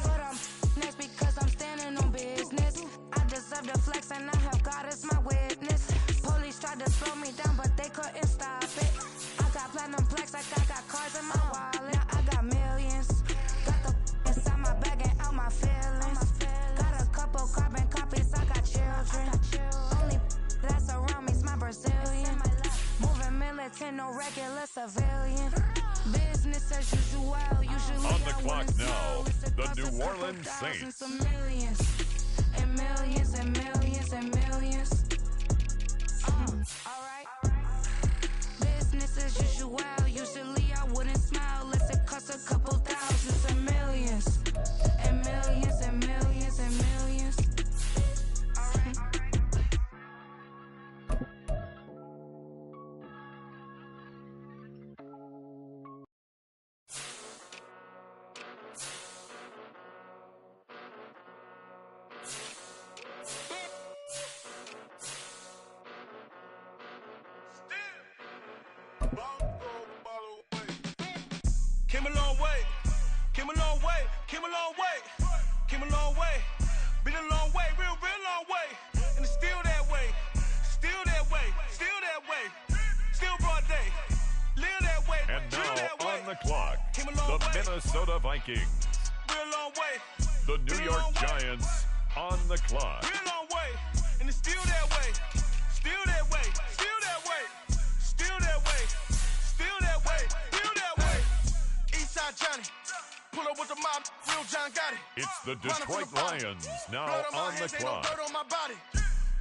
But I'm next because I'm standing on business. I deserve the flex and I have God as my witness. Police tried to slow me down, but they couldn't stop it. I got platinum plaques, like I got cars in my wallet. I got millions. Got the inside my bag and out my feelings. Got a couple carbon copies, I got children. Only that's around me's my Brazilian. Moving militant, no regular civilian. Business as usual. Usually on the clock now, the New Orleans Saints. Millions and millions and millions and millions. Alright. Business as usual. Usually I wouldn't smile unless it costs a couple thousands and millions. And millions and millions and millions. Alright. Came a long way, came a long way, came a long way, came a long way, been a long way, real long way, and it's still that way, still that way, still that way, still broad day, live that way, And now on the clock, Came a long the way. Minnesota Vikings. real long way, The New Been a York long way. Giants on the clock. real long way, and it's still that way, still that way, still that way, still that way, still that way, still that way. Eastside Johnny, pull up with the mob, real John Gotti. It's the Running from Detroit the bottom. Lions now Blood on my on the hands, ain't no clock. dirt on my body.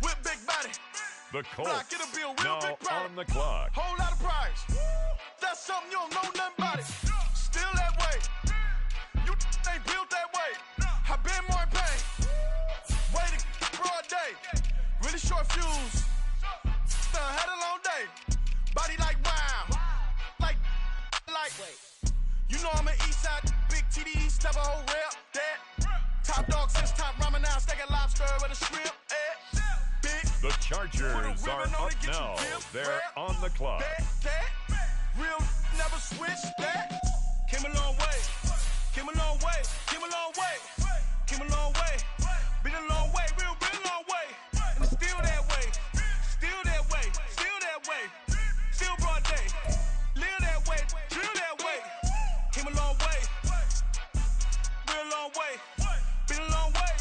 Whip big body. The Block, Colts get a bill, real now big product. on the clock. Whole lot of prize. That's something you don't know nothing about it. Still that way. You ain't built that way. I been more in pain. Way to broad day. Really short fuse. Had a long day. Body like wow. Like. You know I'm an east side big TD, step a whole rep. That. Top dog since top ramen now. Steak and lobster with a shrimp. Big. The Chargers are up now. They're on the clock. Real never switch that. Came a long way. Came a long way. Came a long way. Came a long way. Been a long way. Real long way. And it's still that way. Still that way. Still that way. Still broad day. Live that way. Drill that way. Came a long way. Real long way. Been a long way.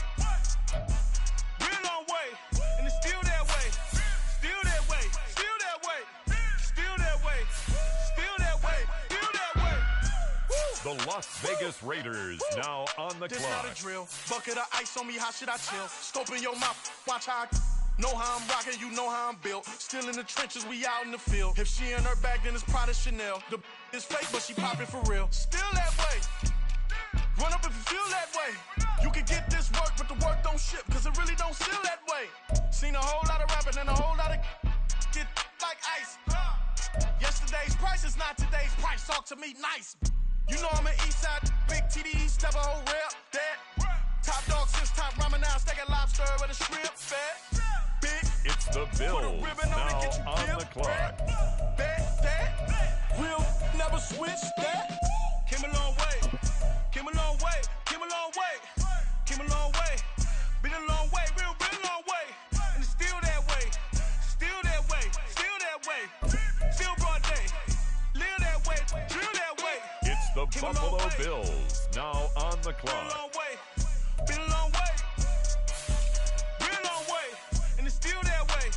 Real long way. And it's still that way. Still that way. Still that way. Still that way. Still that way. Still that way. The Las Vegas Raiders now on the This not clock. a drill. Bucket of ice on me, how should I chill? Scope in your mouth, watch how I know how I'm rocking, you know how I'm built. Still in the trenches, we out in the field. If she in her bag, then it's Prada Chanel. The is fake, but she popping for real. Still that way. Run up if you feel that way. You can get this work, but the work don't ship, cause it really don't feel that way. Seen a whole lot of rapping and a whole lot of get like ice. Yesterday's price is not today's price. Talk to me nice. You know I'm an east side big TD, step a whole rep. That. Top dog since top ramen now. Steak and lobster with a shrimp. Fat. Big. It's the Bills ribbon on it, now get you on killed. the clock. That. Real never switch that. Came a long way. Came a long way. Came a long way. Came a long way. Been a long way. Real long way. And it's still that way. Still that way. Still that way. Still broad day. Live that way. Drill that way. It's the Came a long Buffalo way. Bills now on the Been a clock. long way. Been a long way. Been a long way. And it's still that way.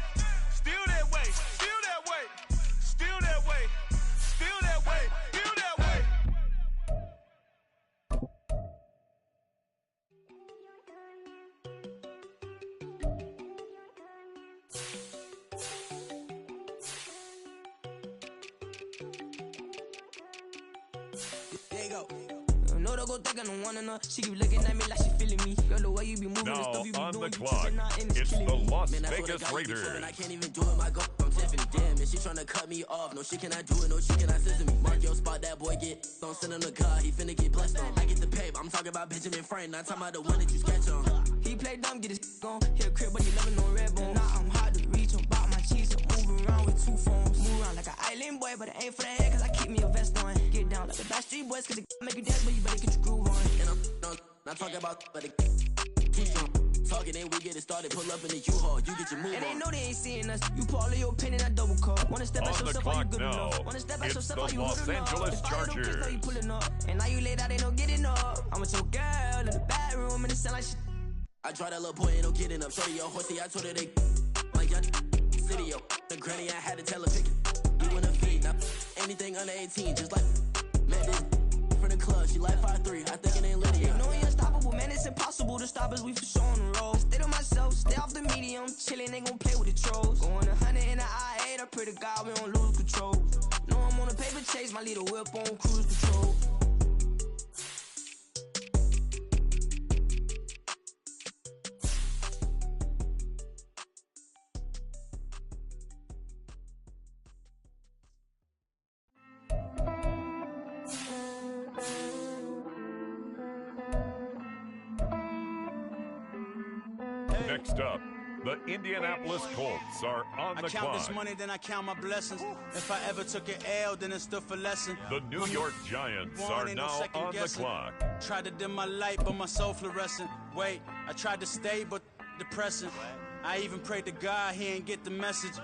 Still that way. Still that way. Still that way. Still that way. Still that way. know they go thinking I'm one enough. She keep looking at me like she feeling me. Girl, the way you be moving and stuff you be on doing, the you clock, tripping out and it's killing the me. Las Man, that's what Vegas I got you Raiders. feeling. I can't even do it, my go from Tiffany. Damn, and she tryna cut me off. No, she cannot do it, no, she cannot listen to me. Mark your spot, that boy get. Don't send him to God, he finna get blessed on. I get the pay, I'm talking about Benjamin Franklin, not talking about the one that you sketch on. He play dumb, get his on. Hit a crib, but he never know red bone. Now I'm hard to reach, I'm about my cheese and move around with 2 phones. Move around like an island boy, but it ain't for the head, cause I keep me a vest on. Get down like the Backstreet Boys, cause it make you dance, but you better get your groove on. And I'm not talking about, but it too strong. Talking, then we get it started, pull up in the U-Haul, you get your move and on. And they know they ain't seeing us, you pull all of your opinion, I double call. Wanna step at yourself, are you good enough? Wanna step at yourself, are you good enough? If I don't kiss, now you pulling up. And now you laid out, ain't no getting up. I'm with your girl in the bedroom, and it sound like shit. I try that little boy, ain't no getting up. Shorty, your horsey, I told her they like young city, yo. The granny, I had to tell her pick it. You in the feed, now anything under 18, just like met this from the club. She like 5'3", I think it ain't Lydia. You know we unstoppable, man, it's impossible to stop us, we for sure on the road. Stay to myself, stay off the medium, chillin', they gon' play with the trolls. Going 100 in the I-8, I pray to God we don't lose control. Know I'm on a paper chase, my little whip on cruise control. Next up, the Indianapolis Colts are on the I count clock. this money, then I count my blessings. If I ever took an L, then it stood for lesson. The New York Giants are now on the clock. Tried to dim my light, but my soul fluorescent. Wait, I tried to stay, but depressing. I even prayed to God, he ain't get the message.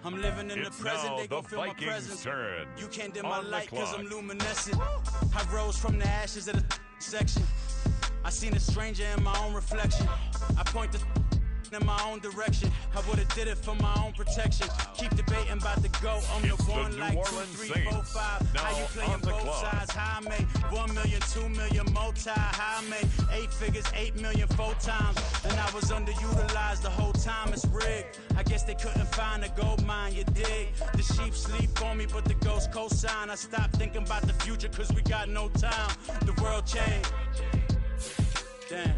I'm living in the present, they gon' feel my presence. Turn. You can't dim my light, cause I'm luminescent. I rose from the ashes of the section. I seen a stranger in my own reflection. I point the in my own direction. I would've did it for my own protection. Keep debating about the go. I'm the one like 2, 3, 4, 5. How you playing both sides? How I made 1 million, 2 million, multi. How I made 8 figures, 8 million 4 times. And I was underutilized the whole time. It's rigged. I guess they couldn't find a gold mine. You dig? The sheep sleep on me, but the ghost cosign. I stopped thinking about the future, cause we got no time. The world changed. Damn.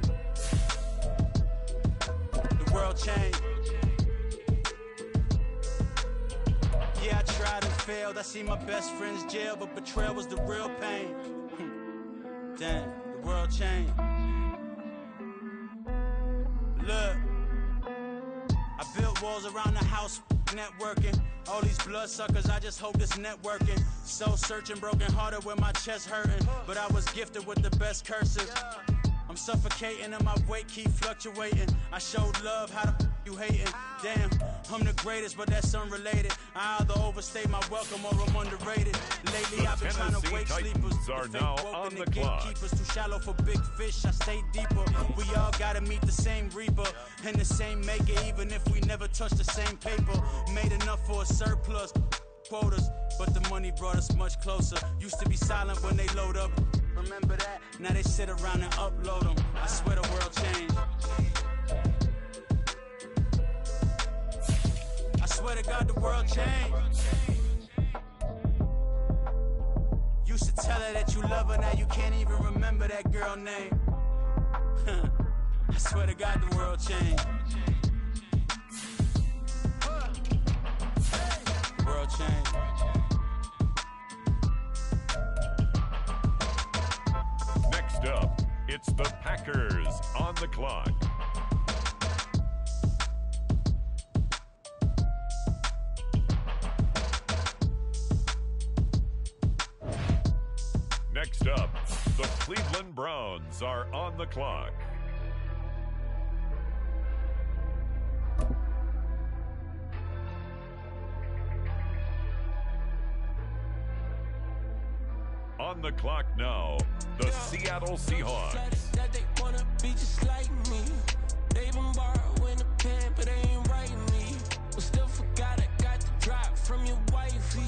World change. Yeah, I tried and failed. I see my best friends jail, but betrayal was the real pain. Damn, the world changed. Look, I built walls around the house, networking. All these bloodsuckers, I just hope this networking. Soul searching, broken hearted with my chest hurting. But I was gifted with the best curses. I'm suffocating and my weight keep fluctuating. I showed love, how the you hating? Damn, I'm the greatest, but that's unrelated. I either overstay my welcome or I'm underrated. Lately I've been trying to wake sleepers. Are now on the clock. Gatekeepers too shallow for big fish, I stay deeper. We all gotta meet the same reaper and the same maker, even if we never touch the same paper. Made enough for a surplus quotas, but the money brought us much closer. Used to be silent when they load up. Remember that? Now they sit around and upload them. I swear the world changed. I swear to God the world changed. Used to tell her that you love her, now you can't even remember that girl name. I swear to God the world changed. The world changed. Next up, it's the Packers on the clock. Next up, the Cleveland Browns are on the clock. On the clock now, the Seattle Seahawks. That they wanna be just like me. They been borrowing a pen, but they ain't writing me. But still forgot I got the drop from your wifey.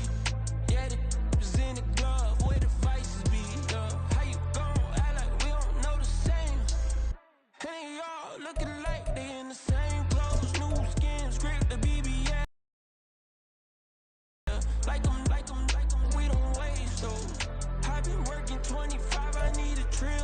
Yeah, the was in the glove, where the vices be. How you gon' act like we don't know the same? Hey, y'all looking like they in the same clothes, new skin, script the BBS. Like them, we don't waste, so I've been working 25, I need a trip.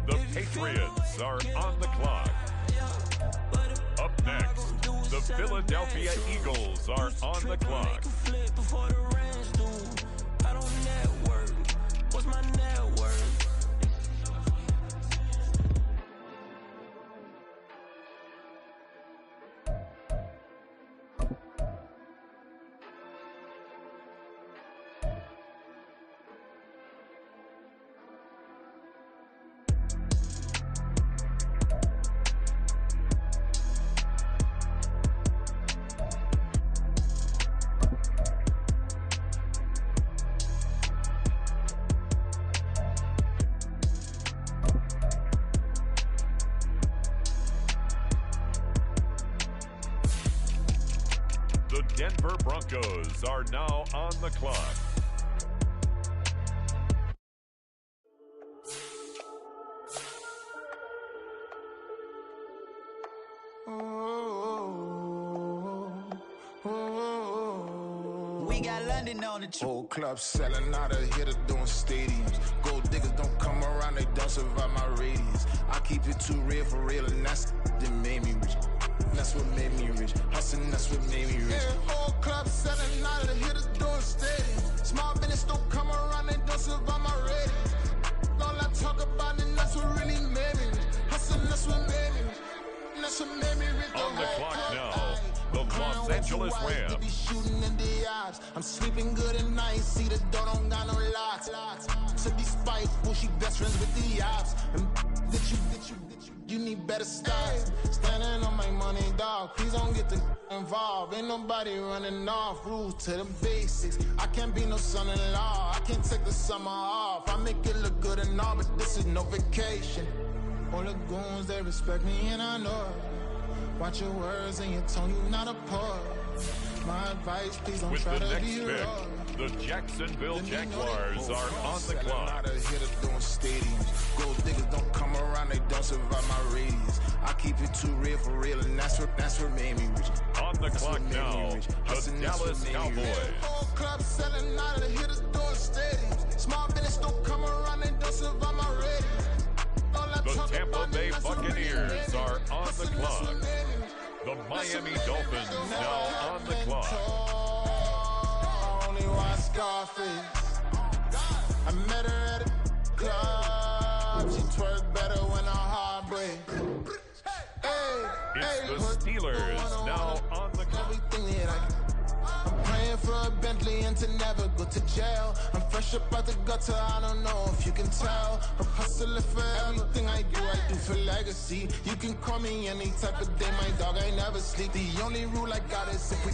The Patriots are on the clock. Up next, the Philadelphia Eagles are on the clock. I don't network. What's my net worth? The Denver Broncos are now on the clock. We got London on the trip. Whole club selling out of here to doing stadiums. Gold diggers don't come around, they don't survive my radius. I keep it too real for real, and that's that made me rich. That's what made me rich. Hustling, that's what made me rich. Yeah, whole club selling out of here to doing stadiums. Small business don't come around, they don't survive my radius. All I talk about, and that's what really made me rich. Hustling, that's what made me rich. That's what made me rich. On the clock now, the Los Angeles Rams. I'm sleeping good at night, see the door don't got no locks. To be spiteful, she best friends with the ops. And you need better styles. Standing on my money, dog, please don't get involved. Ain't nobody running off, rules to the basics. I can't be no son-in-law, I can't take the summer off. I make it look good and all, but this is no vacation. All the goons, they respect me and I know it. Watch your words and your tone, you not a poet. My advice, please don't try to be pick, the Jacksonville Jaguars are on the clock. Out of here to doing stadiums. Gold diggers don't come around, they don't survive my radius. I keep it too real for real, and that's what made me rich. On the clock now, the Dallas Cowboys. Whole club selling out of here to doing stadiums. Small business don't come around, they don't survive my radius. The Tampa Bay Buccaneers are on the clock. The Miami Dolphins now on the clock. Only watch Scarface. I met her at a club. She twerk better when her heart breaks. It's the Steelers now on the clock. I'm praying for a Bentley and to never go to jail. I'm fresh up out the gutter, I don't know if you can tell. I'm hustling for everything I do for legacy. You can call me any type of day, my dog, I never sleep. The only rule I got is if we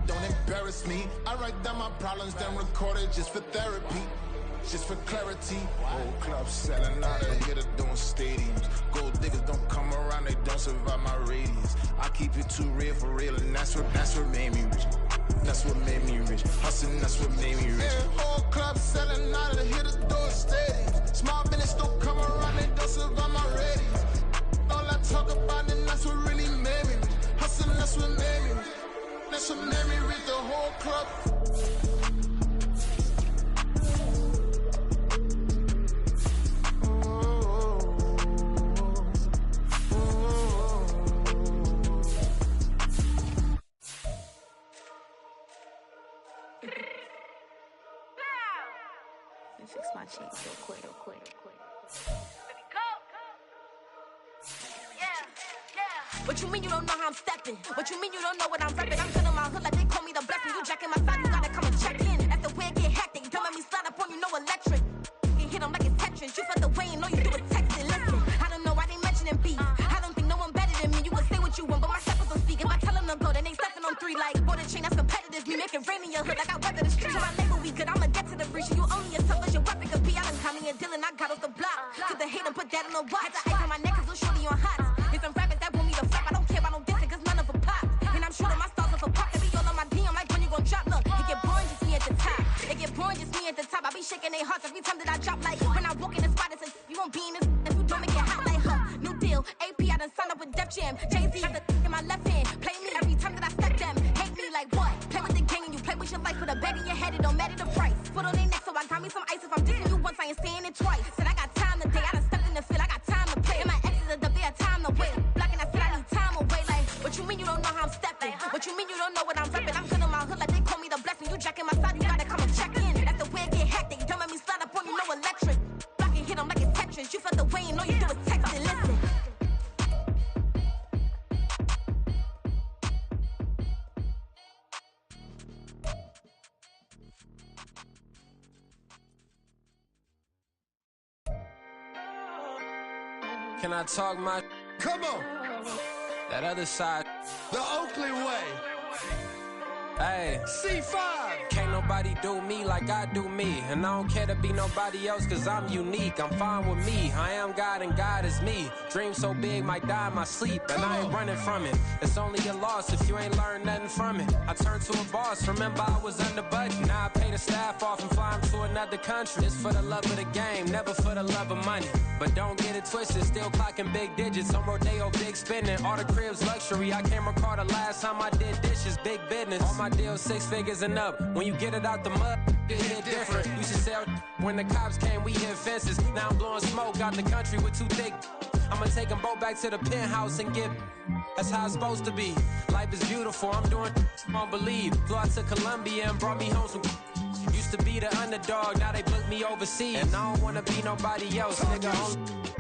don't embarrass me. I write down my problems, then record it just for therapy. Just for clarity. Whole club selling out of here to doing stadiums. Gold diggers don't come around, they don't survive my radius. I keep it too real for real, and that's what made me rich. That's what made me rich. Hustling, that's what made me rich. Yeah, whole club selling out of here to doing stadiums. Small business don't come around, they don't survive my radius. All I talk about, and that's what really made me rich. Hustling, that's what made me rich. That's what made me rich, the whole club. Fix my cheeks real quick. What you mean you don't know how I'm stepping? What you mean you don't know what I'm repping? I'm good on my hood like they call me the blessing. You jacking my side, you gotta come and check in. That's the way it get hectic. Don't let me slide up on you, no electric. You hit them like it's Tetris. You felt the way and know you do it texting. Listen, I don't know why they mentioning beef. I don't think no one better than me. You can say what you want, but my steppers don't speak. If I tell them to go, then they stepping on 3 like border chain. That's competitive. Me making rain in your hood like I weather the street. So my label we good. I'ma get to the breach. You only as tough as your weapon could be. I done Connie and Dylan. I got off the block. To the hate and put that on the watch. The ice on my neck is little shorty on hot. It's some rappers that want me to flap. I don't care about no dissing, cause none of them pop. And I'm shooting my stars off a pop. They be all on my DM like when you gon' drop. Look, it get boring, just me at the top. It get boring, just me at the top. I be shaking their hearts every time that I drop. Like when I walk in the spot, it's you won't be in this. If you don't make it hot like new deal. AP, I done signed up with Def Jam. Jay-Z got the in my left hand. Play me every time that I step them. Hate me like what? Play with the gang and you play with your life. With a bag in your head, it don't matter the price. Foot on their neck, so I got me some ice. If I'm dissing you once, I ain't saying it twice. Said I got time today, I done stepped in the field, I got time Can I talk my? Come on. That other side. The Oakley way. Hey, C5. Can't nobody do me like I do me. And I don't care to be nobody else cause I'm unique. I'm fine with me. I am God and God is me. Dream so big might die in my sleep. And I ain't running from it. It's only a loss if you ain't learned nothing from it. I turned to a boss. Remember I was under budget. Now I pay the staff off and fly them to another country. It's for the love of the game, never for the love of money. But don't get it twisted. Still clocking big digits. On Rodeo, big spending. All the cribs luxury. I can't recall the last time I did dishes. Big business. All my deals 6 figures and up. When you get it out the mud, it hit different. Used to sell when the cops came, we hit fences. Now I'm blowing smoke out the country with 2 thick. I'ma take them both back to the penthouse and get. That's how it's supposed to be. Life is beautiful. I'm doing won't believe. Flew out to Colombia and brought me home some. Used to be the underdog, now they book me overseas. And I don't wanna be nobody else, nigga.